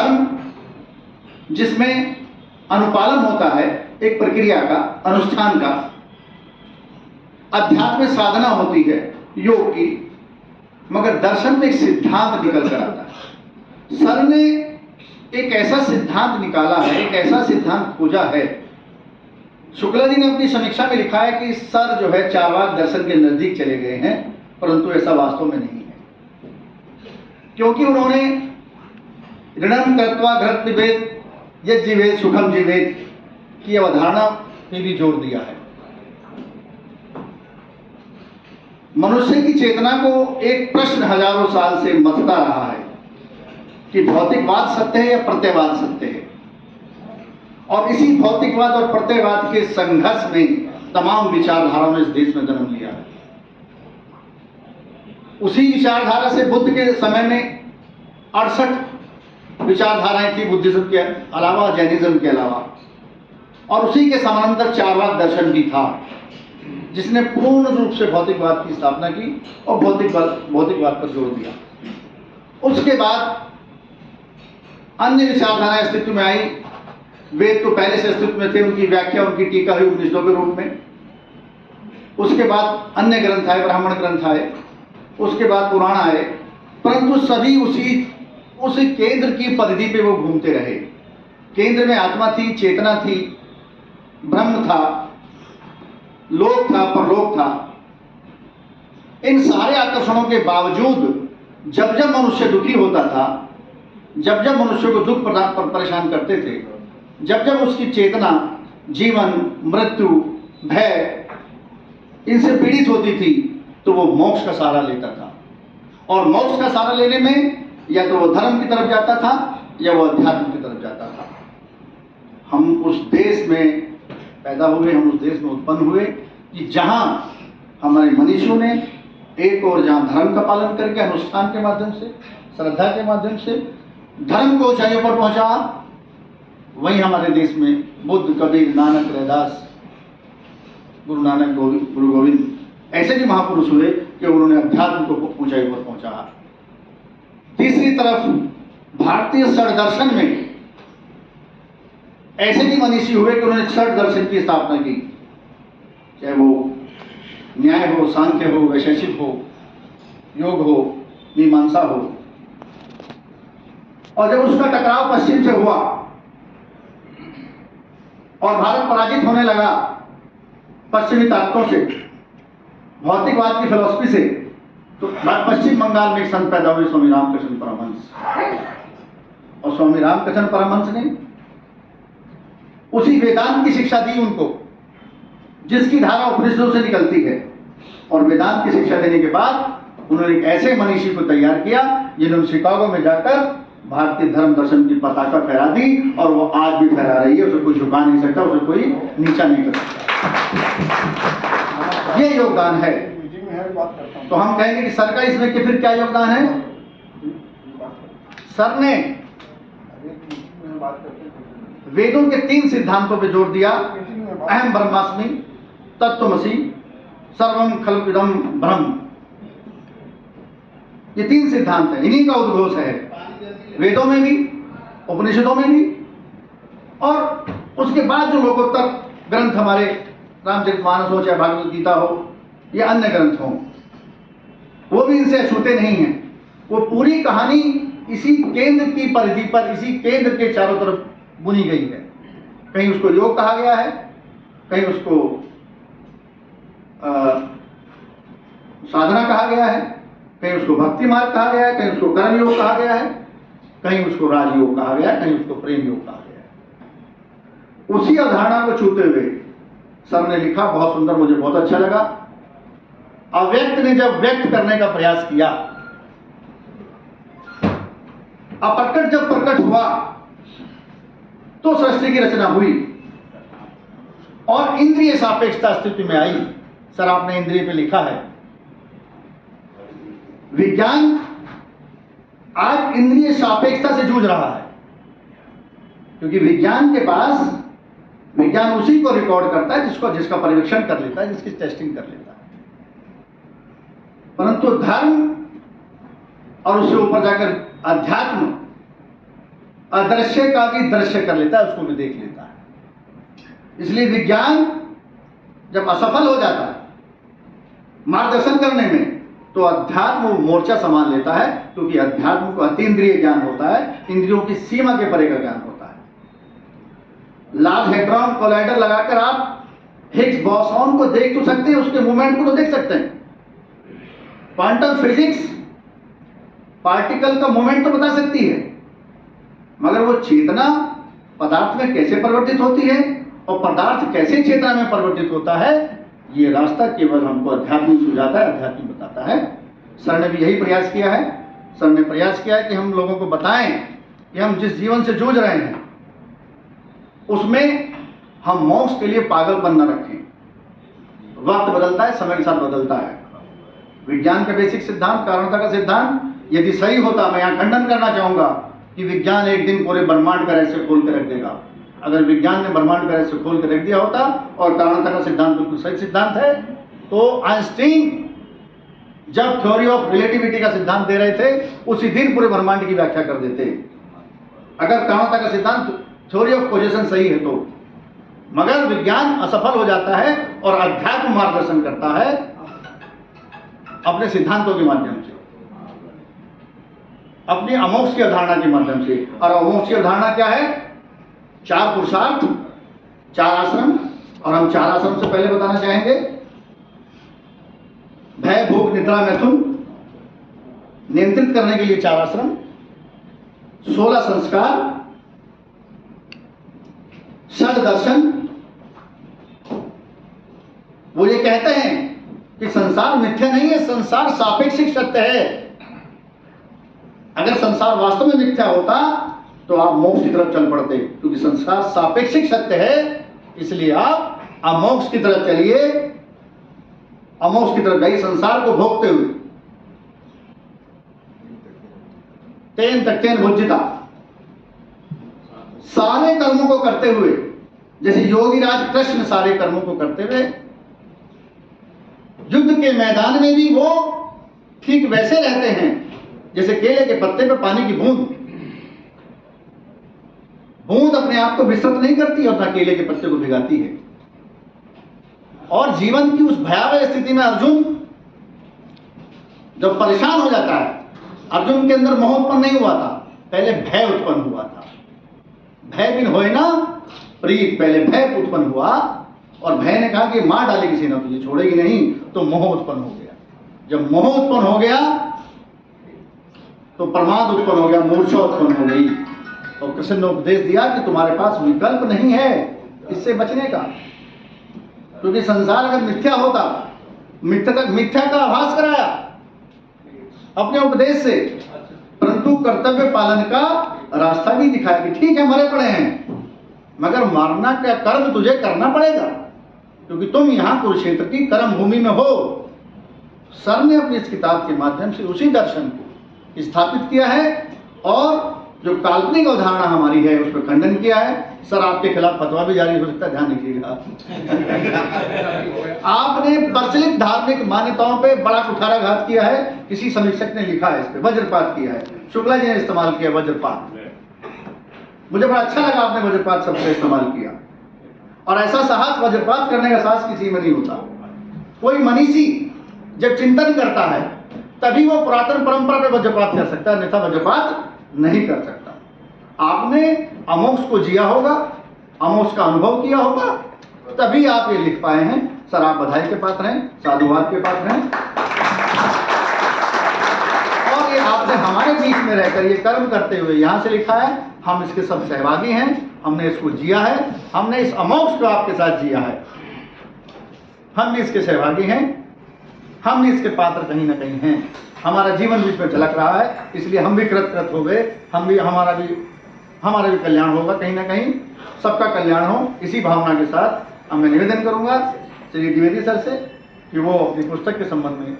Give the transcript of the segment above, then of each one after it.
धर्म जिसमें अनुपालन होता है एक प्रक्रिया का, अनुष्ठान का, अध्यात्म में साधना होती है योग की, मगर दर्शन में एक सिद्धांत निकल कर आता है। सर ने एक ऐसा सिद्धांत निकाला है, एक ऐसा सिद्धांत खोजा है। शुक्ला जी ने अपनी समीक्षा में लिखा है कि सर जो है चार्वाक दर्शन के नजदीक चले गए हैं, परंतु ऐसा वास्तव में नहीं है, क्योंकि उन्होंने ऋणम कृत्वा घृत निवेद यज्ञ जीवेद सुखम जीवेद की अवधारणा पे भी जोर दिया है। मनुष्य की चेतना को एक प्रश्न हजारों साल से मथता रहा है कि भौतिकवाद सत्य है या प्रत्ययवाद सत्य है, और इसी भौतिकवाद और प्रत्ययवाद के संघर्ष में तमाम विचारधाराओं ने इस देश में जन्म लिया है। उसी विचारधारा से बुद्ध के समय में 68 विचारधाराएं थी, बुद्धिज्म के अलावा, जैनिज्म के अलावा, और उसी के समानांतर चार्वाक दर्शन भी था, जिसने पूर्ण रूप से भौतिकवाद की स्थापना की और भौतिकवाद पर जोर दिया। उसके बाद अन्य विचारधाराएं अस्तित्व में आई। वेद तो पहले से अस्तित्व में थे, उनकी व्याख्या, उनकी टीका हुई उपनिषदों के रूप में। उसके बाद अन्य ग्रंथ आए, ब्राह्मण ग्रंथ आए, उसके बाद पुराण आए, परंतु सभी उस केंद्र की परिधि पे वो घूमते रहे। केंद्र में आत्मा थी, चेतना थी, ब्रह्म था, लोक था, परलोक था। इन सारे आकर्षणों के बावजूद जब जब मनुष्य दुखी होता था, जब जब मनुष्य को दुख परेशान करते थे, जब जब उसकी चेतना जीवन, मृत्यु, भय इनसे पीड़ित होती थी, तो वो मोक्ष का सहारा लेता था। और मोक्ष का सहारा लेने में या तो वो धर्म की तरफ जाता था या वो अध्यात्म की तरफ जाता था। हम उस देश में पैदा हुए, हम उस देश में उत्पन्न हुए कि जहां हमारे मनीषियों ने एक और जहां धर्म का पालन करके, अनुष्ठान के माध्यम से, श्रद्धा के माध्यम से धर्म को ऊंचाइयों पर पहुंचा, वहीं हमारे देश में बुद्ध, कबीर, नानक, रैदास, गुरु नानक, गुरु गोविंद ऐसे भी महापुरुष हुए कि उन्होंने अध्यात्म को ऊंचाई पर पहुंचा। तीसरी तरफ भारतीय षड दर्शन में ऐसे भी मनीषी हुए कि उन्होंने षड दर्शन की स्थापना की, चाहे वो न्याय हो, सांख्य हो, वैशेषिक हो, योग हो, मीमांसा हो। और जब उसका टकराव पश्चिम से हुआ और भारत पराजित होने लगा पश्चिमी ताकतों से, भौतिकवाद की फिलॉसफी से, तो पश्चिम बंगाल में एक संत पैदा हुए, स्वामी रामकृष्ण परमहंस। और स्वामी रामकृष्ण परमहंस ने उसी वेदांत की शिक्षा दी उनको, जिसकी धारा उपनिषदों से निकलती है। और वेदांत की शिक्षा देने के बाद उन्होंने एक ऐसे मनीषी को तैयार किया जिन्होंने शिकागो में जाकर भारतीय धर्म दर्शन की पताका फहरा दी, और वो आज भी फहरा रही है। उसे कोई झुका नहीं सकता, उसे कोई नीचा नहीं कर सकता। ये योगदान है। तो हम कहेंगे कि सर का इसमें कि फिर क्या योगदान है? सर ने वेदों के 3 सिद्धांतों पे जोर दिया। अहम ब्रह्मास्मि, तत्त्वमसि, सर्वम खल्विदम ब्रह्म। ये 3 सिद्धांत है, इन्हीं का उद्घोष है वेदों में भी, उपनिषदों में भी, और उसके बाद जो लोकोत्तर ग्रंथ हमारे रामचरितमानस हो, चाहे भागवत गीता हो या अन्य ग्रंथ हों, वो भी इनसे अछूते नहीं हैं। वो पूरी कहानी इसी केंद्र की परिधि पर, इसी केंद्र के चारों तरफ बुनी गई है। कहीं उसको योग कहा गया है, कहीं उसको साधना कहा गया है, कहीं उसको भक्ति मार्ग कहा गया है, कहीं उसको कर्म योग कहा गया है, कहीं उसको राजयोग कहा गया है, कहीं उसको प्रेम योग कहा गया है। उसी अवधारणा को छूते हुए सर ने लिखा, बहुत सुंदर, मुझे बहुत अच्छा लगा। अव्यक्त ने जब व्यक्त करने का प्रयास किया, अप्रकट जब प्रकट हुआ, तो सृष्टि की रचना हुई और इंद्रिय सापेक्षता अस्तित्व में आई। सर आपने इंद्रिय पे लिखा है, विज्ञान आज इंद्रिय सापेक्षता से जूझ रहा है, क्योंकि विज्ञान के पास, विज्ञान उसी को रिकॉर्ड करता है जिसका परीक्षण कर लेता है, जिसकी टेस्टिंग कर लेता है। परंतु धर्म और उससे ऊपर जाकर अध्यात्म, अदृश्य का भी दृश्य कर लेता है, उसको भी देख लेता है। इसलिए विज्ञान जब असफल हो जाता है मार्गदर्शन करने में, तो अध्यात्म मोर्चा संभाल लेता है, क्योंकि अध्यात्म को अतीन्द्रिय ज्ञान होता है, इंद्रियों की सीमा के परे का ज्ञान होता है। लार्ज हेड्रॉन कोलाइडर लगाकर आप हिग्स बोसॉन को देख तो सकते हैं, उसके मूवमेंट को तो देख सकते हैं। क्वांटम फिजिक्स पार्टिकल का मूवमेंट तो बता सकती है, मगर वो चेतना पदार्थ में कैसे परिवर्तित होती है और पदार्थ कैसे चेतना में परिवर्तित होता है, ये रास्ता केवल हमको अध्यात्म सुझाता है, अध्यात्म बताता है। सर ने भी यही प्रयास किया है। सर ने प्रयास किया है कि हम लोगों को बताएं कि हम जिस जीवन से जूझ रहे हैं उसमें हम मोक्ष के लिए पागलपन न रखें। वक्त बदलता है, समय के साथ बदलता है। विज्ञान का बेसिक सिद्धांत, कारणता का सिद्धांत यदि सही होता, मैं यहाँ खंडन करना चाहूंगा कि विज्ञान एक दिन पूरे ब्रह्मांड का रहस्य खोल के रख देगा। अगर विज्ञान ने ब्रह्मांड का रहस्य खोल के रख दिया होता और कारणता का सिद्धांत बिल्कुल सही सिद्धांत है, तो आइंस्टीन जब थ्योरी ऑफ रिलेटिविटी का सिद्धांत दे रहे थे उसी दिन पूरे ब्रह्मांड की व्याख्या कर देते, अगर कारणता का सिद्धांत थ्योरी ऑफ पोजीशन सही है तो। मगर विज्ञान असफल हो जाता है और अध्यात्म मार्गदर्शन करता है अपने सिद्धांतों के माध्यम से, अपनी अमोक्ष की अवधारणा के माध्यम से। और अमोक्ष की अवधारणा क्या है? 4 पुरुषार्थ, 4 आश्रम। और हम 4 आश्रम से पहले बताना चाहेंगे भय, भूख, निद्रा, मैथुन नियंत्रित करने के लिए 4 आश्रम, 16 संस्कार, षड दर्शन। वो ये कहते हैं कि संसार मिथ्या नहीं है, संसार सापेक्षिक सत्य है। अगर संसार वास्तव में मिथ्या होता तो आप मोक्ष की तरफ चल पड़ते, क्योंकि संसार सापेक्षिक सत्य है, इसलिए आप अमोक्ष की तरफ चलिए, अमोक्ष की तरफ जाइए संसार को भोगते हुए। तेन तक्तेन भुज्जिता, सारे कर्मों को करते हुए, जैसे योगीराज कृष्ण सारे कर्मों को करते हुए युद्ध के मैदान में भी वो ठीक वैसे रहते हैं जैसे केले के पत्ते पे पानी की बूंद। बूंद अपने आप को विस्तृत नहीं करती और ना केले के पत्ते को भिगाती है। और जीवन की उस भयावह स्थिति में अर्जुन जब परेशान हो जाता है, अर्जुन के अंदर मोह उत्पन्न नहीं हुआ था, पहले भय उत्पन्न हुआ था। भय बिन होए ना प्रीत, पहले भय उत्पन्न हुआ और भय ने कहा कि मार डालेगी सेना, तुझे छोड़ेगी नहीं, तो मोह उत्पन्न हो गया। जब मोह उत्पन्न हो गया तो प्रमाद उत्पन्न हो गया, मूर्छा उत्पन्न हो गई। और कृष्ण ने उपदेश दिया कि तुम्हारे पास विकल्प नहीं है इससे बचने का, क्योंकि संसार अगर मिथ्या होता, मिथ्या का आभास कराया अपने उपदेश से, परंतु कर्तव्य पालन का रास्ता भी दिखाया कि ठीक है मरे पड़े हैं, मगर मारना का कर्म तुझे करना पड़ेगा, क्योंकि तुम यहां कुरुक्षेत्र की कर्म भूमि में हो। सर ने अपनी इस किताब के माध्यम से उसी दर्शन को स्थापित किया है और जो काल्पनिक अवधारणा हमारी है उस पर खंडन किया है। सर आपके खिलाफ फतवा भी जारी हो सकता है, ध्यान रखिएगा। आपने प्रचलित धार्मिक मान्यताओं पे बड़ा कुठाराघात किया है। किसी समीक्षक ने लिखा है इस पे, वज्रपात किया है, शुक्ला जी ने इस्तेमाल किया वज्रपात। मुझे बड़ा अच्छा लगा आपने वज्रपात शब्द का इस्तेमाल किया, और ऐसा साहस, वज्रपात करने का साहस किसी में नहीं होता। कोई मनीषी जब चिंतन करता है तभी वो पुरातन परंपरा पे वज्रपात कर सकता है, अन्यथा वज्रपात नहीं कर सकता। आपने अमोक्ष को जिया होगा, अमोक्ष का अनुभव किया होगा, तभी आप ये लिख पाए हैं। सर आप बधाई के पात्र हैं, साधुवाद के पात्र हैं। और ये आपने हमारे बीच में रहकर ये कर्म करते हुए यहाँ से लिखा है, हम इसके सब सहभागी हैं, हमने इसको जिया है, हमने इस अमोक्ष को आपके साथ जिया है, हम भी इसके सहभागी हैं, हम भी इसके पात्र कहीं ना कहीं हैं। हमारा जीवन बीच में झलक रहा है, इसलिए हम भी कृत हो गए, हम भी हमारा भी कल्याण होगा कहीं ना कहीं, सबका कल्याण हो। इसी भावना के साथ मैं निवेदन करूंगा श्री द्विवेदी सर से कि वो अपनी पुस्तक के संबंध में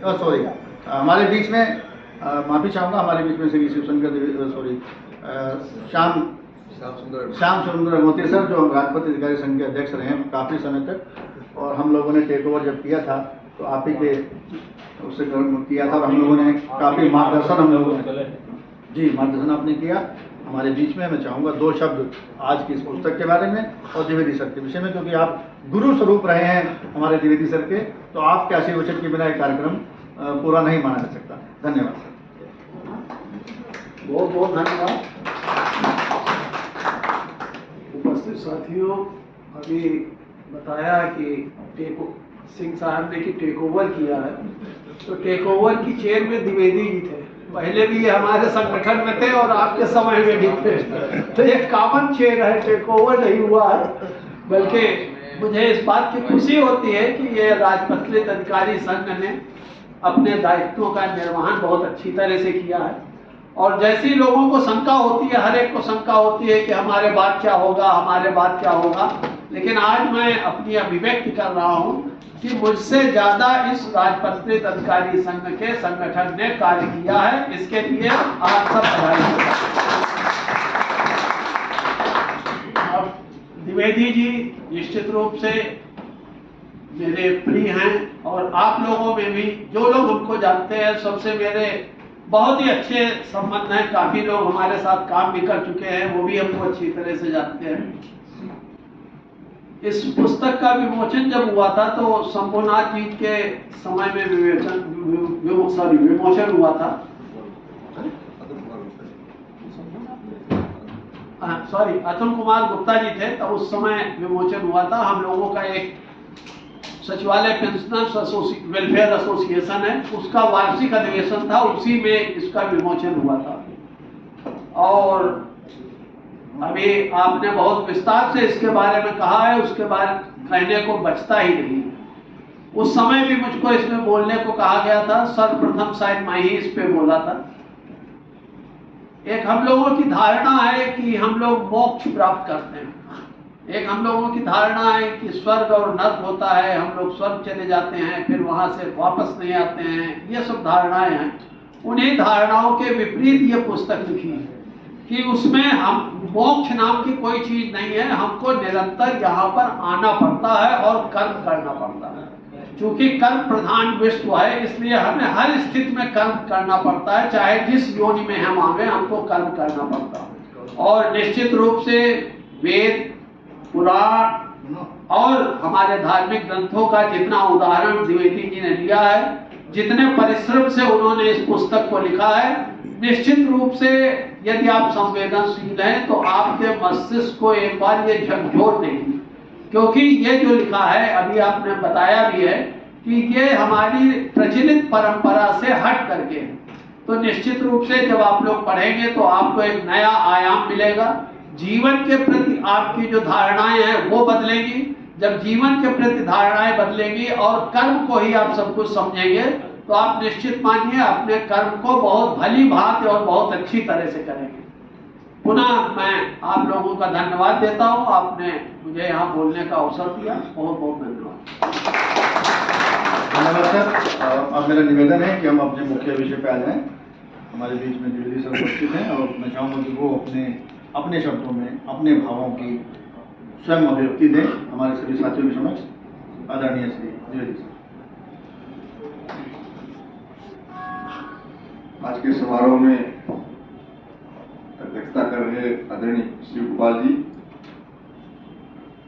हमारे बीच में माफी चाहूँगा, हमारे बीच में श्री शिवशंकर श्याम सुंदर मोती सर जो राजपति अधिकारी संघ के अध्यक्ष रहे हैं काफ़ी समय तक, और हम लोगों ने टेक ओवर जब किया था तो आप ही के उससे किया था, और हम लोगों ने काफ़ी मार्गदर्शन, हम लोगों ने जी मार्गदर्शन आपने किया। हमारे बीच में। मैं चाहूँगा 2 शब्द आज की इस पुस्तक के बारे में और द्विवेदी सर के विषय में, क्योंकि आप गुरु स्वरूप रहे हैं हमारे द्विवेदी सर के, तो आपके आशीर्वचन के बिना एक कार्यक्रम पूरा नहीं माना जा सकता। धन्यवाद सर। बहुत बहुत धन्यवाद। उपस्थित साथियों, अभी बताया कि सिंह साहब ने कि टेक ओवर किया है, तो टेक ओवर की चेयर में द्विवेदी जी थे, पहले भी ये हमारे संगठन में थे और आपके समय में भी थे, तो ये कॉमन चेयर है, टेक ओवर नहीं हुआ है। बल्कि मुझे इस बात की खुशी होती है कि ये राजपत्रित अधिकारी संघ ने अपने दायित्वों का निर्वहन बहुत अच्छी तरह से किया है। और जैसी लोगों को शंका होती है, हर एक को शंका होती है कि हमारे बाद क्या होगा, हमारे बाद क्या होगा, लेकिन आज मैं अपनी अभिव्यक्ति कर रहा हूँ कि मुझसे ज्यादा इस राजपत्रित अधिकारी संघ के संगठन ने कार्य किया है। इसके लिए आप सब बधाई। अब द्विवेदी जी निश्चित रूप से मेरे प्रिय हैं और आप लोगों में भी जो लोग हमको जानते हैं सबसे मेरे बहुत ही अच्छे संबंध हैं। काफी लोग हमारे साथ काम भी कर चुके हैं, वो भी हमको अच्छी तरह से जानते हैं। इस पुस्तक का विमोचन जब हुआ था तो शंभुनाथ जी के समय में विमोचन हुआ था। सॉरी, अतुल कुमार गुप्ता जी थे, तब उस समय विमोचन हुआ था। हम लोगों का एक सचिवालय पेंशनर्स वेलफेयर एसोसिएशन है, उसका वार्षिक अधिवेशन था, उसी में इसका विमोचन हुआ था। और अभी आपने बहुत विस्तार से इसके बारे में कहा है, उसके बारे कहने को बचता ही नहीं। उस समय भी मुझको इसमें बोलने को कहा गया था, सर्वप्रथम शायद मैं ही इस पे बोला था। एक हम लोगों की धारणा है कि हम लोग मोक्ष प्राप्त करते हैं, एक हम लोगों की धारणा है कि स्वर्ग और नर्क होता है, हम लोग स्वर्ग चले जाते हैं फिर वहां से वापस नहीं आते हैं, ये सब धारणाएं हैं। उन्हीं धारणाओं के विपरीत ये पुस्तक लिखी है कि उसमें हम मोक्ष नाम की कोई चीज नहीं है, हमको निरंतर यहाँ पर आना पड़ता है और कर्म करना पड़ता है। चूंकि कर्म प्रधान विश्व है, इसलिए हमें हर स्थिति में कर्म करना पड़ता है, चाहे जिस योनि में हम आवे हमको कर्म करना पड़ता है। और निश्चित रूप से वेद, पुराण और हमारे धार्मिक ग्रंथों का जितना उदाहरण द्विवेदी जी ने लिया है, जितने परिश्रम से उन्होंने इस पुस्तक को लिखा है, निश्चित रूप से यदि आप संवेदनशील हैं तो आपके मस्तिष्क को एक बार ये झकझोर देगी। क्योंकि ये जो लिखा है, अभी आपने बताया भी है कि ये हमारी प्रचलित परंपरा से हट करके है, तो निश्चित रूप से जब आप लोग पढ़ेंगे तो आपको एक नया आयाम मिलेगा। जीवन के प्रति आपकी जो धारणाएं हैं वो बदलेंगी। जब जीवन के प्रति धारणाएं बदलेंगी और कर्म को ही आप सब कुछ समझेंगे तो आप निश्चित मानिए अपने कर्म को बहुत भली भांति और बहुत अच्छी तरह से करेंगे। पुनः मैं आप लोगों का धन्यवाद देता हूं, आपने मुझे यहाँ बोलने का अवसर दिया, बहुत बहुत धन्यवाद। धन्यवाद सर। अब मेरा निवेदन है कि हम अपने मुख्य विषय पे आ जाएं। हमारे बीच में द्विवेदी सर उपस्थित हैं और मैं चाहूँगा कि वो अपने शब्दों में अपने भावों की स्वयं अभिव्यक्ति दें हमारे सभी साथियों के समक्ष। आदरणीय श्री द्विवेदी सर। आज के समारोह में अध्यक्षता कर रहे आदरणीय श्री गोपाल जी,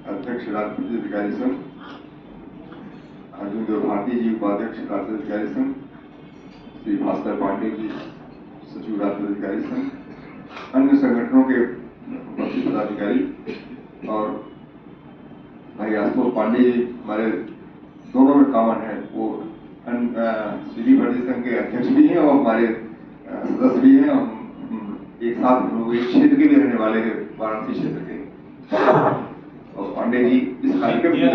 अध्यक्ष राजपत्रित अधिकारी संघ, अर्जुन देव भारती जी उपाध्यक्ष राजपत्रित अधिकारी संघ, श्री भास्कर पांडे जी सचिव राजपत्रित अधिकारी संघ, अन्य संगठनों के उपस्थित पदाधिकारी और भाई आशुतोष पांडे जी हमारे दोनों में कॉमन है, वो श्री भट्टी संघ के अध्यक्ष भी हैं और हमारे सदस्य भी हैं। हम एक साथ हम लोग एक क्षेत्र के भी रहने वाले हैं, वाराणसी क्षेत्र के। और पांडे जी इस कार्यक्रम के लिए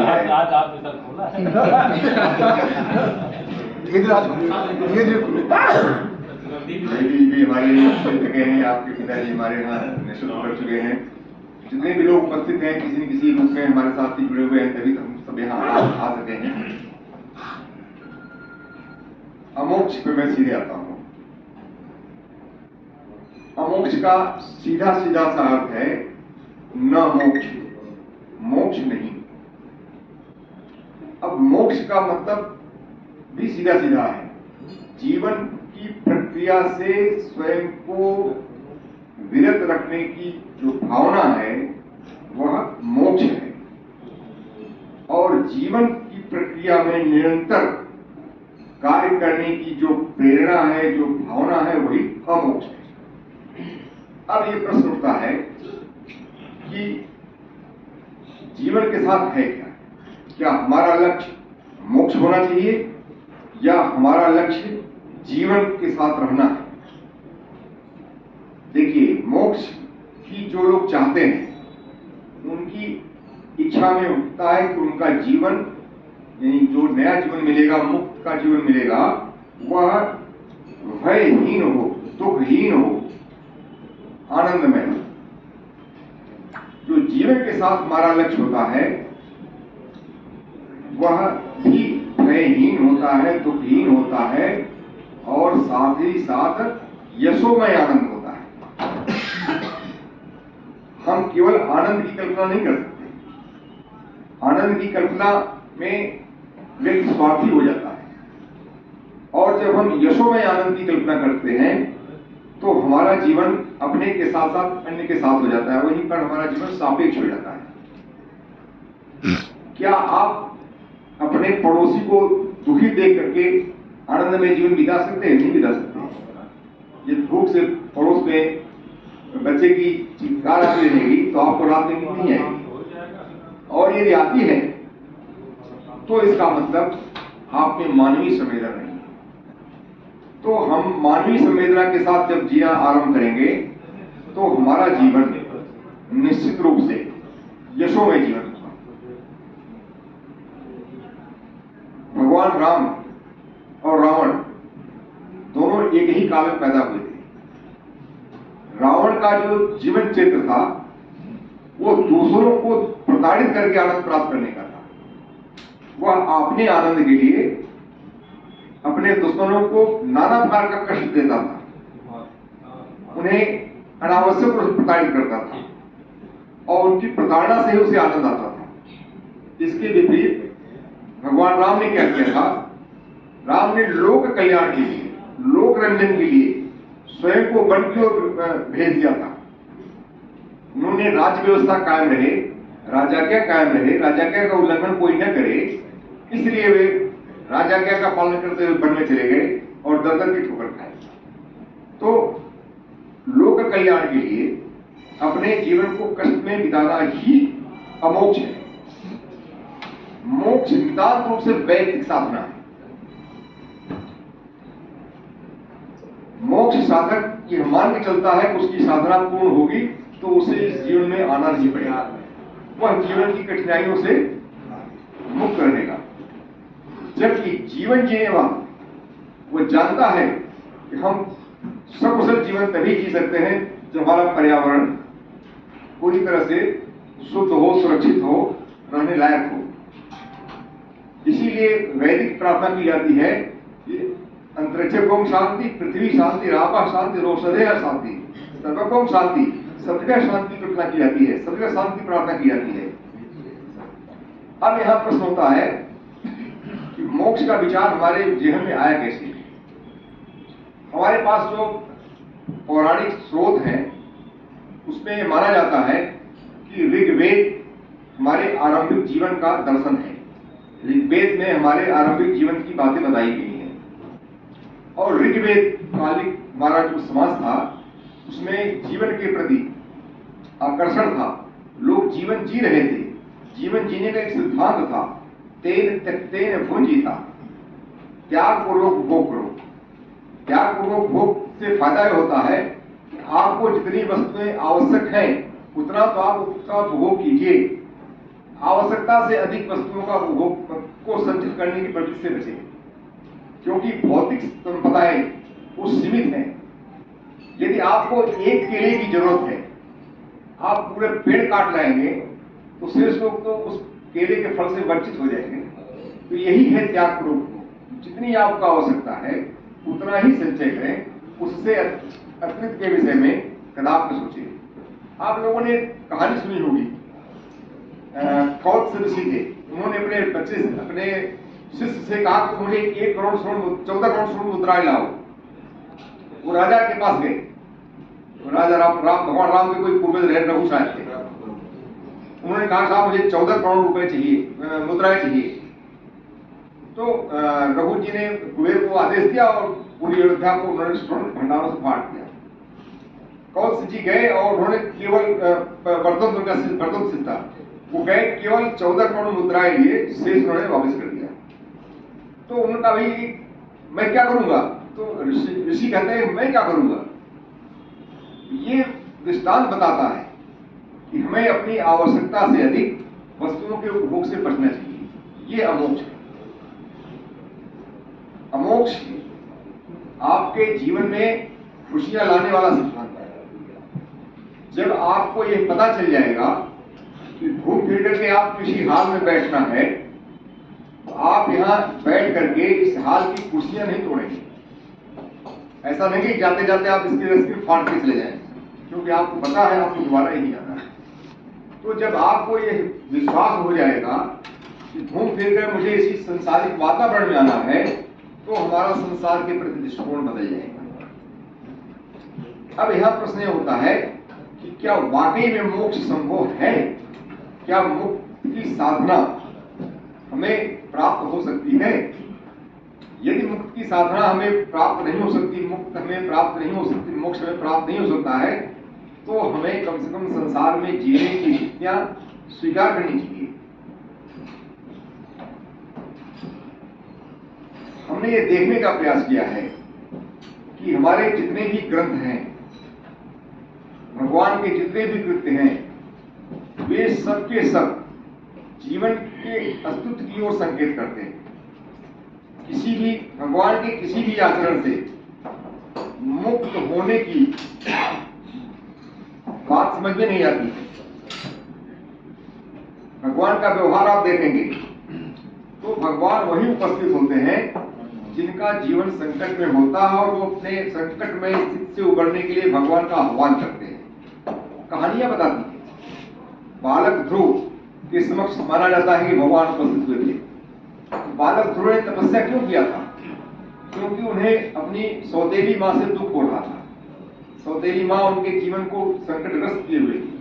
भी हमारे क्षेत्र के हैं, आपके पिताजी हमारे यहाँ नेतृत्व कर चुके हैं। जितने भी लोग उपस्थित हैं किसी न किसी रूप में हमारे साथ ही जुड़े हुए हैं, तभी हम सब यहाँ आ सके हैं। अमोक्ष पे मैं सीधे आता हूँ। अमोक्ष का सीधा सीधा सा अर्थ है न मोक्ष, मोक्ष नहीं। अब मोक्ष का मतलब भी सीधा सीधा है, जीवन की प्रक्रिया से स्वयं को विरत रखने की जो भावना है वह मोक्ष है, और जीवन की प्रक्रिया में निरंतर कार्य करने की जो प्रेरणा है, जो भावना है, वही अमोक्ष है। अब ये प्रश्न उठता है कि जीवन के साथ है क्या? क्या हमारा लक्ष्य मोक्ष होना चाहिए या हमारा लक्ष्य जीवन के साथ रहना है? देखिए, मोक्ष की जो लोग चाहते हैं उनकी इच्छा में उठता है कि उनका जीवन, यानी जो नया जीवन मिलेगा, मुक्त का जीवन मिलेगा, वह भयहीन हो, दुखहीन हो, आनंदमय हो। जो जीवन के साथ हमारा लक्ष्य होता है वह भी भयहीन होता है, दुखहीन होता है, और साथ ही साथ यशोमय आनंद होता है। हम केवल आनंद की कल्पना नहीं कर सकते। आनंद की कल्पना में व्यक्ति स्वार्थी हो जाता है, और जब हम यशोमय आनंद की कल्पना करते हैं तो हमारा जीवन अपने के साथ साथ अन्य के साथ हो जाता है, वहीं पर हमारा जीवन सापेक्ष हो जाता है। क्या आप अपने पड़ोसी को दुखी देख करके आनंद में जीवन बिता सकते हैं? नहीं बिता सकते। ये भूख से पड़ोस में बच्चे की चित्कार आती रहेगी तो आपको रात में नींद नहीं आएगी, और यदि आती है तो इसका मतलब आप में मानवीय संवेदना नहीं है। तो हम मानवीय संवेदना के साथ जब जीना आरंभ करेंगे तो हमारा जीवन निश्चित रूप से यशोमय जीवन होगा। भगवान राम और रावण दोनों एक ही काल में पैदा हुए थे। रावण का जो जीवन चरित्र था वो दूसरों को प्रताड़ित करके आनंद प्राप्त करने का था। वह अपने आनंद के लिए अपने दुश्मनों को नाना प्रकार का कष्ट देता था, उन्हें अनावश्यक रूप से प्रताड़ित करता था, और उनकी प्रताड़ना से ही उसे आनंद आता था। इसके विपरीत भगवान राम ने क्या किया था? राम ने लोक कल्याण के लिए, लोक रंजन के लिए स्वयं को वन की ओर भेज दिया था। उन्होंने राज्य व्यवस्था कायम रहे, राजाज्ञा कायम रहे, राजाज्ञा का उल्लंघन कोई न करे, इसलिए वे राजाज्ञा का पालन करते हुए वन में चले गए और दर-दर की ठोकर खाए। तो लोक कल्याण के लिए अपने जीवन को कष्ट में बिताना ही अमोक्ष है। मोक्ष नितांत रूप से वैदिक साधना है। मोक्ष साधक यह मान के चलता है कि उसकी साधना पूर्ण होगी तो उसे इस जीवन में आना नहीं पड़ेगा, वह जीवन की कठिनाइयों से मुक्त रहेगा। जबकि जीवन जीने वाला वो जानता है कि हम सकुशल जीवन तभी जी सकते हैं जब हमारा पर्यावरण पूरी तरह से शुद्ध हो, सुरक्षित हो, रहने लायक हो। इसीलिए वैदिक प्रार्थना की जाती है कि अंतरिक्षम शांति, पृथ्वी शांति, रापा शांति, रोषधेय शांति, सर्वकोम शांति, सबका शांति प्रार्थना की जाती है, सबका शांति प्रार्थना की जाती है। अब यहां प्रश्न होता है कि मोक्ष का विचार हमारे जेहन में आया कैसे? हमारे पास जो पौराणिक स्रोत हैं उसमें माना जाता है कि ऋग्वेद हमारे आरंभिक जीवन का दर्शन है। ऋग्वेद में हमारे आरंभिक जीवन की बातें बताई गई हैं, और ऋग्वेद कालिक हमारा जो समाज था उसमें जीवन के प्रति आकर्षण था। लोग जीवन जी रहे थे, जीवन जीने का एक सिद्धांत था, तेन त्यक्तेन भुंजीता, त्याग पूर्वक भोग करो। त्याग पूर्वक भोग से फायदा यह होता है कि आपको जितनी वस्तुएं आवश्यक हैं उतना तो आप उसका भोग कीजिए, आवश्यकता से अधिक वस्तुओं का भोग को संचित करने की प्रवृत्ति से बचें, क्योंकि भौतिक संपदाएं वो सीमित हैं। यदि आपको एक केले की जरूरत है, आप पूरे पेड़ काट लाएंगे तो शेष लोग तो उस केले के फल से वंचित हो जाएंगे। तो यही है त्याग पूर्वक, जितनी आपको आवश्यकता है उतना ही संचय करें, उससे अतिरिक्त के विषय में कदाप न सोचिए। आप लोगों ने कहानी सुनी होगी, कौत्स ऋषि थे, उन्होंने अपने शिष्य से कहा कि मुझे 14 करोड़ स्वर्ण मुद्राएं लाओ। वो राजा के पास गए, राजा राम भगवान राम के कोई पूर्वज रहे, रघु शायद थे। उन्होंने कहा साहब मुझे 14 करोड़ रुपए चाहिए, मुद्राएं चाहिए। तो रघु जी ने कुबेर को आदेश दिया और पूरी अयोध्या को उन्होंने स्वर्ण भंडारों से बांट दिया। कौशल जी गए और उन्होंने केवल बर्तन सिद्धा, वो गए केवल 14 करोड़ मुद्राएं लिए, शेष उन्होंने वापस कर दिया। तो उन्होंने कहा भाई मैं क्या करूंगा? तो ऋषि कहते हैं मैं क्या करूंगा? ये दृष्टांत बताता है कि हमें अपनी आवश्यकता से अधिक वस्तुओं के उपभोग से बचना चाहिए। ये अमोक्ष है। अमोक्ष आपके जीवन में खुशियां लाने वाला सिद्धांत है। जब आपको ये पता चल जाएगा कि घूम फिर करके आप किसी हाल में बैठना है, तो आप यहाँ बैठ करके इस हाल की कुर्सियां नहीं तोड़ेंगे। ऐसा नहीं कि जाते जाते आप इसकी रस्सी फाड़ के चले जाएं, क्योंकि आपको पता है आपको दोबारा ही जाना है। तो जब आपको ये विश्वास हो जाएगा कि घूम फिर कर मुझे इसी संसारिक वातावरण में आना है, तो हमारा संसार के प्रति दृष्टिकोण बदल जाएगा। अब यह प्रश्न होता है कि क्या वाकई में मोक्ष संभव है? क्या मुक्ति की साधना हमें प्राप्त हो सकती है? यदि मुक्ति की साधना हमें प्राप्त नहीं हो सकती, मुक्त हमें प्राप्त नहीं हो सकती, मोक्ष हमें प्राप्त नहीं हो सकता है, तो हमें कम से कम संसार में जीने की नीतियां स्वीकार करनी चाहिए। हमने ये देखने का प्रयास किया है कि हमारे जितने भी ग्रंथ हैं, भगवान के जितने भी कृत्य हैं, वे सब के सब जीवन के अस्तित्व की ओर संकेत करते हैं। किसी भी भगवान के किसी भी आचरण से मुक्त होने की बात समझ में नहीं आती है। भगवान का व्यवहार आप देखेंगे तो भगवान वही उपस्थित होते हैं जिनका जीवन संकट में होता है, और वो अपने संकट में स्थिति से उबरने के लिए भगवान का आह्वान करते हैं। कहानियां बताती है। बालक ध्रुव के समक्ष माना जाता है कि भगवान उपस्थित हुए थे। तो बालक ध्रुव ने तपस्या क्यों किया था? क्योंकि उन्हें अपनी सौतेली मां से दुख हो रहा था। सौतेली मां उनके जीवन को संकटग्रस्त किए हुए थी।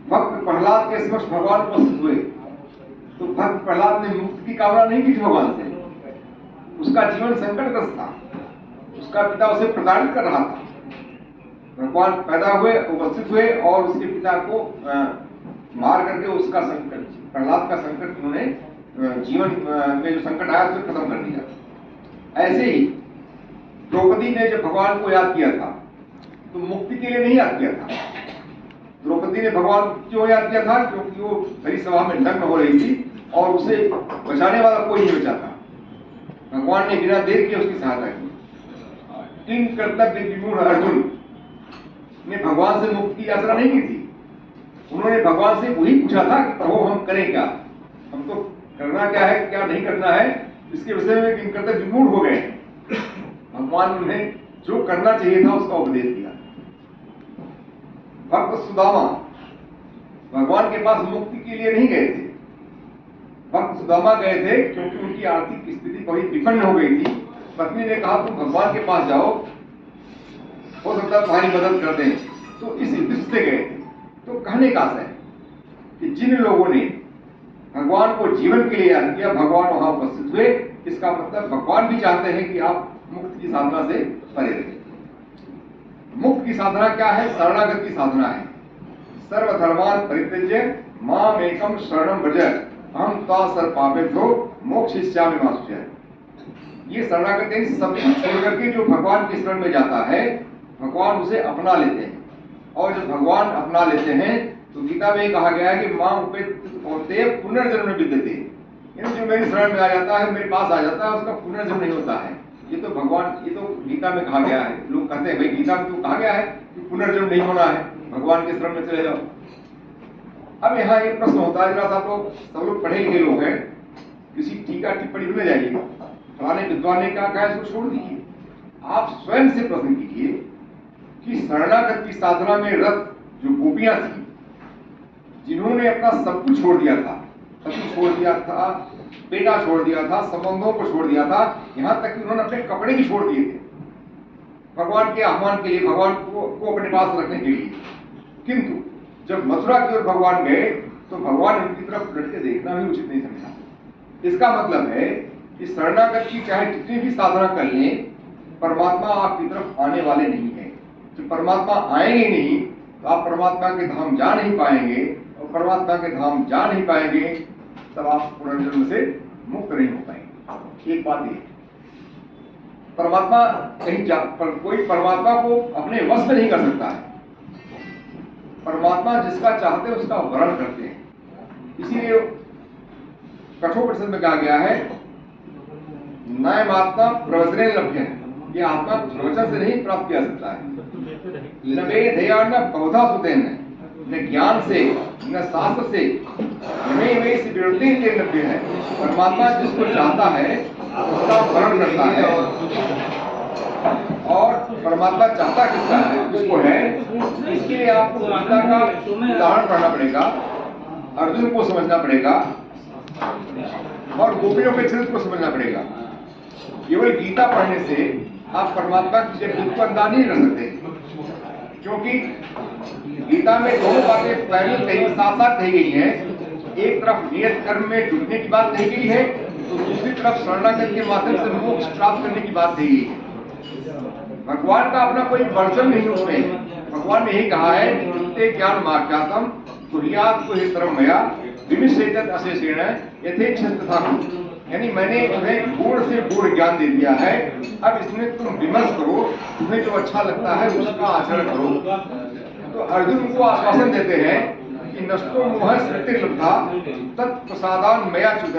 भक्त प्रहलाद के समक्ष भगवान उपस्थित हुए तो भक्त प्रहलाद ने मुक्ति की कामना नहीं की थी भगवान से। उसका जीवन संकटग्रस्त था, उसका पिता उसे प्रताड़ित कर रहा था। भगवान पैदा हुए, उपस्थित हुए और उसके पिता को मार करके उसका संकट, प्रहलाद का संकट उन्होंने जीवन में जो संकट आया उसे खत्म कर दिया। ऐसे ही द्रौपदी ने जब भगवान को याद किया था तो मुक्ति के लिए नहीं याद किया था। द्रौपदी ने भगवान को क्यों याद किया था? क्योंकि वो हरी सभा में नग्न हो रही थी और उसे बचाने वाला कोई नहीं बचा था। भगवान ने बिना देर के उसकी सहायता की। किंग कर्तव्य विमूढ़ अर्जुन ने भगवान से मुक्ति की यात्रा नहीं की थी। उन्होंने भगवान से वही पूछा था कि प्रभु हम करें क्या, हमको करना क्या है, क्या नहीं करना है, इसके विषय में किंग कर्तव्य विमूढ़ हो गए। भगवान ने उन्हें जो करना चाहिए था उसका उपदेश दिया। भक्त सुदामा भगवान के पास मुक्ति के लिए नहीं गए थे। भक्त सुदामा गए थे क्योंकि उनकी आर्थिक स्थिति बड़ी विपन्न हो गई थी। पत्नी ने कहा तुम भगवान के पास जाओ, हो सकता है तुम्हारी मदद कर दें, तो इस उद्देश्य से गए थे। तो कहने का आशय है कि जिन लोगों ने भगवान को जीवन के लिए याद किया, भगवान वहां उपस्थित हुए। इसका मतलब भगवान भी चाहते हैं कि आप मुक्त की साधना से परे रहें। मुक्त की साधना क्या है? शरणागत की साधना है। सर्वधर्मान परित्यज्य माम एकम शरणम व्रज अहम त्वा सर्वपापेभ्यो मोक्षयिष्यामि मा शुचः। ये शरणागत है, सब कुछ छोड़ करके जो भगवान के शरण में जाता है, भगवान उसे अपना लेते हैं। और जब भगवान अपना लेते हैं तो गीता में कहा गया है कि मां उपेत्य पुनर्जन्म विद्यते। जो मेरी शरण में आ जाता है, मेरे पास आ जाता है, उसका पुनर्जन्म नहीं होता है। ये तो भगवान, ये तो गीता में कहा गया है। लोग कहते हैं भाई गीता में तो कहा गया है कि पुनर्जन्म नहीं होना है, भगवान के शरण में चले जाओ। अब यहाँ एक प्रश्न होता है, जरा सा आप सब लोग पढ़े लिखे लोग हैं, किसी टीका टिप्पणी में जाइए, फलाने विद्वान ने क्या कहा इसको छोड़ दीजिए। आप स्वयं से प्रश्न कीजिए कि शरणागत की साधना में रत जो गोपियां थी, जिन्होंने अपना सब कुछ छोड़ दिया था, पति छोड़ दिया था, बेटा छोड़ दिया था, संबंधों को छोड़ दिया था, यहां तक कि उन्होंने अपने कपड़े भी छोड़ दिए थे। भगवान के आह्वान के लिए, भगवान को अपने पास रखने के लिए। किंतु जब मथुरा की ओर भगवान गए तो भगवान उनकी तरफ लट के देखना भी उचित नहीं समझा। इसका मतलब है कि शरणागत की चाहे जितनी भी साधना कर लें, परमात्मा आपकी तरफ आने वाले नहीं है। जब परमात्मा आएंगे नहीं तो आप परमात्मा के धाम जा नहीं पाएंगे, और परमात्मा के धाम जा नहीं पाएंगे तब आप पुनर्जन्म से मुक्त नहीं हो पाएंगे। एक बात ये, परमात्मा कोई परमात्मा को अपने वश में नहीं कर सकता है। परमात्मा जिसका चाहते हैं उसका वर्ण करते हैं। इसीलिए कठोपनिषद में कहा गया है, नयमात्मा प्रवचने लभ्य, ये आत्मा प्रवचन से नहीं प्राप्त किया सकता है। न वेदया न बहुधा सुतेन, न ज्ञान से न शास्त्र से, वे से विरति के लभ्य है। परमात्मा जिसको चाहता है उसका वर्ण करता है, और परमात्मा चाहता किसका है, उसको है। इसके लिए आपको गीता का उदाहरण पढ़ना पड़ेगा, अर्जुन को समझना पड़ेगा, और गोपियों के चरित्र को समझना पड़ेगा। केवल गीता पढ़ने से आप परमात्मा के दुख को अंदाज नहीं कर सकते, क्योंकि गीता में दोनों बातें पहले कहीं साथ साथ कही गई हैं। एक तरफ नियत कर्म में जुटने की बात कही गई है, तो दूसरी तरफ शरणागति के माध्यम से मोक्ष प्राप्त करने की बात कही गई है। भगवान का अपना कोई वर्जन नहीं उसमें। भगवान ने यही कहा है कि ते ज्ञान माख्यातम कुर्यात कुहितरम मया विमिश्रेतत अशेषेण यथेच्छं तथा कुरु। यानी मैंने तुम्हें गुण से गुण ज्ञान दे दिया है, अब इसमें तुम विमर्श करो, तुम्हें जो अच्छा लगता है उसका आचरण करो। तो अर्जुन को आश्वासन देते हैं कि नष्टो मोह स्मृतिर्लब्धा तत्प्रसादान मया च्युत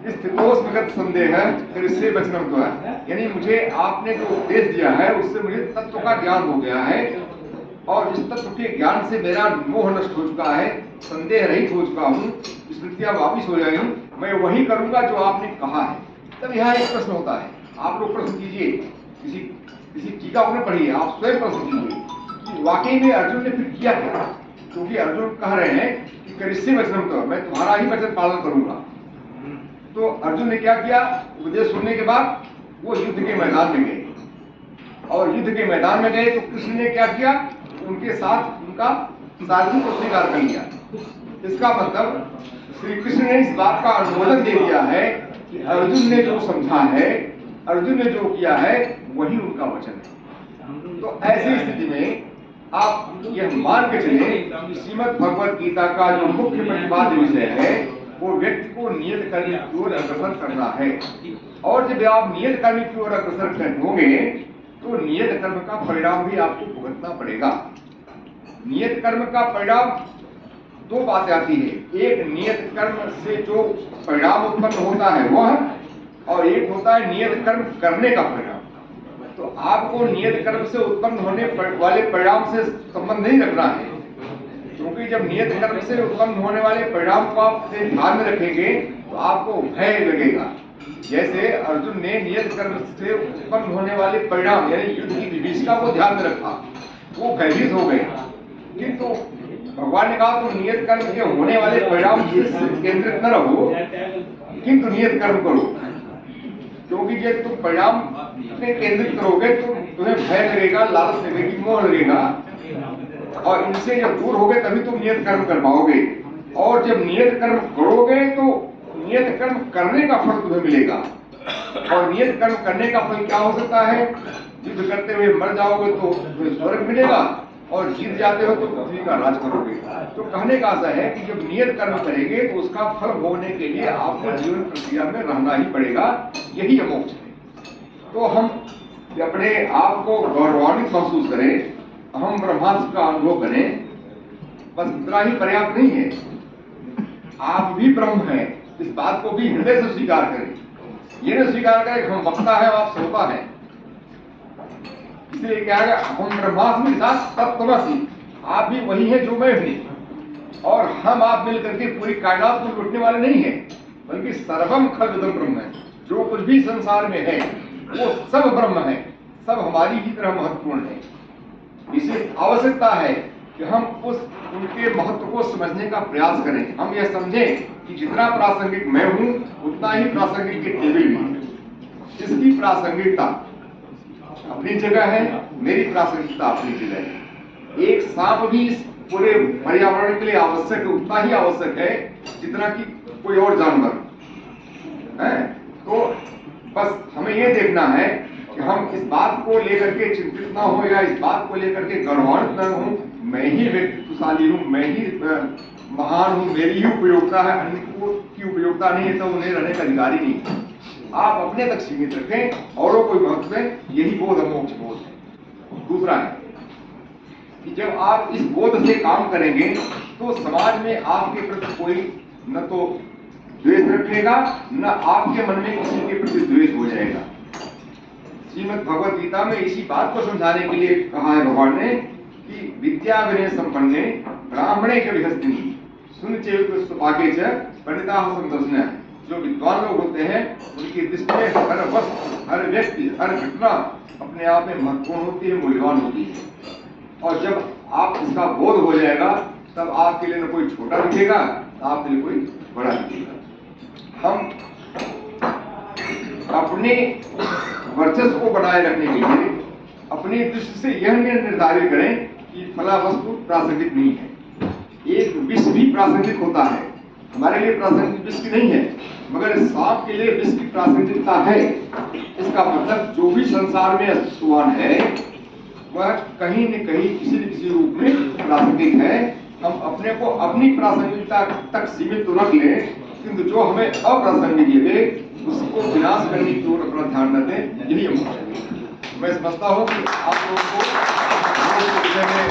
स्थितोस्मगत संदेह फिर इससे बचना तो है। यानी मुझे आपने जो उपदेश दिया है उससे मुझे तत्व का ज्ञान हो गया है, और इस तत्व के ज्ञान से मेरा मोह नष्ट हो चुका है, संदेह रहित हो चुका हूँ, स्मृतियां वापिस हो जाएंगी, मैं वही करूंगा जो आपने कहा है। तब यहाँ एक प्रश्न होता है, आप लोग प्रश्न कीजिए, किसी टीका को पढ़िए, आप स्वयं प्रश्न कीजिए कि वाकई में अर्जुन ने फिर किया क्या। क्योंकि अर्जुन कह रहे हैं कि करिष्ये वचनम तो, मैं तुम्हारा ही वचन पालन करूंगा। तो अर्जुन ने क्या किया, उपदेश सुनने के बाद वो युद्ध के मैदान में गए, और युद्ध के मैदान में गए तो कृष्ण ने क्या किया, उनके साथ उनका सारथी को स्वीकार कर लिया। इसका मतलब श्री कृष्ण ने इस बात का अनुमोदन दे दिया है कि अर्जुन ने जो समझा है, अर्जुन ने जो किया है, वही उनका वचन है। तो ऐसी स्थिति में आप यह मान के चले कि श्रीमद् भगवद गीता का जो मुख्य प्रतिपाद्य विषय है वो व्यक्ति को नियत कर्म की ओर अग्रसर करना है। और जब आप नियत कर्म की ओर अग्रसर होंगे तो नियत कर्म का परिणाम भी आपको भुगतना पड़ेगा। नियत कर्म का परिणाम दो बातें आती है, एक नियत कर्म से जो परिणाम उत्पन्न होता है वह, और एक होता है नियत कर्म करने का परिणाम। तो आपको नियत कर्म से उत्पन्न होने वाले परिणाम से संबंध नहीं रखना है, क्योंकि जब नियत कर्म से उत्पन्न होने वाले परिणाम को आप ध्यान में रखेंगे तो आपको भय लगेगा। जैसे अर्जुन ने नियत कर्म से उत्पन्न होने वाले परिणाम यानी युद्ध की विभीषिका को ध्यान में रखा, वो भयभीत हो गए। किंतु भगवान ने कहा तुम नियत कर्म के होने वाले परिणाम से केंद्रित न रहो, किंतु नियत कर्म करो, क्योंकि जब तुम परिणाम पे केंद्रित करोगे तो तुम्हें भय लगेगा, लालच लगेगी, मोह लगेगा, और इनसे जब दूर होगे तभी तुम नियत कर्म कर पाओगे। और जब नियत कर्म करोगे तो नियत कर्म करने का फल तुम्हें मिलेगा। और नियत कर्म करने का फल क्या हो सकता है, युद्ध करते हुए मर जाओगे तो तुम्हें स्वर्ग मिलेगा, और जीत जाते हो तो पृथ्वी का राज करोगे। तो कहने का आशा है कि जब नियत कर्म करेंगे तो उसका फल भोगने के लिए आपको जीवन प्रक्रिया में रहना ही पड़ेगा, यही मोक्ष है। तो हम अपने आप को गौरवान्वित महसूस करें, हम ब्रह्मास्त्र का अनुभव करें, बस इतना ही पर्याप्त नहीं है। आप भी ब्रह्म हैं, इस बात को भी हृदय से स्वीकार करें। ये न स्वीकार करें कि हम वक्ता है आप श्रोता है। इसलिए क्या है, हम ब्रह्मास्मि साथ तत्त्वमसि, आप भी वही है जो मैं हूं, और हम आप मिलकर के पूरी कायनात को लूटने वाले नहीं है, बल्कि सर्वम खल्विदं ब्रह्म है। जो कुछ भी संसार में है वो सब ब्रह्म है, सब हमारी ही तरह महत्वपूर्ण है। इसी आवश्यकता है कि हम उनके महत्व को समझने का प्रयास करें। हम यह समझें कि जितना प्रासंगिक मैं हूं उतना ही प्रासंगिक ये टेबल भी है। इसकी प्रासंगिकता अपनी जगह है, मेरी प्रासंगिकता अपनी जगह है। एक सांप भी इस पूरे पर्यावरण के लिए आवश्यक, उतना ही आवश्यक है जितना कि कोई और जानवर है। तो बस हमें ये देखना है कि हम इस बात को लेकर के चिंतित ना हो या इस बात को लेकर के गौरवान्वित न हो, मैं ही व्यक्तित्वशाली हूँ, मैं ही महान हूँ, मेरी ही उपयोगिता है, अन्य की उपयोगिता नहीं है तो उन्हें रहने का अधिकार ही नहीं। आप अपने तक सीमित रखें, औरों को महत्व है, यही बोध मोक्ष बोध है। दूसरा है कि जब आप इस बोध से काम करेंगे तो समाज में आपके प्रति कोई न तो द्वेष रखेगा, न आपके मन में किसी के प्रति द्वेष हो जाएगा। श्रीमद् भगवद गीता में इसी बात को समझाने के लिए कहा है भगवान ने कि विद्या विनय संपन्ने ब्राह्मणे के विहस्तिनी सुन चेत सुभागे च पंडिताः समदर्शनः। जो विद्वान लोग होते हैं उनकी दृष्टि में हर वस्तु, हर व्यक्ति, हर घटना अपने आप में महत्वपूर्ण होती है, मूल्यवान होती है। और जब आप इसका बोध हो जाएगा तब आपके लिए न कोई छोटा दिखेगा, आपके लिए कोई बड़ा दिखेगा। हम अपने वर्चस्व को बनाए रखने के लिए अपनी दृष्टि से यह निर्धारित करें कि फला वस्तु प्रासंगिक नहीं है। एक विष भी प्रासंगिक होता है, हमारे लिए प्रासंगिक विष की नहीं है, मगर सांप के लिए विष की प्रासंगिकता है। इसका मतलब जो भी संसार में अस्तित्ववान है वह कहीं न कहीं किसी न किसी रूप में प्रासंगिक है। हम अपने को अपनी प्रासंगिकता तक सीमित तो रख लें, किंतु जो हमें अप्रासंगिक लगे उसको विनाश करने की ओर अपना ध्यान न दें, यही हम चाहिए। मैं समझता हूँ कि आप लोगों को विषय में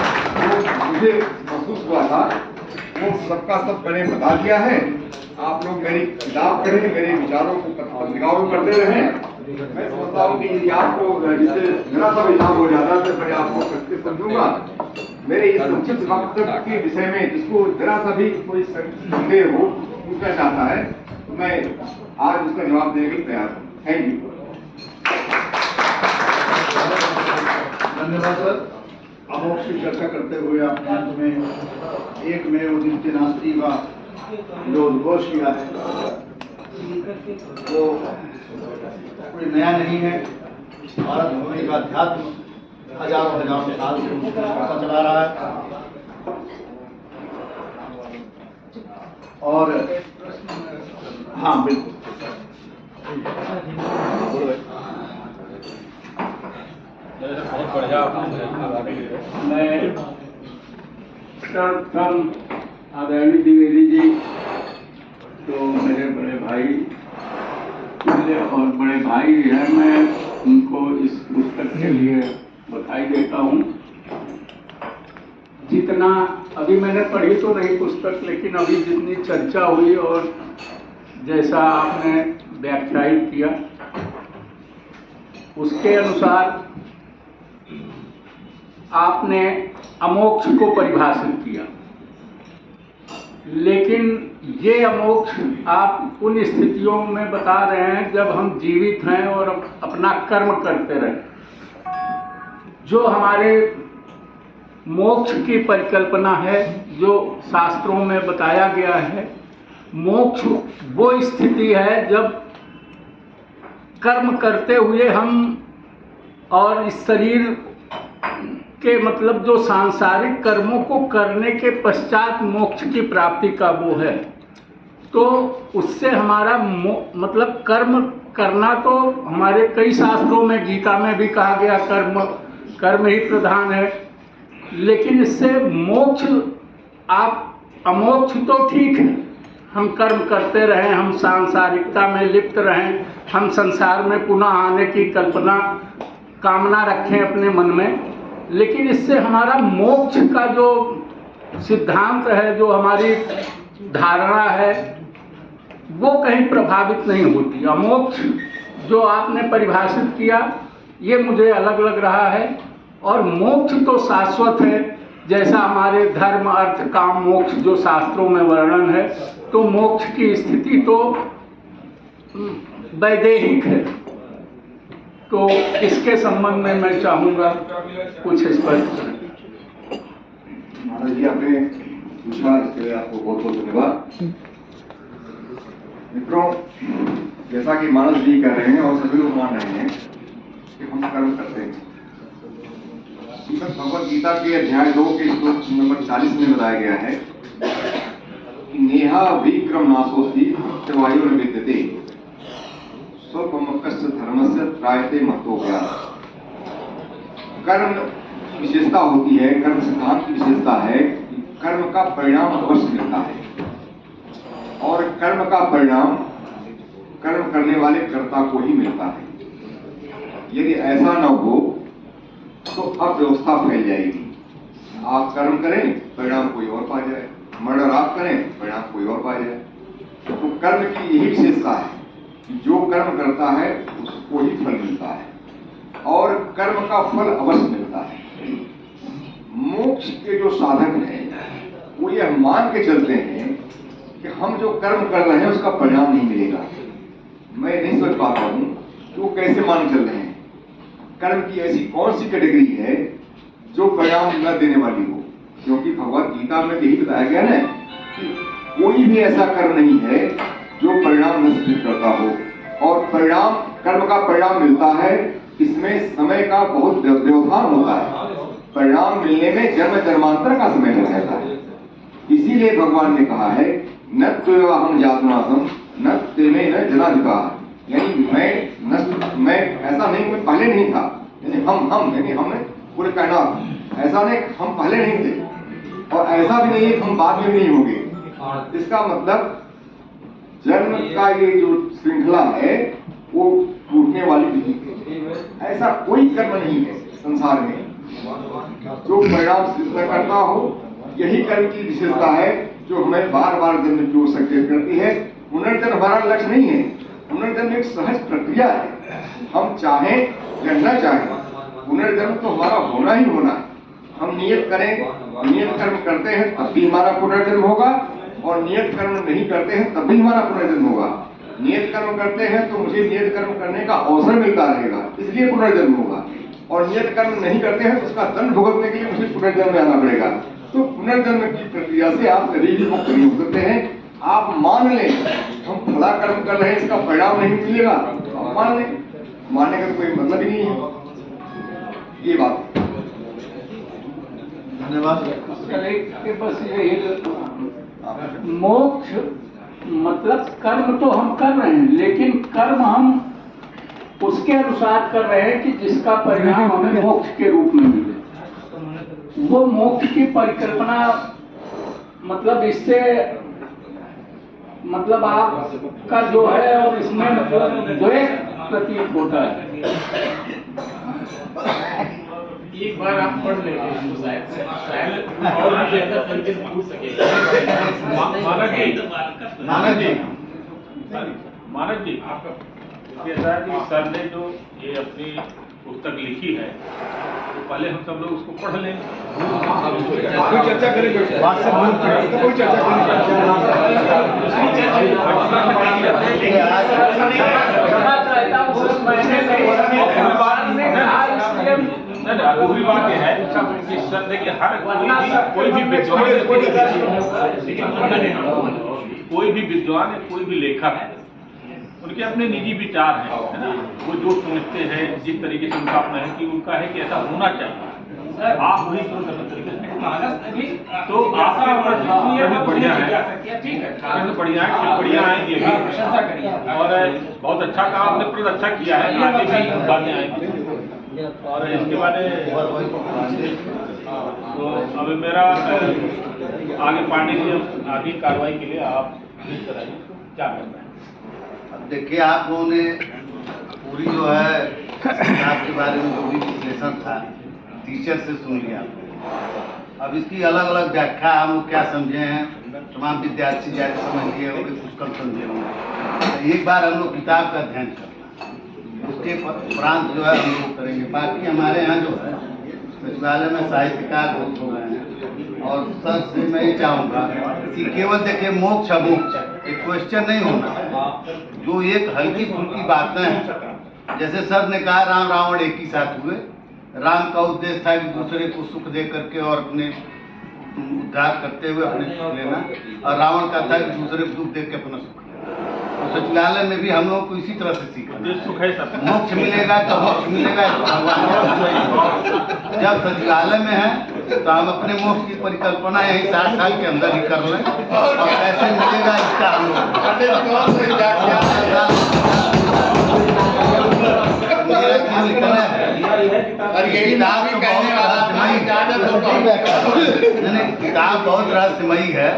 मुझे महसूस हुआ था वो सबका सब मैंने बता दिया है। आप लोग मेरी किताब पढ़ें, मेरे विचारों को पत्रिकाओं में पढ़ते रहें। मैं समझता हूँ कि यदि आपको जिससे जरा सा विचार हो जाता है तो मैं आपको सत्य समझूंगा। मेरे इस संक्षिप्त वक्तव्य के विषय में जिसको जरा सा भी कोई संदेह हो पूछना चाहता है तो मैं आज उसका जवाब देने के लिए तैयार हूँ। Thank you. धन्यवाद सर। अमोक्ष की चर्चा करते हुए आपने अंत में एक में उदित नास्ति का जो उद्घोष किया है वो कोई नया नहीं है। भारत भूमि का अध्यात्म हजारों साल से पता चला रहा है। और हाँ बिल्कुल बहुत बढ़िया। मैं सर्वप्रथम आदरणीय द्विवेदी जी तो मेरे बड़े भाई और बड़े भाई हैं, मैं उनको इस पुस्तक के लिए बधाई देता हूँ। जितना अभी मैंने पढ़ी तो नहीं पुस्तक, लेकिन अभी जितनी चर्चा हुई और जैसा आपने व्याख्यायित किया उसके अनुसार आपने अमोक्ष को परिभाषित किया, लेकिन ये अमोक्ष आप उन स्थितियों में बता रहे हैं जब हम जीवित हैं और अपना कर्म करते रहे। जो हमारे मोक्ष की परिकल्पना है, जो शास्त्रों में बताया गया है, मोक्ष वो स्थिति है जब कर्म करते हुए हम और इस शरीर के मतलब जो सांसारिक कर्मों को करने के पश्चात मोक्ष की प्राप्ति का वो है। तो उससे हमारा मतलब कर्म करना तो हमारे कई शास्त्रों में, गीता में भी कहा गया कर्म ही प्रधान है, लेकिन इससे मोक्ष आप अमोक्ष तो ठीक है, हम कर्म करते रहें, हम सांसारिकता में लिप्त रहें, हम संसार में पुनः आने की कामना रखें अपने मन में, लेकिन इससे हमारा मोक्ष का जो सिद्धांत है, जो हमारी धारणा है, वो कहीं प्रभावित नहीं होती। अमोक्ष जो आपने परिभाषित किया ये मुझे अलग लग रहा है, और मोक्ष तो शाश्वत है, जैसा हमारे धर्म अर्थ काम मोक्ष जो शास्त्रों में वर्णन है, तो मोक्ष की स्थिति तो वैदेहिक है। तो इसके संबंध में मैं चाहूँगा कुछ स्पष्ट करें। महाराज जी आपने पूछा, इसके लिए आपको बहुत बहुत धन्यवाद। मित्रों, जैसा कि मानस जी कह रहे हैं और सभी लोग मान रहे हैं कि हम कर्म करते हैं। श्रीमद् भगवद गीता के अध्याय 2 के श्लोक नंबर 40 में बताया गया है कि नेहा विक्रम नाशोस्ति सत्यवायु न विद्यते स्वल्पमकस्य धर्मस्य त्रायते महतो ज्ञान। कर्म की विशेषता होती है, कर्म सिद्धांत की विशेषता है कि कर्म का परिणाम अवश्य मिलता है और कर्म का परिणाम कर्म करने वाले कर्ता को ही मिलता है। यदि ऐसा न हो तो अव्यवस्था फैल जाएगी। आप कर्म करें, परिणाम कोई और पा जाए, मर्डर आप करें, परिणाम कोई और पा जाए। तो कर्म की यही विशेषता है कि जो कर्म करता है उसको ही फल मिलता है और कर्म का फल अवश्य मिलता है। मोक्ष के जो साधक हैं वो यह मान के चलते हैं कि हम जो कर्म कर रहे हैं उसका परिणाम नहीं मिलेगा। मैं नहीं समझ पाता हूं कि वो कैसे मान चल रहे हैं। कर्म की ऐसी कौन सी कैटेगरी है जो परिणाम न देने वाली हो? क्योंकि भगवद गीता में यही बताया गया ना कि कोई भी ऐसा कर्म नहीं है जो परिणाम न सिद्ध करता हो और परिणाम, कर्म का परिणाम मिलता है, इसमें समय का बहुत व्यवधान होता है। परिणाम मिलने में जन्म जन्मांतर का समय लग जाता है। इसीलिए भगवान ने कहा है न त्वेवाहं जातनासं न तेमे न जनाधिकार, यानी मैं ऐसा नहीं, मैं पहले नहीं था, यानी हमने पूरे कहना ऐसा नहीं, हम पहले नहीं थे और ऐसा भी नहीं हम बाद में नहीं होंगे। इसका मतलब जन्म का ये जो श्रृंखला है वो टूटने वाली नहीं है। ऐसा कोई कर्म नहीं है संसार में जो परिणाम सिद्ध करता हो। यही कर्म की विशेषता है जो हमें बार बार जन्म की ओर संकेत करती है। पुनर्जन्म हमारा लक्ष्य नहीं है, पुनर्जन्म एक सहज प्रक्रिया है। हम चाहें या न चाहें, पुनर्जन्म तो हमारा होना ही होना है। हम नियत करें, नियत कर्म करते हैं तब भी हमारा पुनर्जन्म होगा और नियत कर्म नहीं करते हैं तब भी हमारा पुनर्जन्म होगा। नियत कर्म करते हैं तो मुझे नियत कर्म करने का अवसर मिलता रहेगा, इसलिए पुनर्जन्म होगा, और नियत कर्म नहीं करते हैं तो उसका दंड भुगतने के लिए मुझे पुनर्जन्म में आना पड़ेगा। तो पुनर्जन्म की प्रक्रिया से आप कभी भी मुक्त नहीं हो सकते हैं। आप मान लें हम फला कर्म कर रहे हैं, इसका परिणाम नहीं मिलेगा, आप मान लें, मानने का कोई मतलब ही नहीं है। ये बात धन्यवाद। बस यही मोक्ष मतलब कर्म तो हम कर रहे हैं, लेकिन कर्म हम उसके अनुसार कर रहे हैं कि जिसका परिणाम हमें मोक्ष के रूप में मिले। वो मोक्ष की परिकल्पना मतलब इससे मतलब आपका जो है और इसमें मतलब द्वेष प्रतीत होता है। एक बार आप पढ़ लेंगे इसको, शायद और भी ज्यादा तरीके से पूछ सकेगा। मानव जी जैसा कि सर ने जो ये अपनी पुस्तक लिखी है तो पहले हम सब लोग उसको पढ़ लें, कोई चर्चा करेंगे, कोई चर्चा दूसरी बात यह है कि सर देखिए हर कोई भी विद्वान, कोई भी विद्वान है, कोई भी लेखक है, उनके अपने निजी विचार हैं, है ना। वो जो सोचते हैं, जिस तरीके से उनका अपना है कि उनका है कि ऐसा होना चाहिए, आप वही सोच तरीके से तो आपका बढ़िया है, ठीक है, बढ़िया है, बढ़िया है, ये भी और बहुत अच्छा काम आपने, प्रद अच्छा किया है, आगे भी बातें आएंगी। और इसके बाद तो अब मेरा आगे पाने के लिए आगे कार्रवाई के लिए आप इस तरह क्या करना है। अब देखिए, आप लोगों ने पूरी जो है आपके बारे में जो भी विश्लेषण था टीचर से सुन लिया। अब इसकी अलग अलग व्याख्या हम लोग क्या समझे हैं, तमाम विद्यार्थी जैसे समझ लिए होंगे, कुछ कम समझे होंगे। एक बार हम लोग किताब का अध्ययन करना, उसके उपरांत जो है हम लोग करेंगे। बाकी हमारे यहाँ जो है सचिवालय में साहित्यकार बहुत हो गए हैं और सर से मैं ये चाहूँगा कि केवल देखिए मोक्ष अमोक्ष एक क्वेश्चन नहीं होना, जो एक हल्की फुल्की बातें हैं। जैसे सर ने कहा राम रावण एक ही साथ हुए, राम का उद्देश्य था कि दूसरे को सुख दे करके और अपने उद्धार करते हुए अपने सुख लेना, और रावण का था कि दूसरे को दुख दे के अपना सुख लेना। तो सचिवालय में भी हम लोग को इसी तरह से सीखना ये सुख है सब। मोक्ष मिलेगा तो मोक्ष मिलेगा तो भगवान। जब सचिवालय में है तो हम अपने मोक्ष की परिकल्पना यही 60 साल के अंदर ही कर लें, और कैसे मिलेगा इसका हम लोग मेरा क्या लिखना है। किताब तो बहुत रहस्यमयी, किताब बहुत रहस्यमयी है,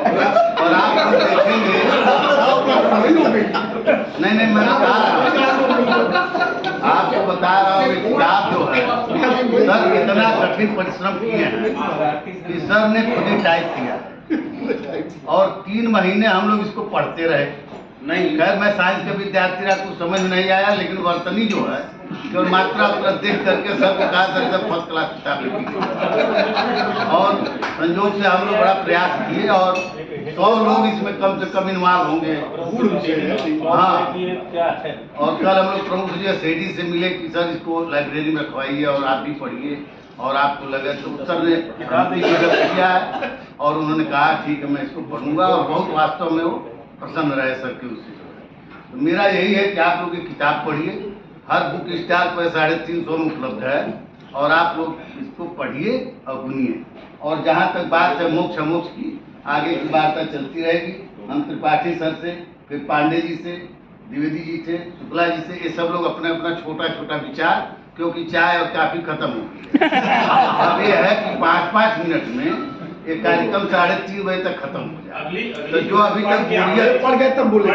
और आप देखेंगे नहीं मैं बता रहा हूँ, आपको बता रहा हूँ किताब जो है सर इतना कठिन परिश्रम किए हैं कि सर ने खुद ही टाइप किया है, और 3 महीने हम लोग इसको पढ़ते रहे। नहीं खैर मैं साइंस के विद्यार्थी रहा, कुछ समझ नहीं आया, लेकिन वर्तनी जो है केवल मात्रा उतना देख करके सबको कहा सर सब फर्स्ट क्लास किताब लिखी, और संयोग से हम लोग बड़ा प्रयास किए, और 100 लोग इसमें कम से कम इन्वॉल्व होंगे। हाँ, और कल हम लोग प्रमुख जी सेडी से मिले कि सर इसको लाइब्रेरी में रखवाइए और आप भी पढ़िए, और आपको लगे तो सर ने किताब किया है, और उन्होंने कहा ठीक है मैं इसको पढ़ूंगा, और बहुत वास्तव में वो प्रसन्न रहे सर के उससे। तो मेरा यही है कि आप लोग ये किताब पढ़िए, हर बुक स्टार पर 350 में उपलब्ध है, और आप लोग इसको पढ़िए और सुनिए। और जहाँ तक बात है मोक्ष अमोक्ष की, आगे की वार्ता चलती रहेगी। हम त्रिपाठी सर से, फिर पांडे जी से, द्विवेदी जी से, शुक्ला जी से, ये सब लोग अपना अपना छोटा छोटा विचार, क्योंकि चाय और काफी खत्म हो गई अब ये है कि 5-5 मिनट में ये कार्यक्रम 3:30 बजे तक खत्म हो जाए। तो जो अभी तक पढ़ गए तब बोले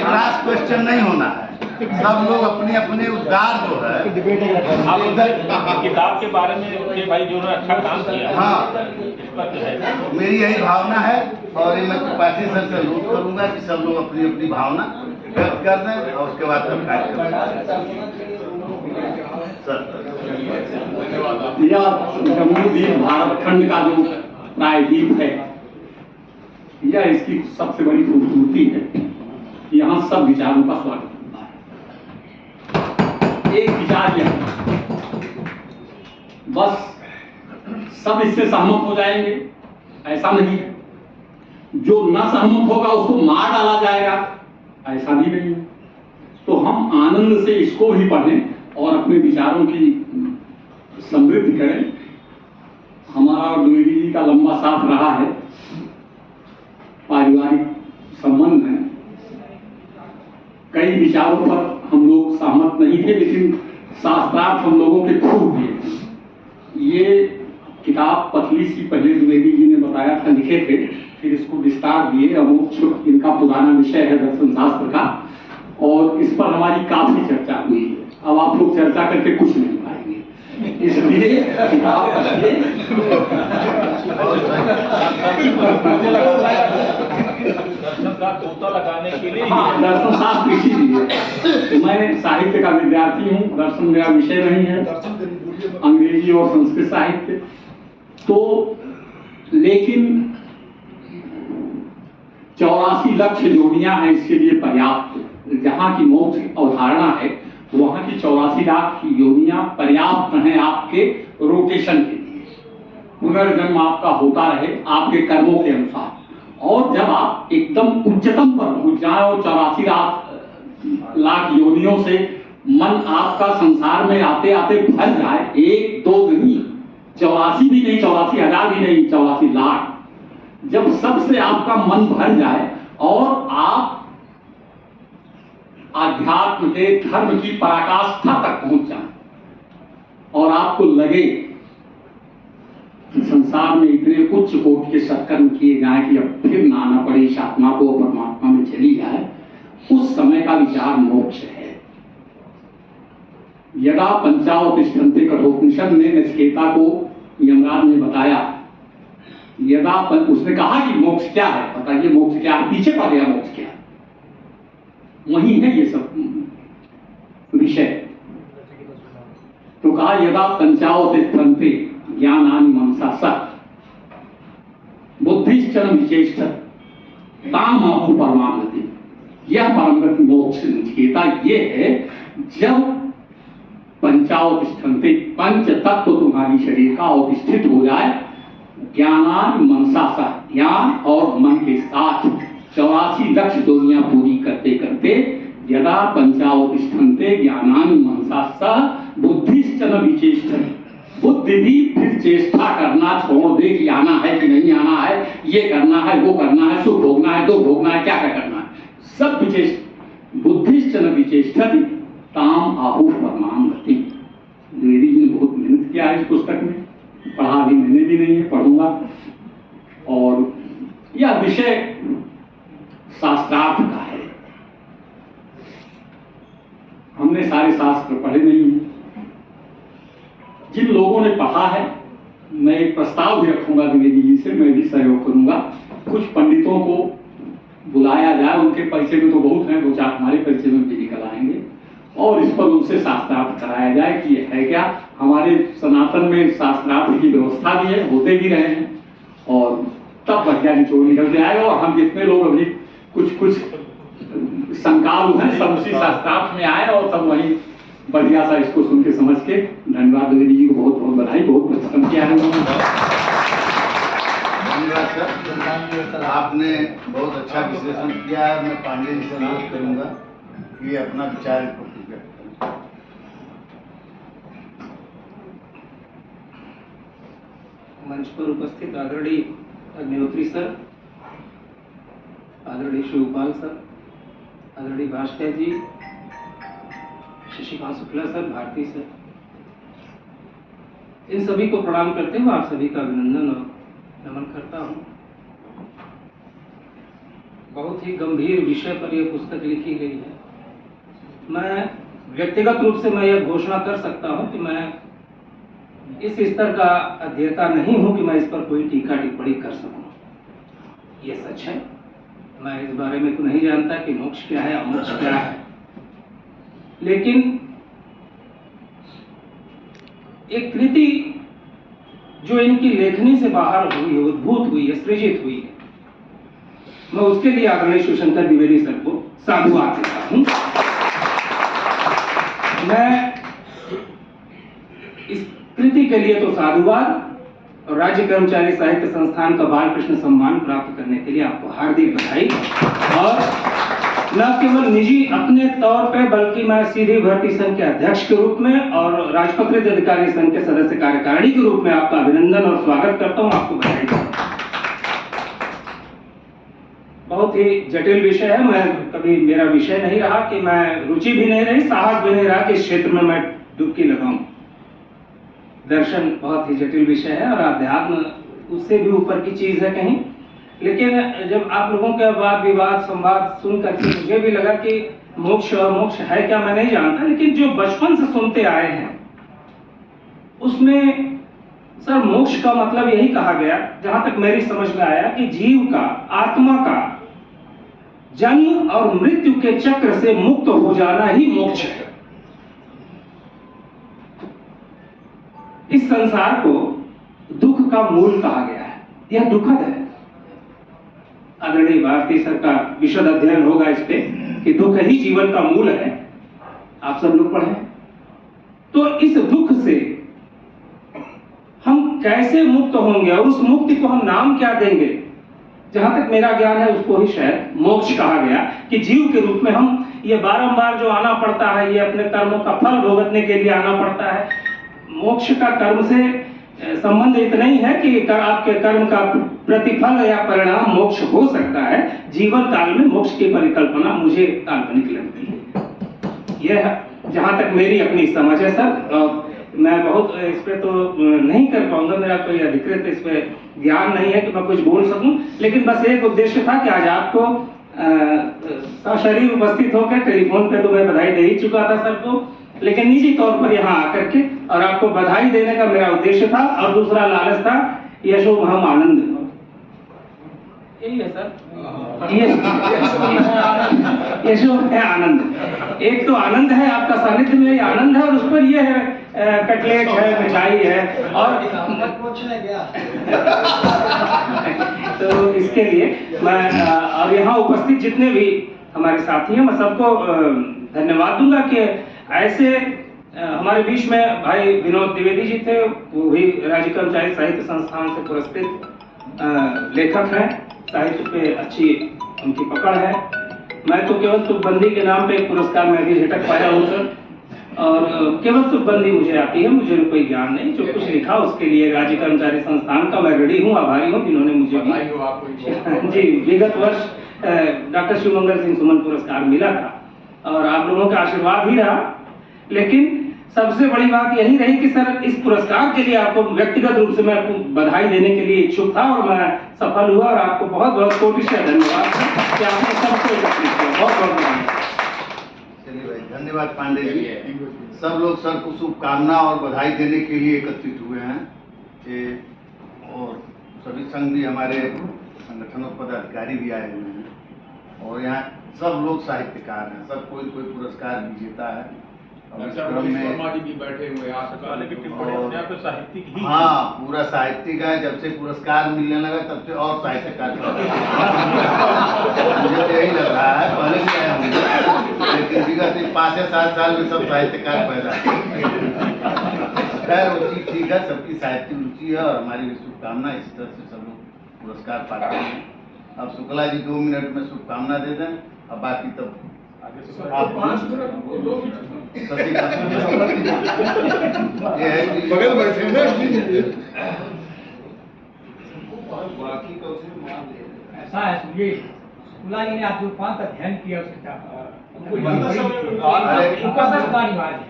क्लास क्वेश्चन नहीं होना है, सब लोग अपने अपने उद्गार जो है आप इधर किताब के बारे में के भाई जो अच्छा काम किया। हाँ, इस पर जो है मेरी यही भावना है, और ये मैं त्रिपाठी सर से अनुरोध करूंगा कि सब लोग अपनी अपनी भावना व्यक्त कर दें, और उसके बाद तब यह जम्मू-द्वीप भारत खंड का जो प्रायद्वीप है, यह इसकी सबसे बड़ी खूबसूरती है कि यहाँ सब विचारों का स्वागत होता है। एक विचार यह बस सब इससे सहमत हो जाएंगे ऐसा नहीं है, जो न सहमत होगा उसको मार डाला जाएगा ऐसा भी नहीं है। तो हम आनंद से इसको भी पढ़ें और अपने विचारों की समृद्धि करें। हमारा और द्विवेदी जी का लंबा साथ रहा है, पारिवारिक संबंध है, कई विचारों पर हम लोग सहमत नहीं थे, लेकिन शास्त्रार्थ हम लोगों के खूब थे। ये किताब पतली सी पहले द्विवेदी जी ने बताया था लिखे थे, फिर इसको विस्तार दिए। अमोक्ष इनका पुराना विषय है दर्शन शास्त्र का, और इस पर हमारी काफी चर्चा हुई है। अब आप लोग चर्चा करके कुछ नहीं पाएंगे, इसलिए किताब पढ़िए। दर्शन का तोता लगाने के लिए हाँ, दर्शन शास्त्र इसीलिए। मैं साहित्य का विद्यार्थी हूँ, दर्शन मेरा विषय नहीं है, अंग्रेजी और संस्कृत साहित्य। तो लेकिन 84 लाख जोड़ियां हैं इसके लिए पर्याप्त। जहां की मोक्ष अवधारणा है वहां की 84 लाख योनियां पर्याप्त हैं आपके रोटेशन के लिए, पुनर्जन्म आपका होता रहे आपके कर्मों के अनुसार। और जब आप एकदम उच्चतम पर पहुंच जाए और 84 लाख योनियों से मन आपका संसार में आते आते भर जाए, 1-2 नहीं, 84 भी नहीं, 84,000 भी नहीं, 84 लाख, जब सबसे आपका मन भर जाए और आप आध्यात्म के धर्म की पराकाष्ठा तक पहुंच जाए, और आपको लगे कि संसार में इतने उच्च कोटि के सत्कर्म किए जाएं कि अब फिर ना आना पड़े इस आत्मा को परमात्मा में चली जाए, उस समय का विचार मोक्ष है। यदा पंचावतिष्ठन्ते कठोपनिषद में नचिकेता को यमराज ने बताया, यदा उसने कहा कि मोक्ष क्या है, बताइए मोक्ष क्या है, पीछे पड़ गया मोक्ष क्या है, वही है ये सब विषय। तो कहा यदा पंचावतिष्ठन्ते ज्ञानानि मनसा सत् बुद्धिश्चरम विचेष्ट ताम आहु परमागति। यह परमगति मोक्ष नचिकेता ये है जब पंचावतिष्ठन्ते, पंच तत्व तुम्हारी शरीर का अवतिष्ठित हो जाए, ज्ञानानि मनसा सत्, ज्ञान और मन के साथ 84 लाख दुनिया पूरी करते करते यदा पंचावतिष्ठन्ते ज्ञानानि मनसा बुद्धिश्चन विचेष्टते। बुद्धि भी फिर चेष्टा करना छोड़ दे कि आना है कि नहीं आना है, ये करना है वो करना है, सुख भोगना है दुख भोगना है, क्या क्या करना है, सब विचेष्ट बुद्धिश्चन विचेष्टति ताम आहु परमाम गति। द्विवेदी जी ने बहुत मेहनत किया है इस पुस्तक में, पढ़ा भी मैंने भी नहीं है, पढ़ूंगा। और यह विषय शास्त्रार्थ का है। हमने सारे शास्त्र पढ़े नहीं हैं। जिन लोगों ने पढ़ा है, मैं एक प्रस्ताव भी रखूंगा द्विवेदी जी से, मैं भी सहयोग करूंगा। कुछ पंडितों को बुलाया जाए, उनके परिचय में तो बहुत हैं, 2-4 हमारे परिचय में भी निकल आएंगे, और इस पर उनसे शास्त्रार्थ कराया जाए कि है क्या। हमारे सनातन में शास्त्रार्थ की व्यवस्था भी है, होते भी रहे हैं, और तब बढ़िया निचोड़ निकल जाएगा। और हम जितने लोग अभी कुछ संकाल हैं, सब उसी शास्त्रार्थ में आए और सब वही बढ़िया सा इसको सुन के समझ के। धन्यवाद द्विवेदी जी को, बहुत बहुत बधाई, बहुत परिश्रम किया है उन्होंने। धन्यवाद सर, आपने बहुत अच्छा विश्लेषण किया है। मैं पांडे जी से अनुरोध करूंगा कि अपना विचार इस पर व्यक्त करें। मंच पर उपस्थित आदरणीय अग्निहोत्री सर, आदरणीय शिवपाल सर, आदरणीय भास्कर जी, शशिकांत शुक्ला सर, भारती सर, इन सभी को प्रणाम करते हुए आप सभी का अभिनंदन और नमन करता हूं। बहुत ही गंभीर विषय पर यह पुस्तक लिखी गई है। मैं व्यक्तिगत रूप से मैं यह घोषणा कर सकता हूं कि मैं इस स्तर का अध्येता नहीं हूं कि मैं इस पर कोई टीका टिप्पणी कर सकूं। यह सच है, मैं इस बारे में तो नहीं जानता कि मोक्ष क्या है, अमोक्ष क्या है, लेकिन एक कृति जो इनकी लेखनी से बाहर हुई है, उद्भूत हुई है, सृजित हुई है, मैं उसके लिए आदरणीय शिवशंकर द्विवेदी सर को साधुवाद देता हूं। मैं इस कृति के लिए तो साधुवाद, और राज्य कर्मचारी साहित्य संस्थान का बालकृष्ण सम्मान प्राप्त करने के लिए आपको हार्दिक बधाई। और न केवल निजी अपने तौर पे, बल्कि मैं सीधी भर्ती संघ के अध्यक्ष के रूप में और राजपत्रित अधिकारी संघ के सदस्य कार्यकारिणी के रूप में आपका अभिनंदन और स्वागत करता हूं, आपको बधाई देता हूं। बहुत ही जटिल विषय है, मैं कभी मेरा विषय नहीं रहा कि मैं, रुचि भी नहीं रही, साहस भी नहीं रहा कि इस क्षेत्र में मैं डुबकी लगाऊं। दर्शन बहुत ही जटिल विषय है और अध्यात्म उससे भी ऊपर की चीज है कहीं। लेकिन जब आप लोगों के वाद विवाद संवाद सुन करके मुझे भी लगा कि मोक्ष और मोक्ष है क्या मैं नहीं जानता, लेकिन जो बचपन से सुनते आए हैं उसमें सर मोक्ष का मतलब यही कहा गया, जहां तक मेरी समझ में आया, कि जीव का, आत्मा का जन्म और मृत्यु के चक्र से मुक्त हो जाना ही मोक्ष है। इस संसार को दुख का मूल कहा गया है, यह दुखद है। आदरणीय भारती सर का विशद अध्ययन होगा इस पे कि दुख ही जीवन का मूल है, आप सब लोग पढ़े। तो इस दुख से हम कैसे मुक्त होंगे और उस मुक्ति को हम नाम क्या देंगे? जहां तक मेरा ज्ञान है उसको ही शायद मोक्ष कहा गया, कि जीव के रूप में हम ये बारंबार जो आना पड़ता है, ये अपने कर्मों का फल भुगतने के लिए आना पड़ता है। मोक्ष का कर्म से संबंध इतना ही है कि आपके कर्म का प्रतिफल या परिणाम मोक्ष हो सकता है। जीवन काल में मोक्ष की परिकल्पना मुझे काल्पनिक लगती है। यह जहां तक मेरी अपनी समझ है सर, मैं बहुत इस पे तो नहीं कर पाऊंगा, मेरा कोई अधिकृत इस पे ज्ञान नहीं है कि मैं कुछ बोल सकूं, लेकिन बस एक उद्देश्य था कि आज आपको सशरीर उपस्थित होकर, टेलीफोन पे तो मैं बधाई दे ही चुका था सर को, लेकिन निजी तौर पर यहाँ आकर के और आपको बधाई देने का मेरा उद्देश्य था। और दूसरा लालच था, यशो महम आनंद, यही है सर, यशो है आनंद। एक तो आनंद है आपका सानिध्य में, आनंद है, और उस पर ये है कटलेट है, मिठाई है, और तो इसके लिए मैं और यहाँ उपस्थित जितने भी हमारे साथी हैं, मैं सबको धन्यवाद दूंगा कि ऐसे हमारे बीच में भाई विनोद द्विवेदी जी थे, वो भी राज्य कर्मचारी साहित्य संस्थान से पुरस्कृत लेखक हैं, साहित्य पे अच्छी उनकी पकड़ है। मैं तो केवल तुकबंदी के नाम पे एक पुरस्कार में अभी झटक पाया हूँ सर, और केवल तुकबंदी मुझे आती है, मुझे कोई ज्ञान नहीं। जो कुछ लिखा उसके लिए राज्य कर्मचारी संस्थान का मैं ऋणी हूँ, आभारी हूँ, जिन्होंने मुझे जी विगत वर्ष डॉक्टर शिवमंगल सिंह सुमन पुरस्कार मिला था और आप लोगों का आशीर्वाद ही रहा। लेकिन सबसे बड़ी बात यही रही कि सर इस पुरस्कार के लिए आपको व्यक्तिगत रूप से मैं आपको बधाई देने के लिए इच्छुक था और मैं सफल हुआ, और आपको बहुत बहुत कोटि से धन्यवाद कि आपने सबको एकत्रित किया। बहुत बहुत धन्यवाद। चलिए भाई, धन्यवाद पांडे जी। सब लोग सर को शुभकामना और बधाई देने के लिए एकत्रित हुए हैं और सभी संघ भी, हमारे संगठनों पदाधिकारी भी आए हुए हैं और यहाँ सब लोग साहित्यकार हैं, सब कोई कोई पुरस्कार विजेता है। और इस क्रम में भी बैठे हुए साहित्यिक ही, हाँ, पूरा साहित्यिक है। जब से पुरस्कार मिलने लगा तब से और साहित्यकार मुझे तो यही लग रहा है, पहले भी आया हूँ लेकिन विगत 5 या 7 साल में सब साहित्यकार पैदा। खैर वो चीज ठीक है, सबकी साहित्यिक रुचि है और हमारी भी शुभकामना। इसी तरह से सब लोग पुरस्कार पाते हैं। अब शुक्ला जी 2 मिनट में शुभकामना दे दें, अब बाकी तब आप 5 मिनट बगल बैठे हैं। ऐसा है, सुनिए, शुक्ला जी ने आप जो 5 अध्ययन किया उसका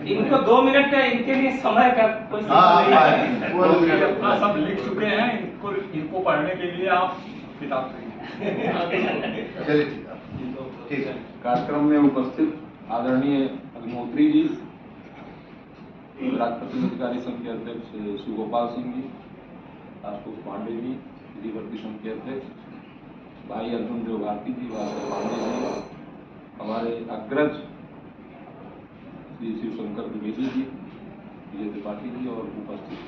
इनको 2 मिनट का, इनके लिए समय का कोई अपना सब लिख चुके हैं, इनको पढ़ने के लिए आप किताब चलिए ठीक है। कार्यक्रम में उपस्थित आदरणीय अग्निहोत्री जी, राज्य प्रतिनिधिकारी संघ के अध्यक्ष शिवगोपाल सिंह जी, आशुतोष पांडे जी, विधि भर्ती संघ के अध्यक्ष भाई अर्जुन देव भारती जी, भास्कर पांडे जी, हमारे अग्रज श्री शिवशंकर द्विवेदी जी, विजय त्रिपाठी जी और उपस्थित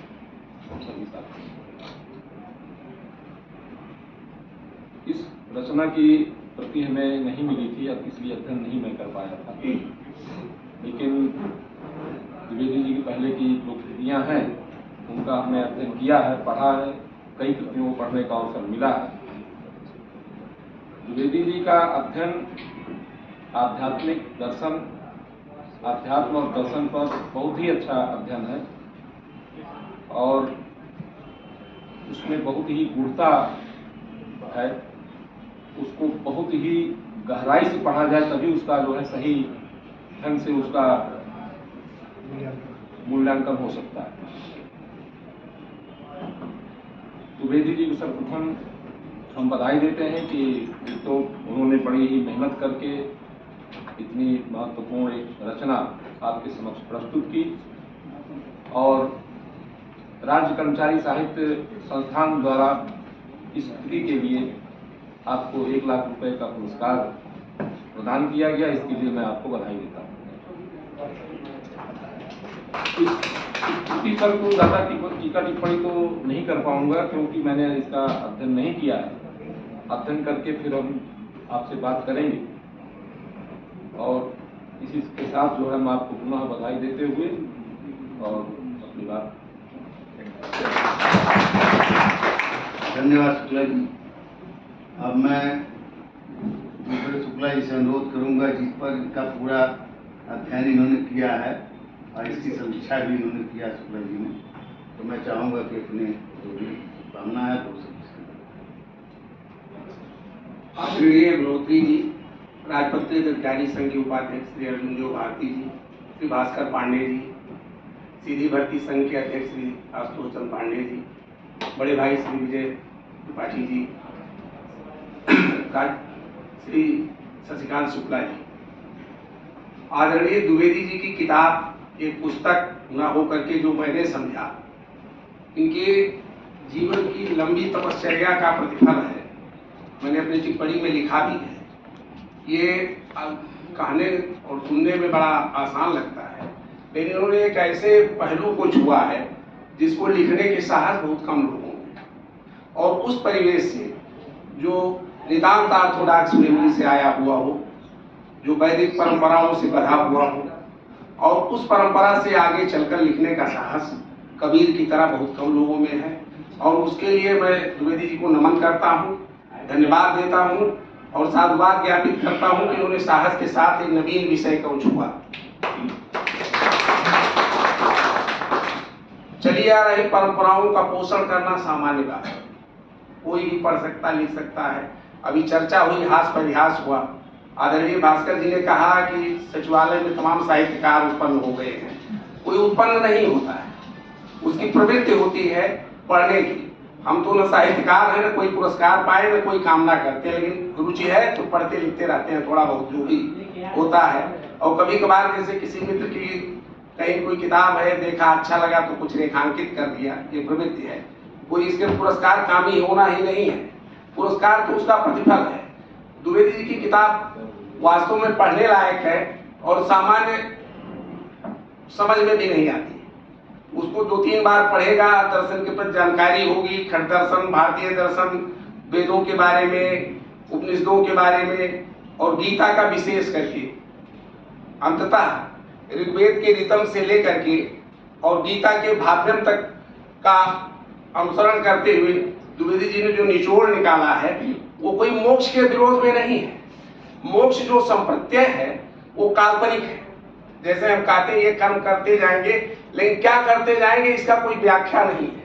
सभी साथी। इस रचना की प्रति हमें नहीं मिली थी, अब इसलिए अध्ययन नहीं मैं कर पाया था, लेकिन द्विवेदी जी की पहले की जो कृतियाँ हैं उनका हमने अध्ययन किया है, पढ़ा है, कई कृतियों को पढ़ने का अवसर मिला है। द्विवेदी जी का अध्ययन आध्यात्मिक दर्शन, अध्यात्म और दर्शन पर बहुत ही अच्छा अध्ययन है और उसमें बहुत ही गूढ़ता है। उसको बहुत ही गहराई से पढ़ा जाए तभी उसका जो है सही ढंग से उसका मूल्यांकन हो सकता है। द्विवेदी जी को सर्वप्रथम हम बधाई देते हैं कि तो उन्होंने बड़ी ही मेहनत करके इतनी महत्वपूर्ण एक रचना आपके समक्ष प्रस्तुत की और राज्य कर्मचारी साहित्य संस्थान द्वारा इस कृति के लिए आपको 1 लाख रुपए का पुरस्कार प्रदान किया गया। इसके लिए मैं आपको बधाई देता हूँ। इस कृति पर को ज़्यादा टीका टिप्पणी तो नहीं कर पाऊंगा क्योंकि मैंने इसका अध्ययन नहीं किया है। अध्ययन करके फिर हम आपसे बात करेंगे और इसी के साथ जो है मैं आपको पुनः बधाई देते हुए और अपनी बात। धन्यवाद शुक्ला जी। अब मैं दूसरे शुक्ला जी से अनुरोध करूंगा जिस पर इनका पूरा अध्ययन इन्होंने किया है और इसकी समीक्षा भी इन्होंने किया शुक्ला जी ने, तो मैं चाहूंगा कि अपने जो भी भावना है तो आदरणीय अग्निहोत्री जी, राजपत्रित अधिकारी संघ के उपाध्यक्ष श्री अर्जुन देव भारती जी, श्री भास्कर पांडे जी, सीधी भर्ती संघ के अध्यक्ष श्री आशुतोष चंद्र पांडे जी, बड़े भाई श्री विजय त्रिपाठी जी, श्री शशिकांत शुक्ला जी। आदरणीय द्विवेदी जी की किताब एक पुस्तक न हो करके जो मैंने समझा इनके जीवन की लंबी तपश्चर्या का प्रतिफल है। मैंने अपनी टिप्पणी में लिखा भी है। ये कहने और सुनने में बड़ा आसान लगता है, लेकिन इन्होंने एक ऐसे पहलू को छुआ है जिसको लिखने के साहस बहुत कम लोगों में, और उस परिवेश से जो नितांत ऑर्थोडॉक्स फैमिली से आया हुआ हो, जो वैदिक परंपराओं से बधा हुआ हो और उस परंपरा से आगे चलकर लिखने का साहस कबीर की तरह बहुत कम लोगों में है। और उसके लिए मैं द्विवेदी जी को नमन करता हूँ, धन्यवाद देता हूँ और साधुवाद ज्ञापित करता हूं कि उन्होंने साहस के साथ एक नवीन विषय को छुआ। चली आ रही परंपराओं का पोषण करना सामान्य बात है, कोई भी पढ़ सकता, लिख सकता है। अभी चर्चा हुई, हास परिहास हुआ। आदरणीय भास्कर जी ने कहा कि सचिवालय में तमाम साहित्यकार उत्पन्न हो गए हैं। कोई उत्पन्न नहीं होता है, उसकी प्रवृत्ति होती है पढ़ने की। हम तो न साहित्यकार हैं, न कोई पुरस्कार पाए, न कोई कामना करते हैं, लेकिन रुचि है तो पढ़ते लिखते रहते हैं थोड़ा बहुत जो भी होता है। और कभी कभार जैसे किसी मित्र की कहीं कोई किताब है, देखा अच्छा लगा तो कुछ रेखांकित कर दिया, ये प्रवृत्ति है। कोई इसके पुरस्कार कामी होना ही नहीं है, पुरस्कार तो उसका प्रतिफल है। द्विवेदी जी की किताब वास्तव में पढ़ने लायक है और सामान्य समझ में भी नहीं आती। उसको 2-3 बार पढ़ेगा, दर्शन के प्रति जानकारी होगी, खंड दर्शन, भारतीय दर्शन, वेदों के बारे में, उपनिषदों के बारे में और गीता का विशेष करके। अंततः ऋग्वेद के रितम से लेकर के और गीता के भाष्यम तक का अनुसरण करते हुए द्विवेदी जी ने जो निचोड़ निकाला है वो कोई मोक्ष के विरोध में नहीं है। मोक्ष जो संप्रत्यय है वो काल्पनिक है। जैसे हम कहते हैं ये कर्म करते जाएंगे, लेकिन क्या करते जाएंगे इसका कोई व्याख्या नहीं है।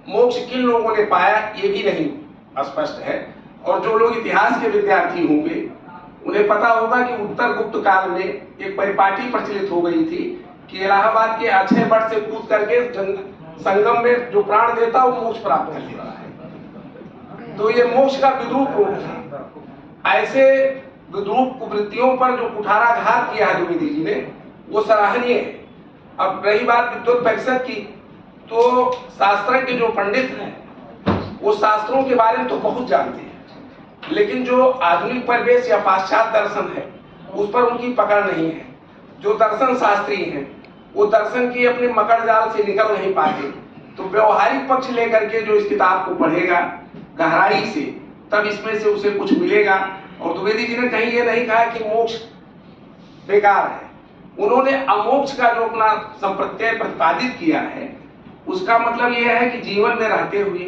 मोक्ष किन लोगों ने पाया ये भी नहीं स्पष्ट है। और जो लोग इतिहास के विद्यार्थी होंगे उन्हें पता होगा कि उत्तर गुप्त काल में एक परिपाटी प्रचलित हो गई थी कि इलाहाबाद के अक्षय वट से कूद करके संगम में जो प्राण देता वो मोक्ष प्राप्त कर लेता है। तो ये मोक्ष का विद्रूप रूप है। ऐसे विद्रूप कुवृत्तियों पर जो कुठाराघात किया है द्विवेदी जी ने वो सराहनीय है। अब रही बात विद्वत परिषद की, तो शास्त्रज्ञ जो पंडित हैं वो शास्त्रों के बारे में तो बहुत जानते हैं, लेकिन जो आधुनिक परिवेश या पाश्चात्य दर्शन है उस पर उनकी पकड़ नहीं है। जो दर्शन शास्त्री हैं वो दर्शन की अपने मकड़ जाल से निकल नहीं पाते। तो व्यवहारिक पक्ष लेकर के जो इस किताब को पढ़ेगा गहराई से, तब इसमें से उसे कुछ मिलेगा। और द्विवेदी जी ने कहीं ये नहीं कहा कि मोक्ष बेकार है। उन्होंने अमोक्ष का जो अपना संप्रत्यय प्रतिपादित किया है उसका मतलब यह है कि जीवन में रहते हुए,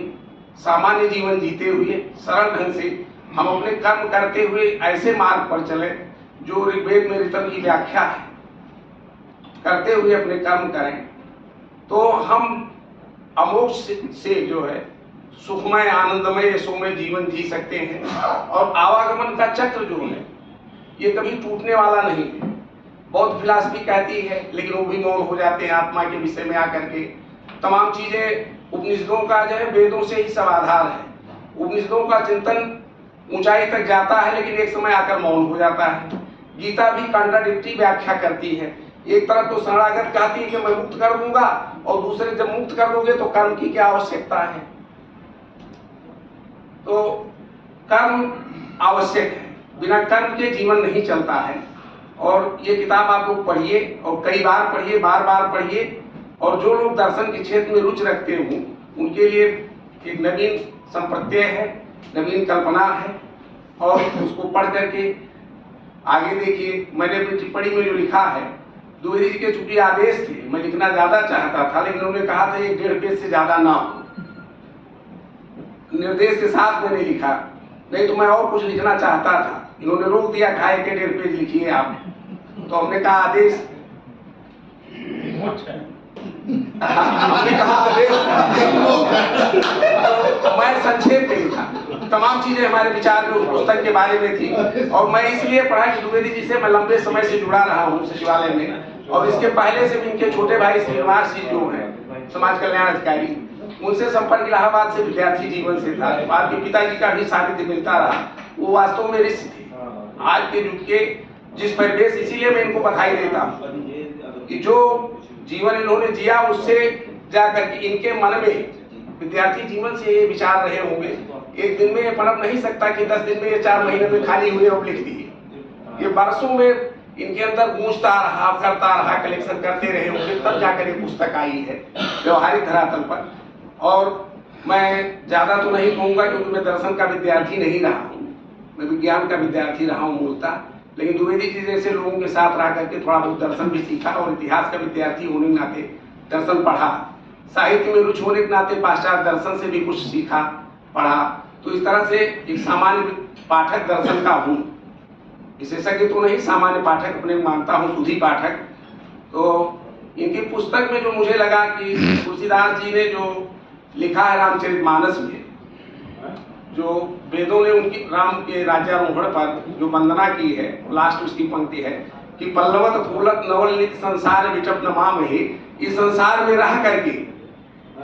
सामान्य जीवन जीते हुए, सरल ढंग से हम अपने कर्म करते हुए ऐसे मार्ग पर चले जो ऋग्वेद में ऋतम की व्याख्या है, करते हुए अपने कर्म करें तो हम अमोक्ष से जो है सुखमय, आनंदमय, यशोमय जीवन जी सकते हैं। और आवागमन का चक्र जो है ये कभी टूटने वाला नहीं है। बहुत फिलॉसफी कहती है, लेकिन वो भी मौन हो जाते हैं आत्मा के विषय में आकर के। तमाम चीजें उपनिषदों का जो है वेदों से ही सब आधार है। उपनिषदों का चिंतन ऊंचाई तक जाता है, लेकिन एक समय आकर मौन हो जाता है। गीता भी कॉन्ट्राडिक्टरी व्याख्या करती है। एक तरफ तो शरणागत कहती है कि मैं मुक्त कर दूंगा, और दूसरे जब मुक्त कर दोगे तो कर्म की क्या आवश्यकता है। तो कर्म आवश्यक है, बिना कर्म के जीवन नहीं चलता है। और ये किताब आप लोग पढ़िए और कई बार पढ़िए, बार बार पढ़िए। और जो लोग दर्शन के क्षेत्र में रुचि रखते हों उनके लिए एक नवीन संप्रत्यय है, नवीन कल्पना है, और उसको पढ़ करके आगे देखिए। मैंने अपनी टिप्पणी में जो लिखा है, द्विवेदी जी के चूंकि आदेश थे, मैं लिखना ज्यादा चाहता था, लेकिन उन्होंने कहा था 1-1.5 पेज से ज्यादा ना हो। निर्देश के साथ मैंने लिखा, नहीं तो मैं और कुछ लिखना चाहता था। इन्होंने रोक दिया, कहा 1-1.5 पेज लिखिए आप। तो हमने कहा आदेश, हमने कहा आदेश, तो मैं संक्षेप में लिखा। तमाम चीजें हमारे विचार में उस पुस्तक के बारे में थी। और मैं इसलिए पढ़ा कि द्विवेदी जी से मैं लंबे समय से जुड़ा रहा हूँ सचिवालय में, और इसके पहले से भी इनके छोटे भाई श्रीनिवास जी जो हैं समाज कल्याण अधिकारी, उनसे संपर्क इलाहाबाद से विद्यार्थी जीवन से था। आपके पिताजी का भी सानिध्य मिलता रहा। वो वास्तव में ऋषि थे आज के युग के जिस परिवेश। इसीलिए मैं इनको बधाई देता हूँ कि जो जीवन इन्होंने जिया उससे जाकर के इनके मन में विद्यार्थी जीवन से ये विचार रहे होंगे। एक दिन में ये पनप नहीं सकता कि 10 दिन में, ये 4 महीने में खाली हुए और लिख दिए। ये बरसों में इनके अंदर गूंजता रहा, करता रहा, कलेक्शन करते रहे होंगे, तब जाकर ये पुस्तक आई है व्यवहारिक धरातल पर। और मैं ज्यादा तो नहीं कहूँगा क्योंकि मैं दर्शन का विद्यार्थी नहीं रहा हूँ, मैं विज्ञान का विद्यार्थी रहा हूँ मूलतः। लेकिन द्विवेदी जी जैसे लोगों के साथ रह करके थोड़ा बहुत दर्शन भी सीखा, और इतिहास का विद्यार्थी होने के नाते दर्शन पढ़ा। साहित्य में रुचि होने के नाते पाश्चात्य दर्शन से भी कुछ सीखा, पढ़ा। तो इस तरह से एक सामान्य पाठक दर्शन का हूँ, विशेषज्ञ तो नहीं, सामान्य पाठक अपने मानता हूँ, सुधी पाठक। तो इनकी पुस्तक में जो मुझे लगा कि तुलसीदास जी ने जो लिखा है रामचरितमानस में, जो वेदों ने उनकी राम के राज्यारोहण पर जो वंदना की है, लास्ट उसकी पंक्ति है कि पल्लवत फूलत नवल नित संसार विचप नमाम है, इस संसार में रह करके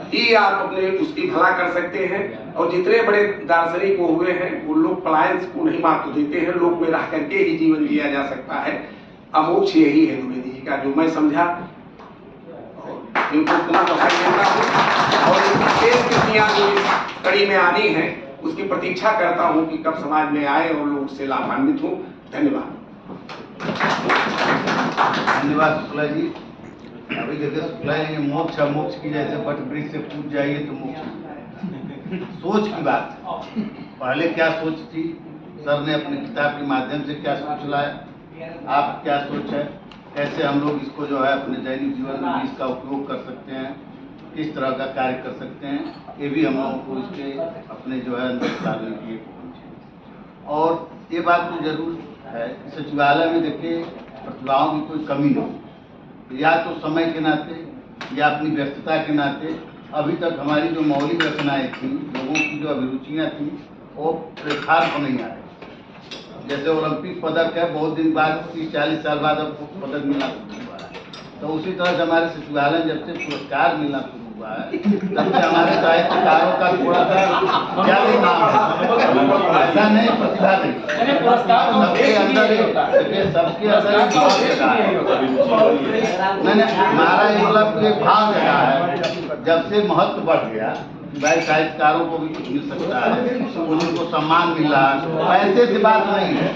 ही आप अपने उसकी भला कर सकते हैं। और जितने बड़े दार्शनिक वो हुए हैं वो लोग पलायन को नहीं महत्व देते हैं, लोक में रह करके ही जीवन जिया जा सकता है। अमोक्ष यही है द्विवेदी जी का, जो मैं समझा, और इनको पुनः दोहराई देता हूँ। और इनकी शेष कृतियाँ जो इस कड़ी में आनी है उसकी प्रतीक्षा करता हूँ कि कब समाज में आए और लोग उससे लाभान्वित हों। धन्यवाद। धन्यवाद शुक्ला जी। अभी देखिए शुक्ला जी, मोक्ष अमोक्ष की जैसे बट ब्रिज से पूछ जाइए तो मोक्ष सोच की बात। पहले क्या सोच थी, सर ने अपनी किताब के माध्यम से क्या सोच लाया, आप क्या सोच है, कैसे हम लोग इसको जो है अपने दैनिक जीवन में भी इसका उपयोग कर सकते हैं, किस तरह का कार्य कर सकते हैं, ये भी हम लोगों को इसके अपने जो है अंदर डालने की एक। और ये बात तो जरूर है कि सचिवालय में देखिए प्रतिभाओं की कोई कमी नहीं, या तो समय के नाते या अपनी व्यस्तता के नाते अभी तक हमारी जो मौलिक रचनाएं थी, लोगों की जो अभिरुचियाँ थी, वो प्रेक्षार्थ नहीं आ रही। जैसे ओलंपिक पदक है, बहुत दिन बाद 30-40 साल बाद अब पदक मिलना शुरू हुआ है। तो उसी तरह से हमारे सचिवालय में जब से पुरस्कार मिलना शुरू हुआ है तब से हमारे साहित्यकारों का थोड़ा सा ज्यादा नाम है। ऐसा नहीं, प्रतिभा नहीं, सबके अंदर सबके अंदर हमारा ये मतलब एक भाव जगह है। जब से महत्व बढ़ गया, भाई साहित्यकारों को भी कुछ मिल सकता है, उनको सम्मान मिल रहा है, ऐसे से बात नहीं है।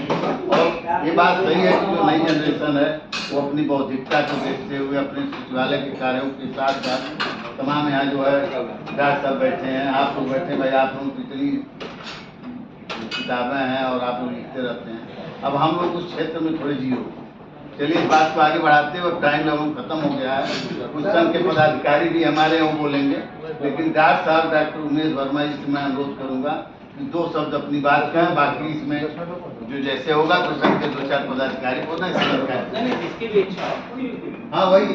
और ये बात सही है कि जो नई जनरेशन है वो अपनी बौद्धिकता को देखते हुए अपने सचिवालय के कार्यों के साथ साथ तमाम यहाँ जो है डॉक्टर साहब बैठे हैं, आप लोग बैठे, भाई आप लोग कितनी किताबें हैं और आप लोग लिखते रहते हैं। अब हम लोग उस क्षेत्र में थोड़े जियो। चलिए इस बात को आगे बढ़ाते हुए, टाइम लगभग खत्म हो गया है। कुछ संघ के पदाधिकारी भी हमारे यहाँ बोलेंगे, लेकिन डॉक्टर साहब डॉक्टर उमेश वर्मा जी से मैं अनुरोध करूँगा कि 2 शब्द अपनी बात कहें, बाकी इसमें जो जैसे होगा तो संघ के 2-4 पदाधिकारी बोलना हाँ वही।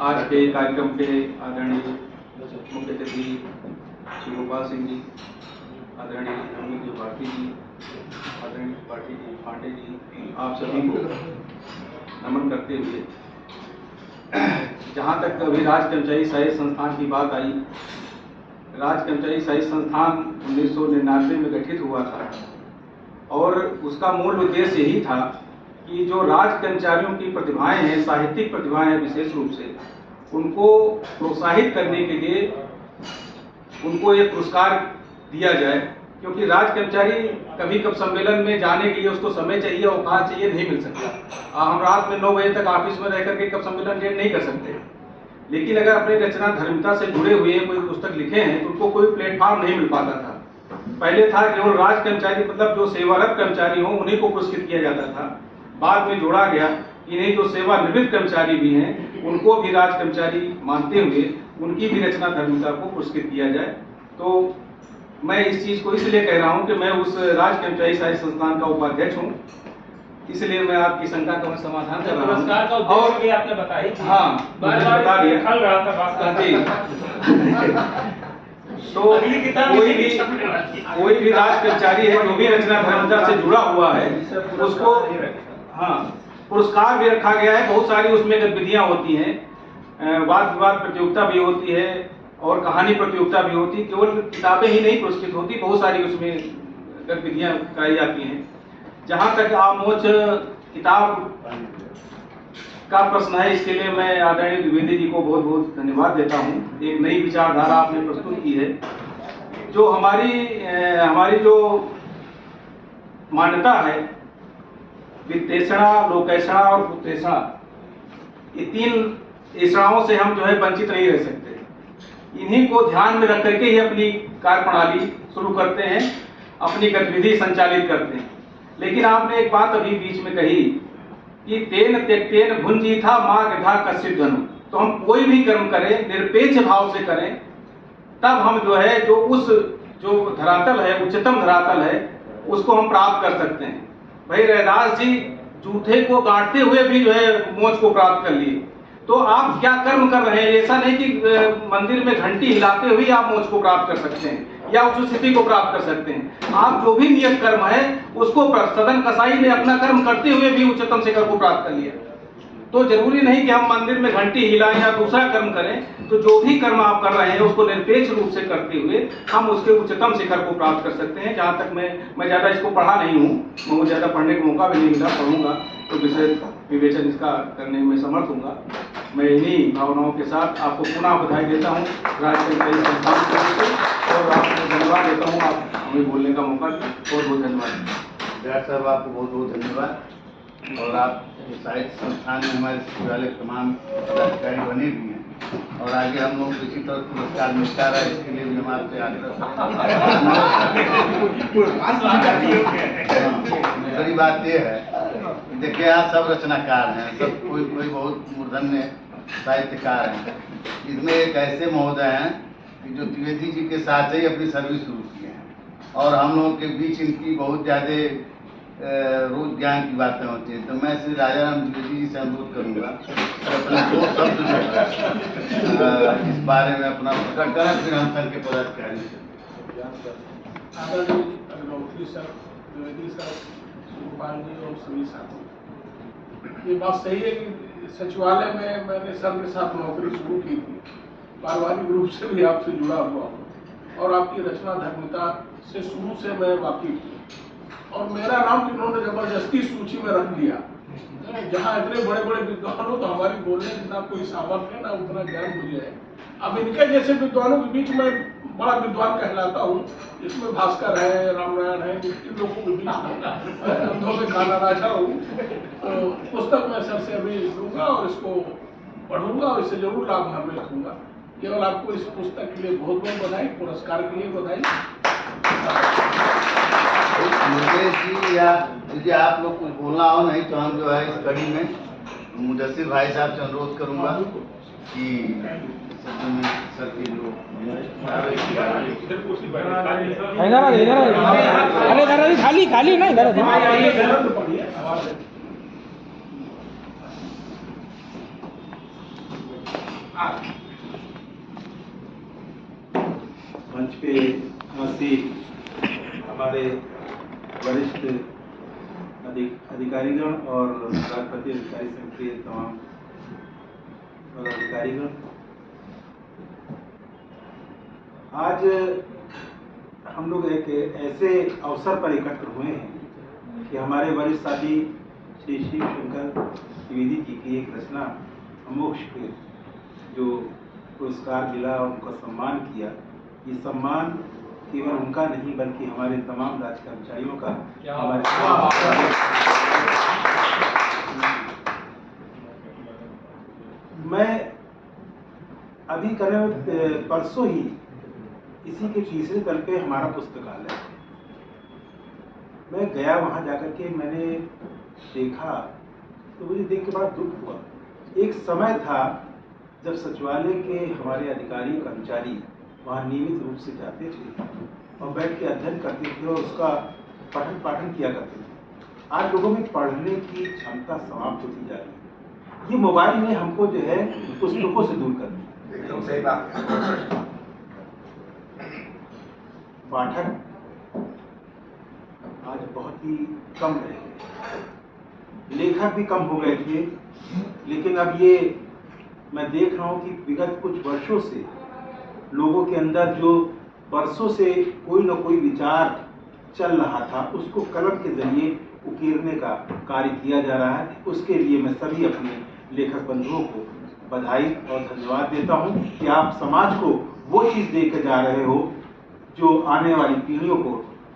आज के कार्यक्रम के आदरणीय मुख्य अतिथि श्री गोपाल सिंह जी, आदरणीय अमित भारती जी, आदरणीय पाटिल जी, पांडे जी, आप सभी को नमन करते हुए, जहाँ तक अभी राज कर्मचारी साहित्य संस्थान की बात आई, राज कर्मचारी साहित्य संस्थान 1999 में गठित हुआ था और उसका मूल उद्देश्य यही था कि जो राज कर्मचारियों की प्रतिभाएं हैं, साहित्यिक प्रतिभाएं हैं विशेष रूप से, उनको प्रोत्साहित करने के लिए उनको एक पुरस्कार दिया जाए। क्योंकि राज कर्मचारी कभी कब सम्मेलन में जाने के लिए उसको समय चाहिए, अवकाश चाहिए, नहीं मिल सकता। हम रात में 9 बजे तक ऑफिस में रह करके कब सम्मेलन अटेंड नहीं कर सकते। लेकिन अगर अपनी रचना धर्मिता से जुड़े हुए कोई पुस्तक लिखे हैं तो उनको कोई प्लेटफॉर्म नहीं मिल पाता था। पहले था केवल राज कर्मचारी, मतलब जो सेवारत कर्मचारी हों उन्हीं को पुरस्कृत किया जाता था। बाद में जोड़ा गया कि नहीं, जो सेवानिवृत्त कर्मचारी भी हैं उनको भी राज कर्मचारी मानते हुए उनकी भी रचना धर्मिता को पुरस्कृत किया जाए। तो मैं इस चीज को इसलिए कह रहा हूं कि मैं उस राज कर्मचारी साहित्य संस्थान का उपाध्यक्ष हूं, इसलिए मैं आपकी शंका का समाधान कर रहा पुरस्कार का हूं। उद्देश्य भी आपने बताई। हाँ, बता दिया, खल रहा था बात जी। तो कोई भी राज कर्मचारी है जो भी रचना धर्मिता से जुड़ा हुआ है उसको हाँ पुरस्कार भी रखा गया है। बहुत सारी उसमें गतिविधियां होती हैं, वाद विवाद प्रतियोगिता भी होती है और कहानी प्रतियोगिता भी होती है। केवल किताबें ही नहीं पुरस्कृत होती, बहुत सारी उसमें गतिविधियां कराई जाती हैं। जहाँ तक आमोच किताब का प्रश्न है, इसके लिए मैं आदरणीय द्विवेदी जी को बहुत बहुत धन्यवाद देता हूँ। एक नई विचारधारा आपने प्रस्तुत की है। जो हमारी जो मान्यता है, वित्तेषणा, लोकेषणा और पुत्रेषणा, ये 3 ऐषणाओं से हम जो है वंचित नहीं रह सकते। इन्हीं को ध्यान में रख करके ही अपनी कार्य प्रणाली शुरू करते हैं, अपनी गतिविधि संचालित करते हैं। लेकिन आपने एक बात अभी बीच में कही कि तेन त्यक्तेन भुंजी था माँ गधा कश्चित धनु। तो हम कोई भी कर्म करें निरपेक्ष भाव से करें तब हम जो है जो धरातल है, उच्चतम धरातल है, उसको हम प्राप्त कर सकते हैं। भाई रैदास जी जूठे को गांठते हुए भी जो है मोक्ष को प्राप्त कर लिए। तो आप क्या कर्म कर रहे हैं? ऐसा नहीं कि मंदिर में घंटी हिलाते हुए आप मोक्ष को प्राप्त कर सकते हैं या उस स्थिति को प्राप्त कर सकते हैं। आप जो भी नियत कर्म है उसको सदन कसाई ने अपना कर्म करते हुए भी उच्चतम शिखर को प्राप्त कर लिया। तो जरूरी नहीं कि हम मंदिर में घंटी हिलाएं या दूसरा कर्म करें। तो जो भी कर्म आप कर रहे हैं उसको निरपेक्ष रूप से करते हुए हम उसके उच्चतम शिखर को प्राप्त कर सकते हैं। जहाँ तक मैं ज़्यादा इसको पढ़ा नहीं हूँ, मुझे ज़्यादा पढ़ने का मौका भी नहीं मिला, पढ़ूंगा तो विषय विवेचन इसका करने में समर्थ हूँगा। मैं इन्हीं भावनाओं के साथ आपको पुनः बधाई देता हूँ राजकंचाई संस्थान की तरफ से, और आपको धन्यवाद देता हूँ। आप हमें बोलने का मौका दिया, बहुत बहुत धन्यवाद। डॉक्टर साहब आपको बहुत बहुत धन्यवाद। और आप साहित्य संस्थान में हमारे सचिवालय के तमाम पदाधिकारी बने भी हैं और आगे हम लोग किसी तरह पुरस्कार मिलता रहा, इसके लिए भी हमारे से दूसरी बात ये है, देखिए यहाँ सब रचनाकार हैं, सब कोई बहुत मूर्धन्य साहित्यकार हैं। इसमें एक ऐसे महोदय हैं कि जो द्विवेदी जी के साथ ही अपनी सर्विस शुरू की है और हम लोगों के बीच इनकी बहुत ज़्यादा रोज ज्ञान की बातें होती हैं। तो मैं श्री राजा राम द्विवेदी जी से अनुरोध करूँगा कि अपने दो शब्द जो है इस बारे में अपना प्रकट करें, फिर हम संघ के पदाधिकारी से। अग्निहोत्री सर, द्विवेदी सर, गोपाल जी और सभी साथी, ये बात सही है कि सचिवालय में मैंने सर के साथ नौकरी शुरू की थी, पारिवारिक रूप से भी आपसे जुड़ा हुआ हूँ और आपकी रचना धर्मिता से शुरू से मैं वाकिफ हूँ। और मेरा नाम इन्होंने जबरदस्ती सूची में रख दिया। जहाँ इतने बड़े बड़े विद्वान हो तो हमारी बोलने की ना कोई सामर्थ्य है ना उतना ज्ञान मुझे है। अब इनके जैसे विद्वानों के बीच में बड़ा विद्वान कहलाता हूँ, इसमें भास्कर है, रामनारायण है, इन लोगों के बीच में अंधों में काला राजा हूँ। तो पुस्तक मैं सर से अभी लूँगा और इसको पढ़ूंगा और इससे जरूर लाभ में रखूँगा। केवल आपको इस पुस्तक के लिए बहुत बहुत बधाई, पुरस्कार के लिए बधाई। मुकेश जी या यदि आप लोग कुछ बोलना हो, नहीं तो हम जो है इस कड़ी में मुदस्सिर भाई साहब से अनुरोध करूंगा कि सर की जो खाली खाली ना इधर मंच पे हमारे वरिष्ठ अधिकारीगण और राष्ट्रपति अधिकारी संघ के तमाम पदाधिकारीगण, आज हम लोग एक ऐसे अवसर पर एकत्र हुए हैं कि हमारे वरिष्ठ साथी श्री शिव शंकर द्विवेदी जी की एक रचना मोक्ष के जो पुरस्कार मिला, उनका सम्मान किया। ये सम्मान केवल उनका नहीं बल्कि हमारे तमाम राज्य कर्मचारियों का, मैं अभी करीब परसों ही इसी के तीसरे तल पे हमारा पुस्तकालय, मैं गया वहां जाकर के मैंने देखा तो मुझे देख के बड़ा दुख हुआ। एक समय था जब सचिवालय के हमारे अधिकारी कर्मचारी वहाँ नियमित रूप से जाते थे और बैठ के अध्ययन करते थे और उसका पठन पाठन किया करते थे। आज लोगों में पढ़ने की क्षमता समाप्त होती जा रही है। ये मोबाइल ने हमको जो है पुस्तकों से दूर कर दिया। एकदम सही बात। पाठक आज बहुत ही कम रह गए, लेखक भी कम हो गए थे। लेकिन अब ये मैं देख रहा हूँ कि विगत कुछ वर्षों से लोगों के अंदर जो बरसों से कोई न कोई विचार चल रहा था, उसको कलम के जरिए उकेरने का कार्य किया जा रहा है। उसके लिए मैं सभी अपने लेखक बंधुओं को बधाई और धन्यवाद देता हूँ कि आप समाज को वो चीज़ देकर जा रहे हो जो आने वाली पीढ़ियों को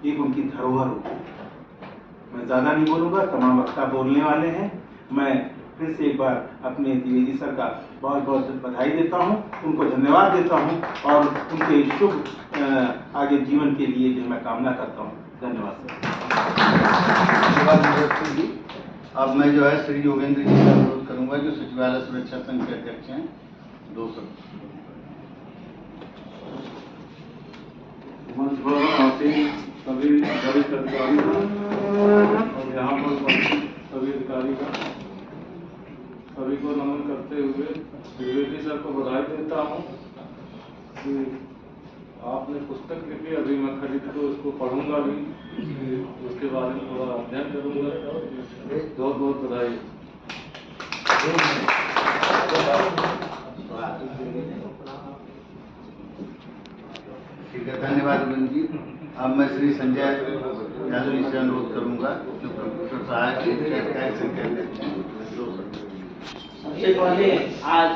एक उनकी धरोहर हो। मैं ज़्यादा नहीं बोलूँगा, तमाम वक्ता बोलने वाले हैं। मैं फिर से एक बार अपने द्विवेदी सर का बहुत बहुत बधाई देता हूं, उनको धन्यवाद देता हूं और उनके शुभ आगे जीवन के लिए जो मैं कामना करता हूं। धन्यवाद सर। अब मैं जो है श्री योगेंद्र जी का अनुरोध करूंगा जो सचिवालय सुरक्षा संघ के अध्यक्ष हैं, 2 शब्द। उपस्थित सभी वरिष्ठ अधिकारी और यहाँ पर उपस्थित सभी अधिकारी का सभी को नमन करते हुए द्विवेदी सर को बधाई देता हूँ कि आपने पुस्तक लिखी। अभी मैं खरीद तो उसको पढ़ूंगा भी, उसके बारे में थोड़ा अध्ययन करूंगा। बहुत बहुत बधाई। ठीक है, धन्यवाद अभिनंदन जी। अब मैं श्री संजय यादव जी से अनुरोध करूंगा जो कंप्यूटर सहायक सबसे पहले आज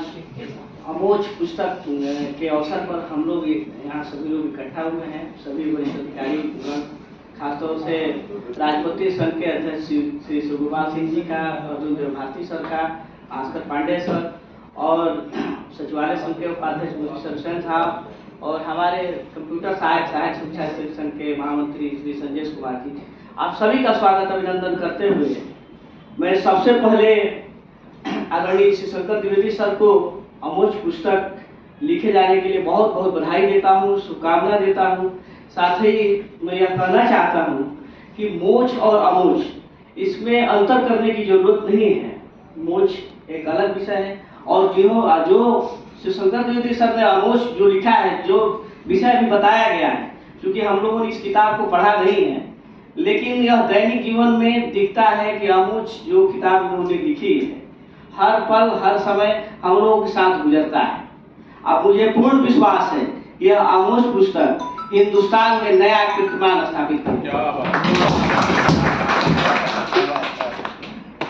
अमोच पुस्तक के अवसर पर हम लोग यहाँ सभी लोग इकट्ठा हुए हैं। सभी वरिष्ठ अधिकारी खासतौर से राजपत्रित संघ के अध्यक्ष श्री सुगोपाल सिंह जी का, अर्जुन भारती सर का, भास्कर पांडे सर और सचिवालय संघ के उपाध्यक्ष सरसेन साहब और हमारे कंप्यूटर सहायक शिक्षा संघ के महामंत्री श्री संजय कुमार जी, आप सभी का स्वागत अभिनंदन करते हुए मैं सबसे पहले आदरणीय श्री शंकर द्विवेदी सर को अमोच पुस्तक लिखे जाने के लिए बहुत बहुत बधाई देता हूँ, शुभकामना देता हूँ। साथ ही मैं यह कहना चाहता हूँ कि मोच और अमोच इसमें अंतर करने की जरूरत नहीं है। मोच एक अलग विषय है और जो श्री शंकर द्विवेदी सर ने अमोच जो लिखा है, जो विषय भी बताया गया है, क्योंकि हम लोगों ने इस किताब को पढ़ा नहीं है, लेकिन यह दैनिक जीवन में दिखता है कि अमोच जो किताब उन्होंने लिखी है हर पल हर समय हम लोगों के साथ गुजरता है। अब मुझे पूर्ण विश्वास है यह अमोच पुस्तक हिंदुस्तान में नया कीर्तिमान स्थापित करेगी।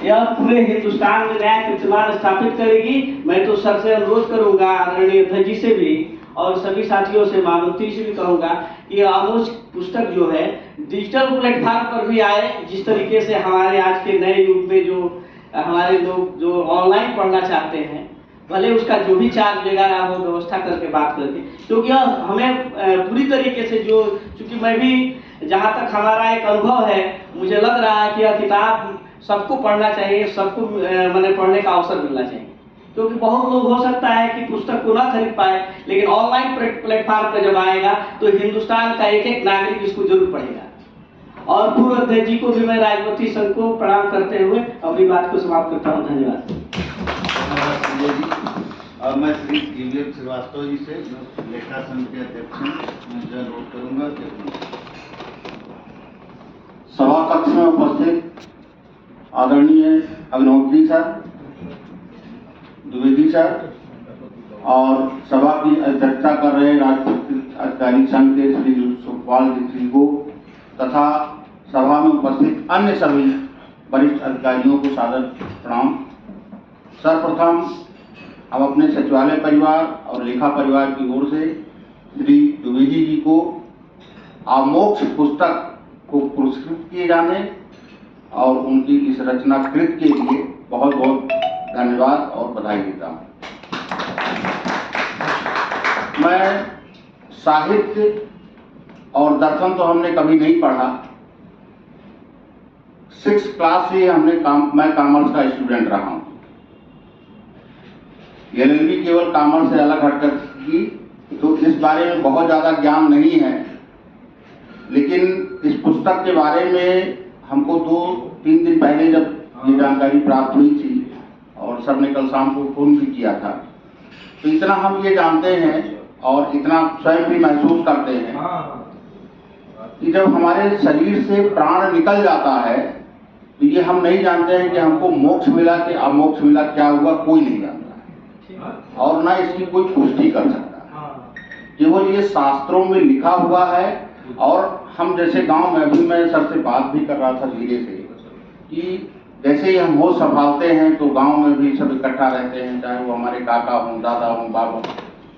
यह पूरे हिंदुस्तान में नया कीर्तिमान स्थापित करेगी। मैं तो सर से अनुरोध करूंगा, आदरणीय अध्यक्ष जी से भी और सभी साथियों से, महामंत्री से भी कहूंगा कि यह अमोच पुस्तक जो है डिजिटल प्लेटफॉर्म पर भी आए। जिस तरीके से हमारे आज के नए युग में जो हमारे लोग जो ऑनलाइन पढ़ना चाहते हैं, भले उसका जो भी चार्ज वगैरह हो व्यवस्था करके बात करके, क्योंकि हमें पूरी तरीके से जो, चूँकि मैं भी जहाँ तक हमारा एक अनुभव है, मुझे लग रहा है कि यह किताब सबको पढ़ना चाहिए, सबको मैंने पढ़ने का अवसर मिलना चाहिए। क्योंकि बहुत लोग हो सकता है कि पुस्तक को ना खरीद पाए, लेकिन ऑनलाइन प्लेटफॉर्म पर जब आएगा तो हिंदुस्तान का एक एक नागरिक इसको जरूर पढ़ेगा। और पूर्व अध्यक्ष जी को भी मैं राजपत्रित संघ को प्रणाम करते हुए अपनी बात को समाप्त करता हूँ। धन्यवाद। और मैं श्री दिव्य श्रीवास्तव जी से लेखा संघ के अध्यक्ष अनुरोध करूंगा कि सभा कक्ष में उपस्थित आदरणीय अग्निहोत्री सर, द्विवेदी सर और सभा की अध्यक्षता कर रहे राजपत्रित अधिकारी संघ के श्री सुखपाल जी को तथा सभा में उपस्थित अन्य सभी वरिष्ठ अधिकारियों को सादर प्रणाम। सर्वप्रथम हम अपने सचिवालय परिवार और लेखा परिवार की ओर से श्री द्विवेदी जी को अमोक्ष पुस्तक को पुरस्कृत किए जाने और उनकी इस रचनाकृत के लिए बहुत बहुत धन्यवाद और बधाई देता हूँ। मैं साहित्य और दर्शन तो हमने कभी नहीं पढ़ा। 6th क्लास से मैं कॉमर्स का स्टूडेंट रहा हूँ। LLB केवल कॉमर्स से अलग हटकर की, तो इस बारे में बहुत ज़्यादा ज्ञान नहीं है, लेकिन इस पुस्तक के बारे में हमको 2-3 दिन पहले जब ये जानकारी प्राप्त हुई थी और सर ने कल शाम को फोन भी किया था, तो इतना हम ये जानते हैं और इतना स्वयं भी महसूस करते हैं कि जब हमारे शरीर से प्राण निकल जाता है तो ये हम नहीं जानते हैं कि हमको मोक्ष मिला कि अमोक्ष मिला, क्या हुआ कोई नहीं जानता है और ना इसकी कोई पुष्टि कर सकता है। केवल ये शास्त्रों में लिखा हुआ है। और हम जैसे गांव में, अभी मैं सर से बात भी कर रहा था धीरे से, कि जैसे ही हम होश संभालते हैं तो गांव में भी सब इकट्ठा रहते हैं, चाहे वो हमारे काका हों, दादा हों, बाबा हों।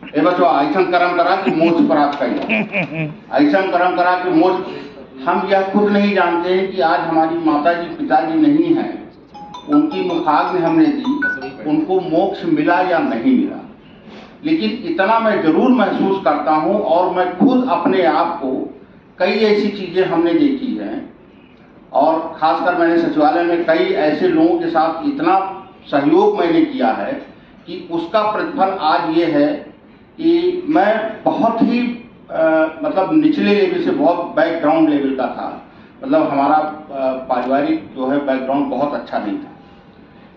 ए बच्चों, ऐसा कर्म करा कि मोक्ष प्राप्त कर, ऐसा कर्म करा कि मोक्ष। हम यह खुद नहीं जानते हैं कि आज हमारी माता जी पिताजी नहीं हैं, उनकी मुखाग्नि हमने दी, उनको मोक्ष मिला या नहीं मिला, लेकिन इतना मैं जरूर महसूस करता हूँ। और मैं खुद अपने आप को कई ऐसी चीज़ें हमने देखी हैं और खासकर मैंने सचिवालय में कई ऐसे लोगों के साथ इतना सहयोग मैंने किया है कि उसका प्रतिफल आज ये है कि मैं बहुत ही मतलब निचले लेवल से, बहुत बैकग्राउंड लेवल का था। मतलब हमारा पारिवारिक जो है बैकग्राउंड बहुत अच्छा नहीं था,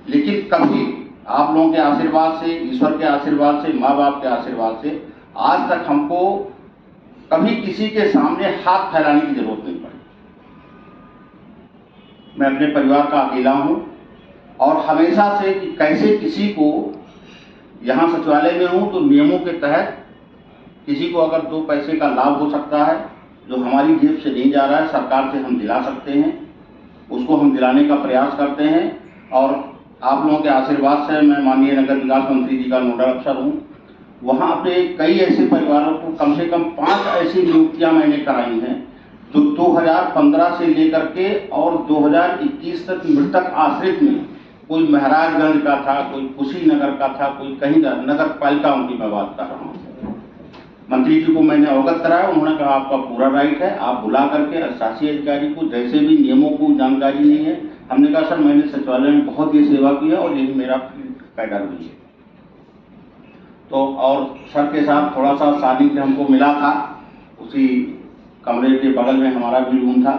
लेकिन कभी आप लोगों के आशीर्वाद से, ईश्वर के आशीर्वाद से, माँ बाप के आशीर्वाद से आज तक हमको कभी किसी के सामने हाथ फैलाने की जरूरत नहीं पड़ी। मैं अपने परिवार का अकेला हूँ और हमेशा से कि कैसे किसी को, यहाँ सचिवालय में हूँ तो नियमों के तहत किसी को अगर 2 पैसे का लाभ हो सकता है जो हमारी जेब से नहीं जा रहा है, सरकार से हम दिला सकते हैं, उसको हम दिलाने का प्रयास करते हैं। और आप लोगों के आशीर्वाद से मैं माननीय नगर विकास मंत्री जी का नोडल अफसर हूँ। वहाँ पे कई ऐसे परिवारों को, कम से कम 5 ऐसी नियुक्तियाँ मैंने कराई हैं जो 2015 से लेकर के और 2021 तक मृतक आश्रित में, कोई महाराजगंज का था, कोई कुशीनगर का था, कोई कहीं का, नगर पालिकाओं की मैं बात कर रहा हूँ। मंत्री जी को मैंने अवगत कराया, उन्होंने कहा आपका पूरा राइट है, आप बुला करके शासी अधिकारी को, जैसे भी नियमों को जानकारी नहीं है। हमने कहा सर मैंने सचिवालय में बहुत ही सेवा की है और यही मेरा कैडर भी है। तो और सर के साथ थोड़ा सा सानिध्य हमको मिला था, उसी कमरे के बगल में हमारा भी रूम था,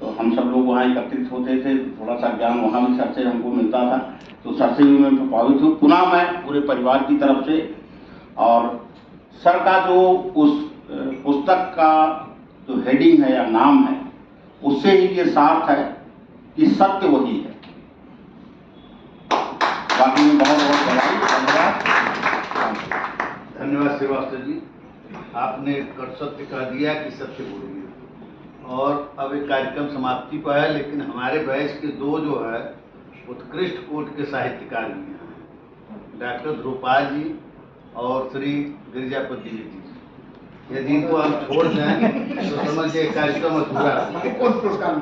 तो हम सब लोग वहाँ एकत्रित होते थे, थोड़ा सा ज्ञान वहाँ भी सर से हमको मिलता था। तो सर से भी मैं प्रभावित हूँ, पुनः मैं पूरे परिवार की तरफ से। और सर का जो उस पुस्तक का जो हेडिंग है या नाम है, उससे ही ये सार्थ है कि सत्य वही है। बाकी में बहुत बहुत धन्यवाद। धन्यवाद श्रीवास्तव जी, आपने कट सत्य कह दिया कि सत्य बोलिए। और अब एक कार्यक्रम समाप्ति पर है, लेकिन हमारे बैच के 2 जो है उत्कृष्ट कोट के साहित्यकार भी हैं, डॉक्टर ध्रुवपाल जी और श्री गिरिजापति जी। यदि इनको हम छोड़ दें तो समझिए कार्यक्रम अधूरा है। कौन पुरस्कार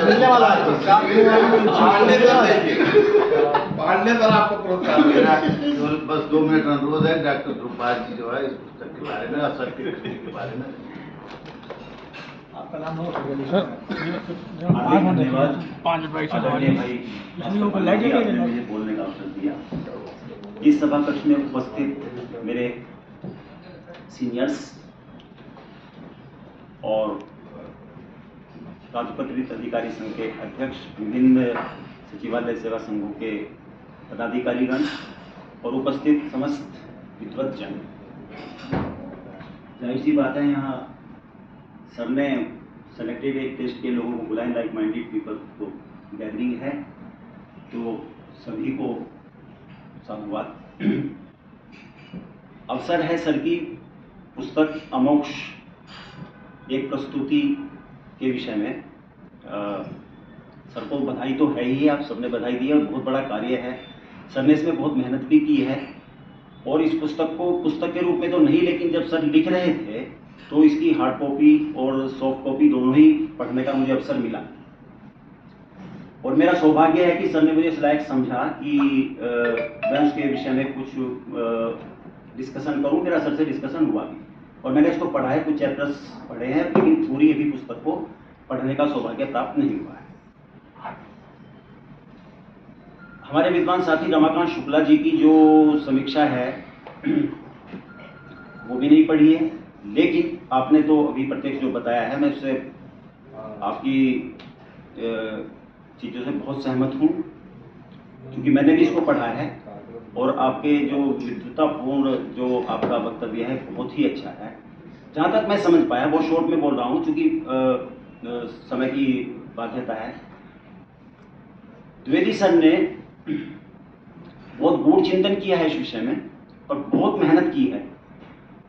मिलने वाला है? पढ़ने पर आपको पुरस्कार मेरा बस 2 मिनट अनुरोध है, डॉक्टर ध्रुवपाल जी जो है इस पुस्तक के बारे में और सर की कृति के बारे में। आपका नाम हो धन्यवाद। 5 भाई मुझे बोलने का अवसर दिया। इस सभा कक्ष में उपस्थित मेरे सीनियर्स और राजपत्रित अधिकारी संघ के अध्यक्ष, विभिन्न सचिवालय सेवा संघों के पदाधिकारीगण और उपस्थित समस्त विद्वतजन, जाहिर सी बात है यहाँ सर ने सेलेक्टेड एक टेस्ट के लोगों को बुलाए, लाइक माइंडेड पीपल को गैदरिंग है, तो सभी को साधुवाद। अवसर है सर की पुस्तक अमोक्ष एक प्रस्तुति के विषय में। सर को बधाई तो है ही, आप सबने बधाई दी है और बहुत बड़ा कार्य है। सर ने इसमें बहुत मेहनत भी की है और इस पुस्तक को पुस्तक के रूप में तो नहीं, लेकिन जब सर लिख रहे थे तो इसकी हार्ड कॉपी और सॉफ्ट कॉपी दोनों ही पढ़ने का मुझे अवसर मिला। और मेरा सौभाग्य है कि सर ने मुझे इस लायक समझा कि मैं उसके विषय में कुछ डिस्कशन करूं। मेरा सर से डिस्कशन हुआ भी और मैंने इसको पढ़ा है, कुछ चैप्टर्स पढ़े हैं, लेकिन पूरी अभी पुस्तक को पढ़ने का सौभाग्य प्राप्त नहीं हुआ है। हमारे विद्वान साथी रमाकांत शुक्ला जी की जो समीक्षा है वो भी नहीं पढ़ी है, लेकिन आपने तो अभी प्रत्यक्ष जो बताया है, मैं उससे आपकी चीज़ों से बहुत सहमत हूँ, क्योंकि मैंने भी इसको पढ़ा है और आपके जो विद्वतापूर्ण जो आपका वक्तव्य है बहुत ही अच्छा है। जहाँ तक मैं समझ पाया, बहुत शॉर्ट में बोल रहा हूँ क्योंकि समय की बाध्यता है। द्विवेदी सर ने बहुत गूढ़ चिंतन किया है इस विषय में और बहुत मेहनत की है,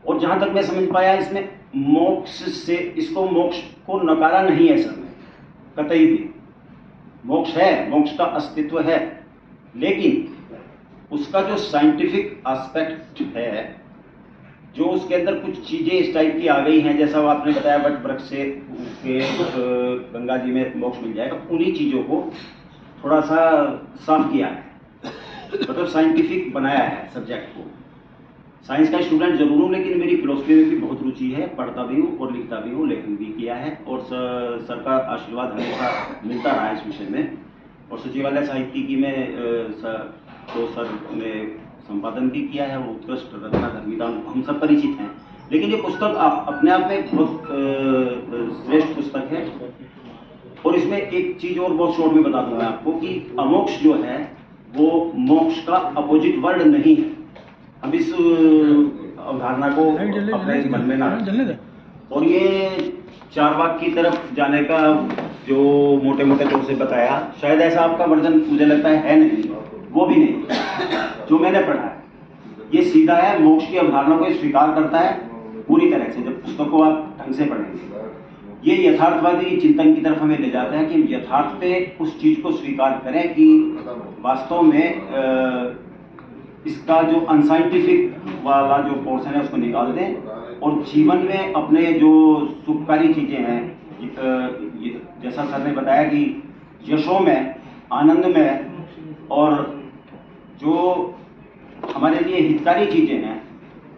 और जहाँ तक मैं समझ पाया इसमें मोक्ष से, इसको मोक्ष को नकारा नहीं है सर ने, कतई भी। मोक्ष है, मोक्ष का अस्तित्व है, लेकिन उसका जो साइंटिफिक एस्पेक्ट है, जो उसके अंदर कुछ चीज़ें इस टाइप की आ गई हैं, जैसा आपने बताया वट वृक्ष से के गंगा जी में मोक्ष मिल जाएगा, उन्हीं चीज़ों को थोड़ा सा साफ किया है, मतलब साइंटिफिक बनाया है सब्जेक्ट को। साइंस का स्टूडेंट जरूर हूँ, लेकिन मेरी फिलोसफी में भी बहुत रुचि है, पढ़ता भी हूँ और लिखता भी हूँ, लेखन भी किया है, और सर का आशीर्वाद हमेशा मिलता रहा है इस विषय में। और सचिवालय साहित्यिकी में तो सर ने संपादन भी किया है, वो उत्कृष्ट रचना धर्मिदान हम सब परिचित हैं, लेकिन ये पुस्तक अपने आप में बहुत श्रेष्ठ पुस्तक है। और इसमें एक चीज और बहुत शॉर्ट में बता दूंगा आपको कि अमोक्ष जो है वो मोक्ष का अपोजिट वर्ड नहीं है। हम इस अवधारणा को अपने मन में ना रखें। और ये चारवाक की तरफ जाने का जो मोटे मोटे तौर से बताया, शायद ऐसा आपका वर्जन मुझे लगता है नहीं, वो भी नहीं जो मैंने पढ़ा है। ये सीधा है, मोक्ष की अवधारणा को स्वीकार करता है पूरी तरह से। जब पुस्तक को आप ढंग से पढ़ेंगे, ये यथार्थवादी चिंतन की तरफ हमें ले जाता है कि हम यथार्थ पे उस चीज को स्वीकार करें कि वास्तव में इसका जो अनसाइंटिफिक वाला जो पोर्शन है उसको निकाल दें और जीवन में अपने जो सुखकारी चीजें हैं, जैसा सर ने बताया कि यशों में, आनंद में और जो हमारे लिए हितकारी चीजें हैं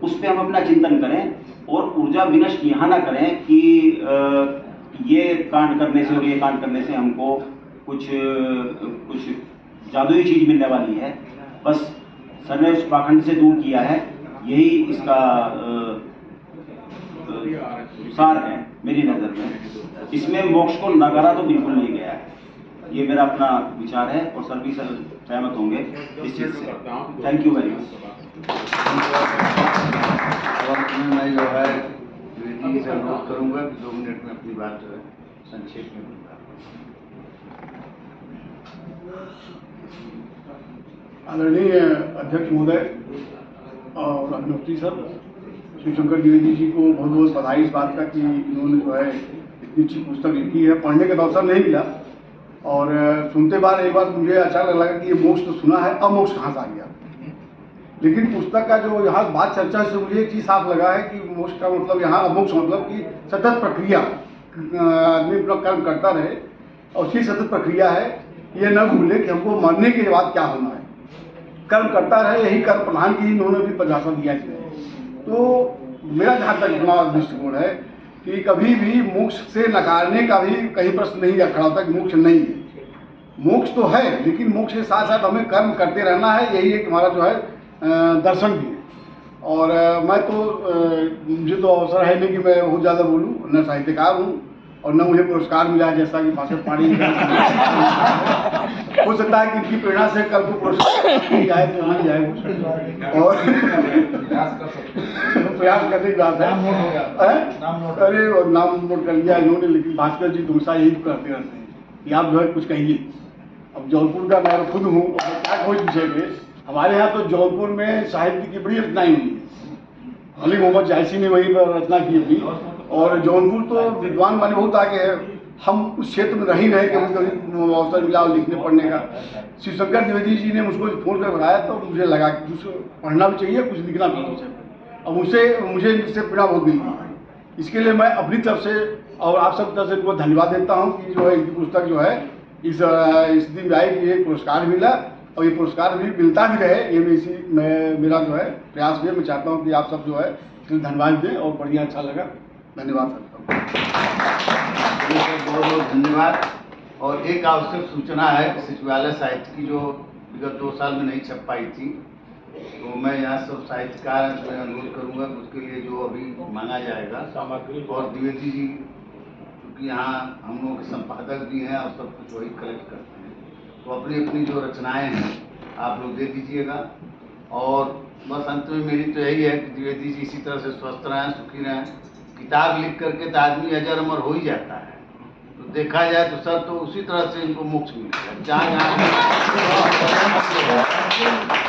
उस पर हम अपना चिंतन करें और ऊर्जा विनष्ट यहाँ ना करें कि ये कांड करने से और ये कांड करने से हमको कुछ जादुई चीज मिलने वाली है। बस सर ने उस पाखंड से दूर किया है, यही इसका सार है मेरी नज़र में। इसमें मोक्ष को नकारा तो बिल्कुल नहीं गया है, ये मेरा अपना विचार है और सर भी सहमत होंगे इस चीज़ से। Thank you very much. मैं जो है जी से अनुरोध करूंगा कि 2 मिनट में अपनी बात जो है संक्षेप में बताऊंगा। आदरणीय अध्यक्ष महोदय और अभिनेत्री सर, श्री शंकर द्विवेदी जी को बहुत बहुत बधाई इस बात का कि इन्होंने जो है इतनी अच्छी पुस्तक लिखी है। पढ़ने का अवसर नहीं मिला और सुनते बार एक बार मुझे अच्छा लगा कि ये मोक्ष तो सुना है, अमोक्ष कहाँ से आ गया। लेकिन पुस्तक का जो यहाँ बात चर्चा से मुझे एक चीज़ साफ लगा है कि मोक्ष का मतलब यहाँ अमोक्ष मतलब कि सतत प्रक्रिया, आदमी अपना कर्म करता रहे और उसकी सतत प्रक्रिया है। ये न भूले कि हमको मरने के बाद क्या होना है, कर्म करता रहे, यही कर्म प्रधान की इन्होंने भी परिभाषा दिया है। तो मेरा जहाँ तक अपना दृष्टिकोण है कि कभी भी मोक्ष से नकारने का भी कहीं प्रश्न नहीं खड़ा होता कि मोक्ष नहीं है। मोक्ष तो है, लेकिन मोक्ष के साथ साथ हमें कर्म करते रहना है, यही एक हमारा जो है दर्शन भी है। और मैं तो मुझे तो अवसर है नहीं कि मैं बहुत ज़्यादा बोलूँ, न साहित्यकार हूँ और न मुझे पुरस्कार मिला है जैसा कि भास्कर पाणी हो सकता है कि इनकी प्रेरणा से कल को पुरस्कार मिल जाए तो मिल जाए और प्रयास करने की बात है। अरे नाम नोट कर लिया इन्होंने, लेकिन भास्कर जी हमेशा यही करते रहते हैं कि आप जो है कुछ कहिए। अब जौनपुर का मैं खुद हूँ, क्या खोज विषय पे हमारे यहाँ तो जौनपुर में साहित्य की बड़ी रचनाएं हुई है। अली मोहम्मद जायसी ने वहीं पर रचना की अपनी, और जौनपुर तो विद्वान माने बहुत आगे है। हम उस क्षेत्र में रह ही रहे, कभी अवसर मिला लिखने पढ़ने का। श्री शंकर द्विवेदी जी ने मुझको फोन कर बताया तो मुझे लगा कि कुछ पढ़ना भी चाहिए, कुछ लिखना भी चाहिए। अब मुझे इससे पीड़ा बहुत मिलती। इसके लिए मैं अपनी तरफ से और आप सब तरफ से इनको धन्यवाद देता हूँ कि जो है इनकी पुस्तक जो है इस दिन आई कि एक पुरस्कार मिला और ये पुरस्कार भी मिलता भी रहे, ये मेरा जो है प्रयास भी। मैं चाहता हूँ कि आप सब जो है इसलिए धन्यवाद दें और बढ़िया अच्छा लगा। धन्यवाद सर। बहुत बहुत धन्यवाद। और एक आवश्यक सूचना है कि सचिवालय साहित्य की जो विगत 2 साल में नहीं छप पाई थी, तो मैं यहाँ सब साहित्यकार से अनुरोध करूँगा कि उसके लिए जो अभी मांगा जाएगा सामग्री, और द्विवेदी जी क्योंकि यहाँ हम लोगों के संपादक भी हैं और सब कुछ वही कलेक्ट करते हैं, तो अपनी अपनी जो रचनाएँ हैं आप लोग दे दीजिएगा। और बस अंत में मेरी तो यही है कि द्विवेदी जी इसी तरह से स्वस्थ रहें, सुखी रहें। किताब लिख करके तो आदमी अजर अमर हो ही जाता है, तो देखा जाए तो सर तो उसी तरह से इनको मोक्ष मिलेगा। जहाँ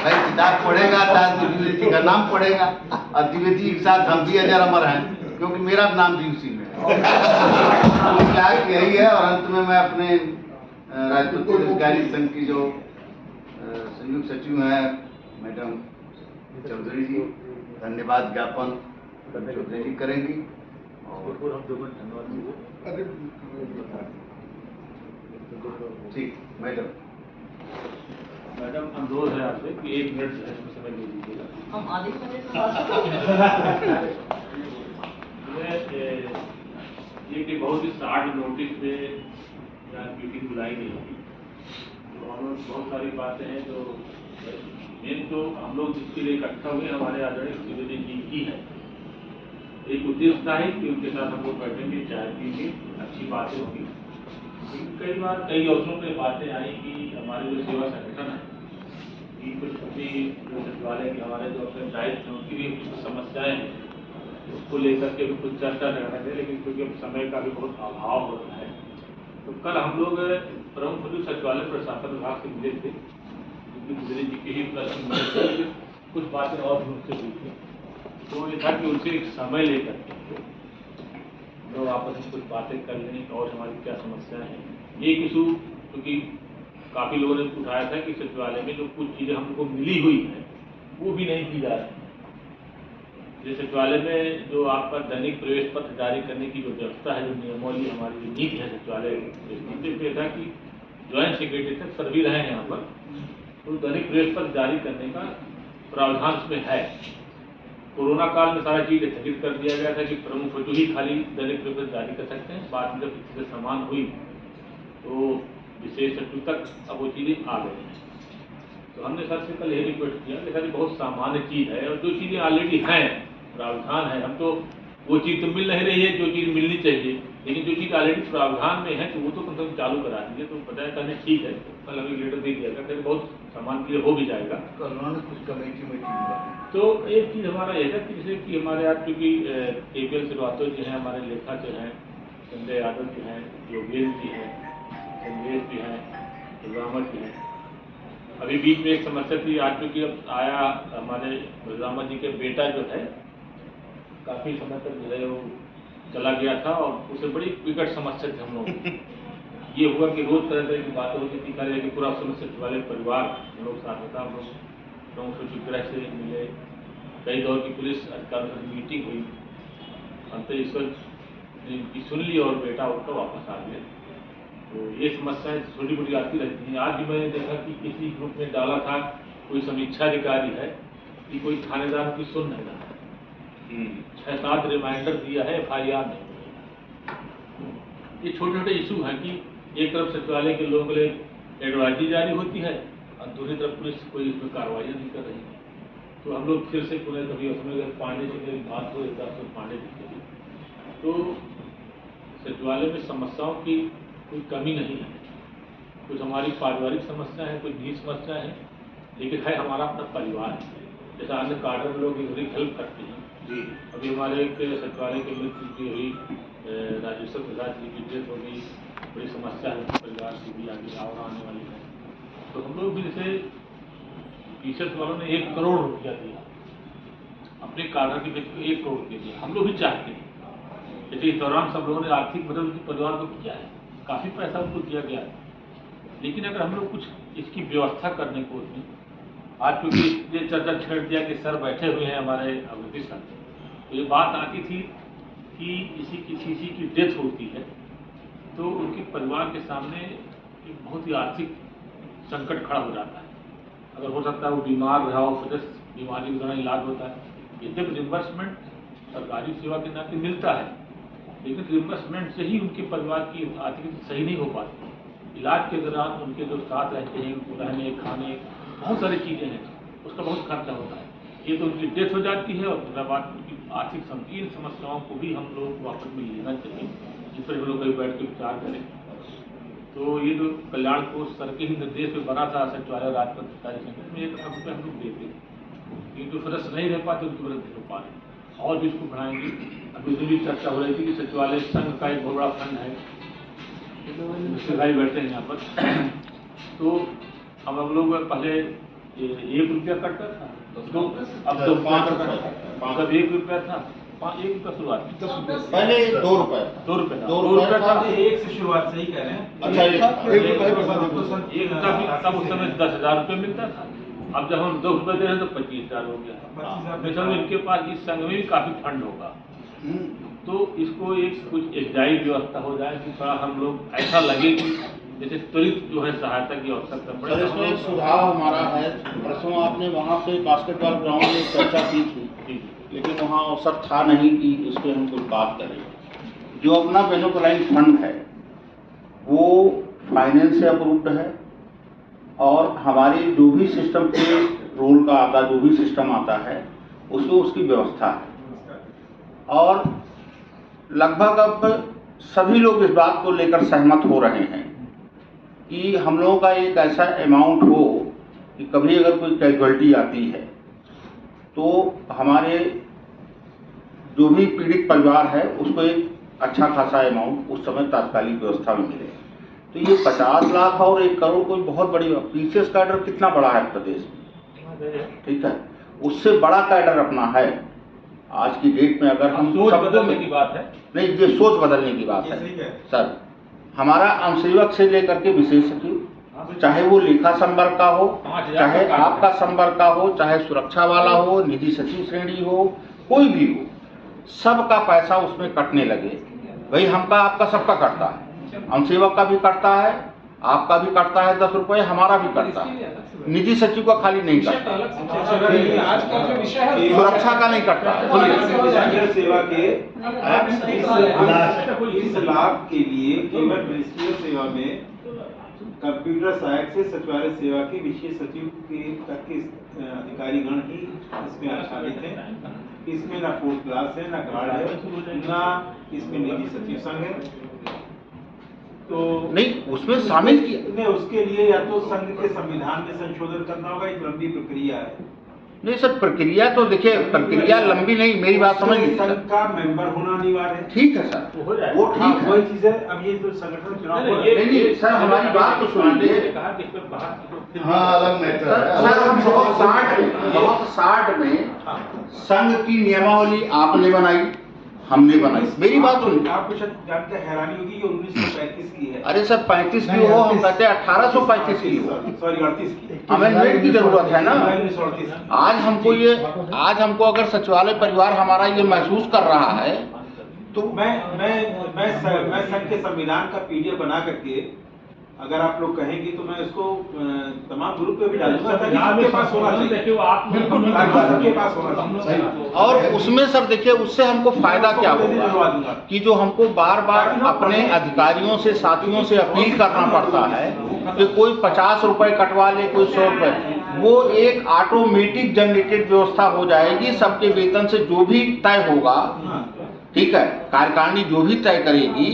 भाई किताब पढ़ेगा तो आदमी द्विवेदी का नाम पढ़ेगा, और द्विवेदी के साथ हम भी अजर अमर हैं क्योंकि मेरा नाम भी उसी में है। यही है। और अंत में मैं अपने राजपूत अधिकारी संघ की जो संयुक्त सचिव हैं मैडम चौधरी जी, धन्यवाद ज्ञापन चौधरी जी करेंगी। और ठीक मैडम अनुरोध है आपसे कि 1 मिनट समय दे दीजिएगा। हम आधे ये कि बहुत ही शार्ट नोटिस पे मीटिंग बुलाई गई थी, तो हम बहुत सारी बातें हैं जो मेन तो हम लोग जिसके लिए इकट्ठा हुए हमारे आदरणीय द्विवेदी जी की है। एक उद्देश्य था कि उनके साथ हम लोग बैठेंगे, चाय पीएंगे, अच्छी बातें होंगी। कई बार कई अवसरों पर बातें आई कि हमारे जो सेवा संगठन है कि कुछ अपनी जो सचिवालय के हमारे जो अपने दायित्व हैं उनकी भी कुछ समस्याएं हैं, उसको लेकर के भी कुछ चर्चा कर रहे थे, लेकिन क्योंकि अब समय का भी बहुत अभाव हो रहा है तो कल हम लोग प्रमुख सचिव सचिवालय प्रशासन विभाग से मिले थे, क्योंकि बिजली जी के ही प्रश्न मिले थे, कुछ बातें और भी उनसे हुई थी। तो ये था कि उनसे एक समय लेकर के लोग आपस में कुछ बातें कर लें और हमारी क्या समस्याएं हैं। एक इशू क्योंकि काफ़ी लोगों ने उठाया था कि सचिवालय में जो कुछ चीज़ें हमको मिली हुई हैं वो भी नहीं की जा रही हैं। जैसे सचिवालय में जो आपका दैनिक प्रवेश पत्र जारी करने की जो व्यवस्था है, जो नियमावली हमारी जो नीति है सचिवालय में था कि ज्वाइंट सेक्रेटरी तक सर्वी रहे हैं यहाँ पर, तो दैनिक प्रवेश पत्र जारी करने का प्रावधान उसमें है। कोरोना काल में सारा चीज़ स्थगित कर दिया गया था कि प्रमुख सचिव ही खाली दैनिक प्रवेश पत्र जारी कर सकते हैं। बाद में जब किसी से समान हुई तो विशेष सचिव तक अब वो चीज़ें आ गई हैं। तो हमने सर से कल यही रिक्वेस्ट किया कि सर बहुत सामान्य चीज़ है और जो चीज़ें ऑलरेडी हैं, प्रावधान है, हम तो वो चीज़ तो मिल नहीं रही है जो चीज़ मिलनी चाहिए, लेकिन जो चीज़ ऑलरेडी प्रावधान में है तो वो तो कम से कम चालू करा दीजिए। तो बताया कहने ठीक है, तो कल अभी लेटर दे दिया था, बहुत सामान के लिए हो भी जाएगा। कुछ कमेटी में तो एक चीज़ हमारा यह है कि जैसे कि हमारे आज चूँकि KPL श्रीवास्तव जी हैं, हमारे लेखा जो हैं, संजय यादव जी हैं, योगेश जी हैं, संदेश जी हैं, बलरामा जी हैं। अभी बीच में एक समस्या थी, आज चूँकि अब आया हमारे बलरामा जी के बेटा जो है काफ़ी समय तक जो है वो चला गया था और उसे बड़ी विकट समस्या थी हम लोग। ये हुआ कि रोज तरह तरह की बातें होती थी, कार्य कि पूरा समस्या वाले परिवार हम लोग साथ होता, हम लोग प्रमुख सचिव गृह से मिले, कई दौर की पुलिस अधिकारियों से मीटिंग हुई, अंत ईश्वर ने इनकी सुन ली और बेटा उनका वापस आ गया। तो ये समस्याएं छोटी मोटी आती रहती हैं। आज भी मैंने देखा कि किसी ग्रुप में डाला था कोई समीक्षा अधिकारी है कि कोई थानेदार की सुन नहीं रहा है, 6-7 रिमाइंडर दिया है, FIR नहीं। ये छोटे छोटे इशू हैं कि एक तरफ सचिवालय के लोगों के लिए एडवाइजरी जारी होती है और दूसरी तरफ पुलिस कोई इसमें कार्रवाई नहीं कर रही है। तो हम लोग फिर से पुनः कभी उसमें पांडे जी की बात हो एक बार पांडे जी के लिए, तो सचिवालय में समस्याओं की कोई कमी नहीं है। कुछ हमारी पारिवारिक समस्या है, कुछ निजी समस्या है, लेकिन है हमारा अपना परिवार है। जैसा अन्य कार्डर लोग इधर हेल्प करते हैं जी। अभी हमारे एक सचिवालय के मित्र की हुई राजेश्वर प्रसाद जी की डेथ हो गई, बड़ी समस्या है परिवार की भी आगे आने वाली है। तो हम लोग भी जैसे टीचर्स वालों ने 1 करोड़ रुपया दिया अपने कार्डर के व्यक्ति को, 1 करोड़ रुपया दिया। हम लोग भी चाहते हैं जैसे इस दौरान सब लोगों ने आर्थिक मदद उनके परिवार को किया है, काफ़ी पैसा उनको दिया गया है, लेकिन अगर हम लोग कुछ इसकी व्यवस्था करने को उसमें आज क्योंकि ये चर्चा छेड़ दिया कि सर बैठे हुए हैं हमारे अवधि सर, तो ये बात आती थी कि किसी की डेथ होती है तो उनके परिवार के सामने एक बहुत ही आर्थिक संकट खड़ा हो जाता है। अगर हो सकता है वो बीमार रहा हो, फिर बीमारी के दौरान इलाज होता है, ये जब रिम्बर्समेंट सरकारी सेवा के नाते मिलता है, लेकिन रिम्बर्समेंट से ही उनके परिवार की आर्थिक सही नहीं हो पाती। इलाज के दौरान उनके जो साथ रहते हैं, उनको रहने खाने बहुत सारी चीज़ें हैं, उसका बहुत खर्चा होता है। ये तो उनकी डेथ हो जाती है और दूसरा बात उनकी आर्थिक संकीर्ण समस्याओं को भी हम लोग वापस में लेना चाहिए, जिस पर हम लोग कभी बैठ के विचार करें। तो ये जो कल्याण कोष सर के ही निर्देश में बना था सचिवालय राजपथ अधिकारी संगठन में, 1 लाख रुपये हम लोग देते हैं, क्योंकि जो सदस्य नहीं रह पाते उनकी मदद नहीं हो पा रहे, और भी इसको बढ़ाएंगे। अभी भी चर्चा हो रही थी कि सचिवालय संघ का एक बहुत बड़ा फंड है, उससे भाई बैठते हैं यहाँ पर। तो हम लोग पहले 1 रुपया कटता था, तो अब तो 5 रुपये, मतलब 1 रुपया था, 1 रुपया शुरुआत पहले 2 रुपये, 2 रुपये था, 1 से शुरुआत सही कह रहे हैं। अच्छा, 1 रुपया भी तब उस समय 10,000 रुपये मिलता था। अब जब हम 2 रुपये दे रहे हैं तो 25,000 हो गया। मैं इनके पास इस संघ में भी काफ़ी फंड होगा, तो इसको एक कुछ स्थायी व्यवस्था हो जाए कि थोड़ा हम लोग ऐसा लगे कि जैसे त्वरित जो है सहायता की आवश्यकता पड़े। सर, इसमें एक सुझाव हमारा है, परसों आपने वहाँ से बास्केटबॉल ग्राउंड में चर्चा की थी, लेकिन वहाँ अवसर था नहीं कि इस पर हम कुछ बात करें। जो अपना बेनोक्लाइन फंड है वो फाइनेंस से अप्रूव्ड है और हमारे जो भी सिस्टम के रोल का आता, जो भी सिस्टम आता है उसमें उसकी व्यवस्था है। और लगभग अब सभी लोग इस बात को लेकर सहमत हो रहे हैं कि हम लोगों का एक ऐसा अमाउंट हो कि कभी अगर कोई कैजुअल्टी आती है तो हमारे जो भी पीड़ित परिवार है उसको एक अच्छा खासा अमाउंट उस समय तात्कालिक व्यवस्था में मिले। तो ये 50 लाख और 1 करोड़ कोई बहुत बड़ी, पीसीएस कैडर कितना बड़ा है प्रदेश में, ठीक है, उससे बड़ा कैडर अपना है आज की डेट में। अगर हम सोच बदलने की बात है, नहीं, ये सोच बदलने की बात है सर। हमारा अंशसेवक से लेकर के विशेष सचिव, चाहे वो लेखा संवर्ग का हो, चाहे आपका संवर्ग का हो, चाहे सुरक्षा वाला हो, निजी सचिव श्रेणी हो, कोई भी हो, सबका पैसा उसमें कटने लगे। भाई हमका आपका सबका कटता है, अंशसेवक का भी कटता है, आपका भी कटता है 10 रुपये, हमारा भी कटता है, निजी सचिव का खाली नहीं कटता, सुरक्षा का नहीं कटता है। सेवा के इस लाभ के लिए केवल मिनिस्ट्रियल सेवा में कंप्यूटर सहायक से सचिवालय सेवा के विशेष सचिव के तक के अधिकारीगण ही इसमें आच्छादित हैं। इसमें ना 4th क्लास है, ना गार्ड है, ना इसमें निजी सचिव संघ है। तो नहीं, उसमें शामिल किया उसके लिए या तो संघ के संविधान में संशोधन करना होगा, एक लंबी प्रक्रिया है। नहीं सर, प्रक्रिया तो देखिए, प्रक्रिया लंबी नहीं, मेरी बात समझ लीजिए। संघ का मेंबर होना अनिवार्य है, ठीक है सर, वो ठीक है, वही चीज है। अब ये जो संगठन चुनाव नहीं सर, हमारी बात तो सुनिए। हाँ, अलग मैटर है सर। हम बहुत 60 में संघ की नियमावली आपने बनाई, हमने बनाई, मेरी बात सुनिए। आपको शायद जानकर हैरानी होगी कि 1935 की है। अरे सर 35 की हो, हम कहते हैं 1835 की हो, सॉरी 38 की। अमेंडमेंट की जरूरत है ना। 1938 आज हमको अगर सचिवालय परिवार हमारा ये महसूस कर रहा है तो मैं संघ के संविधान का पीडीएफ बना करके अगर आप लोग कहेंगे तो मैं इसको तमाम ग्रुप पे भी डालूंगा ताकि सबके पास होना चाहिए, सबके पास होना चाहिए। और उसमें सर देखिए, उससे हमको फायदा क्या होगा कि जो हमको बार बार अपने अधिकारियों से, साथियों से अपील करना पड़ता है कि कोई 50 रुपए कटवा ले, कोई 100 रुपए, वो एक ऑटोमेटिक जनरेटेड व्यवस्था हो जाएगी। सबके वेतन से जो भी तय होगा, ठीक है, कार्यकारिणी जो भी तय करेगी,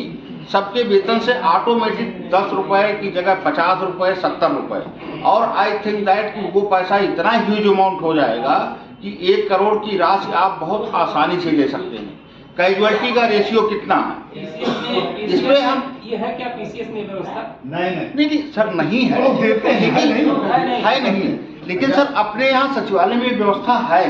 सबके वेतन से ऑटोमेटिक 10 रुपए की जगह 50 रुपए, 70 रुपए, और आई थिंक दैट कि वो पैसा इतना ह्यूज अमाउंट हो जाएगा कि 1 करोड़ की राशि आप बहुत आसानी से ले सकते हैं। कैजुअलिटी का रेशियो कितना है इसमें हम ये है क्या पीसीएस में व्यवस्था? नहीं सर, नहीं है, है नहीं है, लेकिन सर अपने यहाँ सचिवालय में व्यवस्था है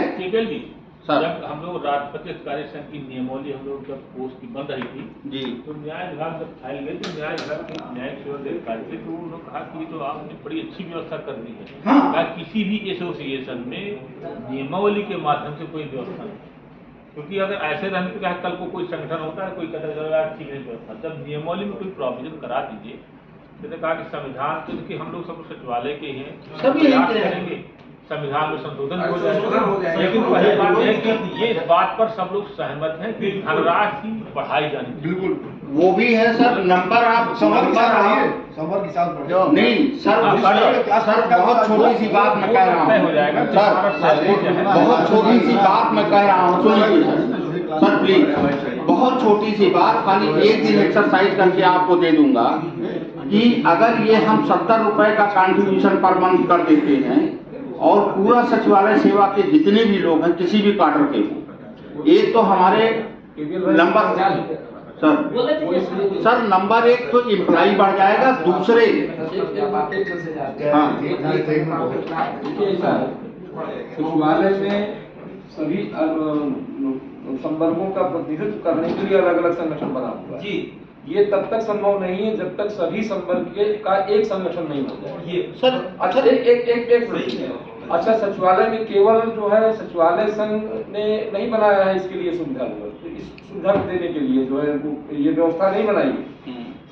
सर। जब हम लोग राष्ट्रपति अधिकारी संघ की नियमावली हम लोग जब पोस्ट की बन रही थी जी, तो न्याय विभाग जब फाइल गई तो न्याय विभाग के न्यायिक सेवा अधिकारी थे, तो उन्होंने कहा कि तो आपने बड़ी अच्छी व्यवस्था कर दी है। हाँ। किसी भी एसोसिएशन में नियमावली के माध्यम से कोई व्यवस्था नहीं, क्योंकि अगर ऐसे रहने तो क्या कल को कोई संगठन होता है, कोई कहता है ठीक है व्यवस्था, जब नियमावली में कोई प्रोविजन करा दीजिए। मैंने कहा कि संविधान तो कि हम लोग सब सचिवालय के हैं, प्रयास करेंगे संविधान में संशोधन हो जाएगा, लेकिन पहली बात है कि ये इस बात पर सब लोग सहमत हैं कि धनराशि बढ़ाई जानी चाहिए। बिल्कुल, वो भी है सर। नंबर आप समर के साथ नहीं सर, बहुत छोटी सी बात मैं कह रहा हूँ सर, बहुत छोटी सी बात मैं कह रहा हूँ, सुनिए सर प्लीज, बहुत छोटी सी बात, खाली एक दिन एक्सरसाइज करके आपको दे दूंगा कि अगर ये हम 70 रुपए का कॉन्ट्रीब्यूशन पर मंथ कर देते हैं और पूरा सचिवालय सेवा के जितने भी लोग हैं, किसी भी काडर के हो, एक तो हमारे नंबर सर नंबर 1 तो एम्प्लॉय बढ़ जाएगा, दूसरे सचिवालय में सभी संवर्गों का प्रतिनिधित्व करने के लिए अलग अलग संगठन बना हुआ है जी। ये तब तक संभव नहीं है जब तक सभी संवर्ग का एक संगठन नहीं हो जाए। ये सर अच्छा एक अच्छा, सचिवालय में केवल जो है सचिवालय संघ ने नहीं बनाया है इसके लिए सुविधा, तो इस सुविधा देने के लिए जो है ये व्यवस्था नहीं बनाई है,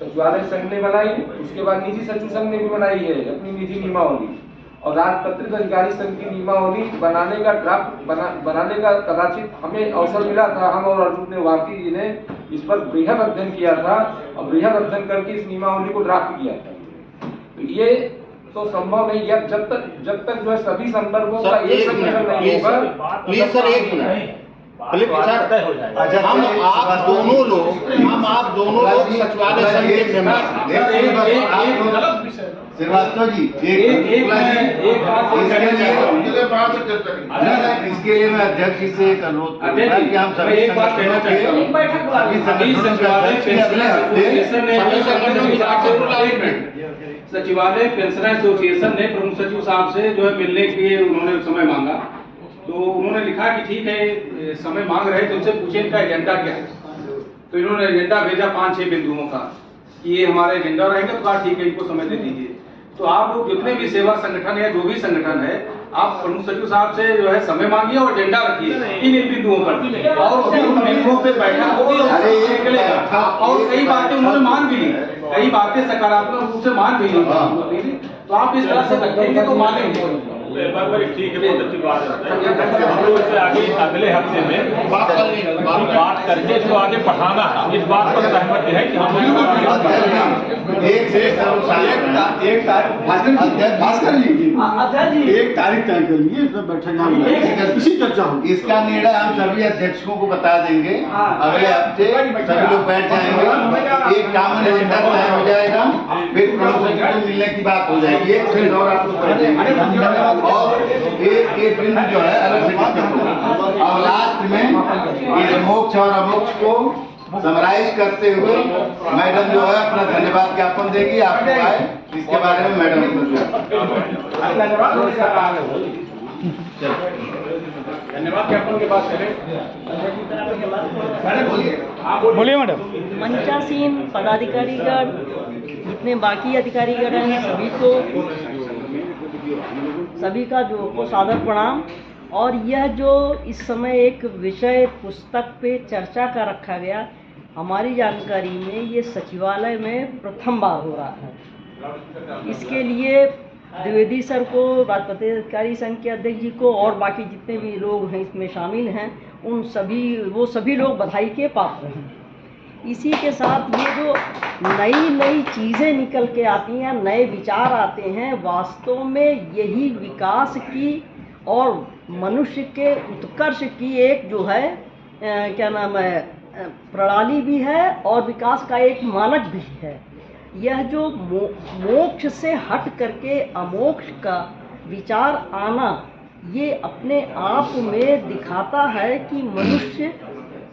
सचिवालय संघ ने बनाई। उसके बाद निजी सचिव संघ ने भी बनाई है अपनी निजी नियमावली, और राजपत्रित अधिकारी संघ की नियमावली बनाने का ड्राफ्ट बनाने का कदाचित हमें अवसर मिला था। हम और अर्जुन ने वाकी जी ने इस पर बृहद अध्ययन किया था और बृहद अध्ययन करके इस नियमावली को ड्राफ्ट किया था। तो ये तो संभव नहीं है जब तक जो है सभी संदर्भों का एक संगठन नहीं होगा। प्लीज सर, एक मिनट अच्छा, हम आप दोनों लोग सचिवालय संघ के मेंबर। श्रीवास्तव जी इसके लिए मैं अध्यक्ष जी से एक अनुरोध करूंगा कि हम सभी संगठनों सचिवालय पेंशन एसोसिएशन ने प्रमुख सचिव साहब से जो है मिलने के लिए उन्होंने समय मांगा, तो उन्होंने लिखा कि ठीक है समय मांग रहे तो उनसे पूछे इनका एजेंडा क्या है। तो इन्होंने एजेंडा भेजा 5-6 बिंदुओं का कि ये हमारे एजेंडा रहेंगे, तो कहा ठीक है इनको समय दे दीजिए। तो आप लोग जितने भी सेवा संगठन है, जो भी संगठन है, आप प्रमुख सचिव साहब से जो है समय मांगिए और एजेंडा रखिए इन बिंदुओं पर, और उन बिंदुओं पे बैठक होगी और निकलेगा। और कई बातें उन्होंने मान भी ली, कई बातें सकारात्मक रूप से मान भी ली, तो आप इस तरह से रखेंगे तो मानेंगे। ठीक है, बहुत अच्छी बात है। हम लोग इससे आगे अगले हफ्ते में बात करके इसको आगे बढ़ाना है। इस बात पर सहमति है कि हम एक तारीख तय कर लिए, बैठक इसी चर्चा होगी। इसका निर्णय हम सभी अध्यक्षों को बता देंगे। अगले हफ्ते सभी लोग बैठ जाएंगे, एक कॉमन एजेंडा तय हो जाएगा, फिर प्रमुख सचिव को मिलने की बात हो जाएगी। एक फिर और आपको कर देंगे और एक बिंदु जो है अलग से डिस्कस होगा। और लास्ट में इस मोक्ष और अमोक्ष को समराइज करते हुए मैडम जो है अपना धन्यवाद ज्ञापन देगी। आपको आए इसके बारे में मैडम धन्यवाद ज्ञापन के बाद बोलिए मैडम। मंचासीन पदाधिकारीगण, जितने बाकी अधिकारीगण हैं, सभी का जो को सादर प्रणाम। और यह जो इस समय एक विषय पुस्तक पे चर्चा का रखा गया, हमारी जानकारी में ये सचिवालय में प्रथम बार हो रहा है। इसके लिए द्विवेदी सर को, राजपत्रित अधिकारी संघ के अध्यक्ष जी को और बाकी जितने भी लोग हैं इसमें शामिल हैं, उन सभी लोग बधाई के पात्र हैं। इसी के साथ ये जो नई चीज़ें निकल के आती हैं, नए विचार आते हैं, वास्तव में यही विकास की और मनुष्य के उत्कर्ष की एक जो है क्या नाम है प्रणाली भी है और विकास का एक मानक भी है। यह जो मोक्ष से हट करके अमोक्ष का विचार आना, ये अपने आप में दिखाता है कि मनुष्य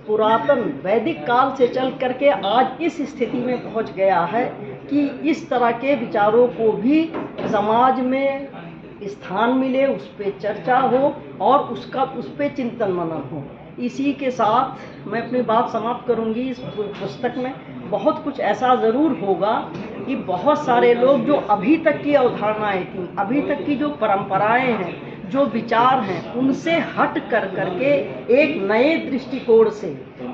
पुरातन वैदिक काल से चल करके आज इस स्थिति में पहुंच गया है कि इस तरह के विचारों को भी समाज में स्थान मिले, उस पर चर्चा हो और उस पर चिंतन मनन हो। इसी के साथ मैं अपनी बात समाप्त करूंगी। इस पुस्तक में बहुत कुछ ऐसा ज़रूर होगा कि बहुत सारे लोग जो अभी तक की अवधारणाएं थीं, अभी तक की जो परंपराएं हैं, जो विचार हैं, उनसे हट करके एक नए दृष्टिकोण से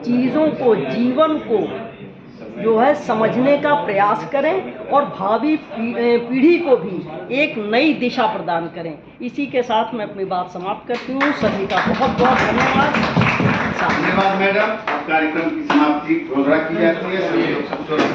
चीज़ों को, जीवन को जो है समझने का प्रयास करें और भावी पीढ़ी को भी एक नई दिशा प्रदान करें। इसी के साथ मैं अपनी बात समाप्त करती हूँ। सभी का बहुत बहुत धन्यवाद। धन्यवाद मैडम। कार्यक्रम की समाप्ति घोषणा की जाती है।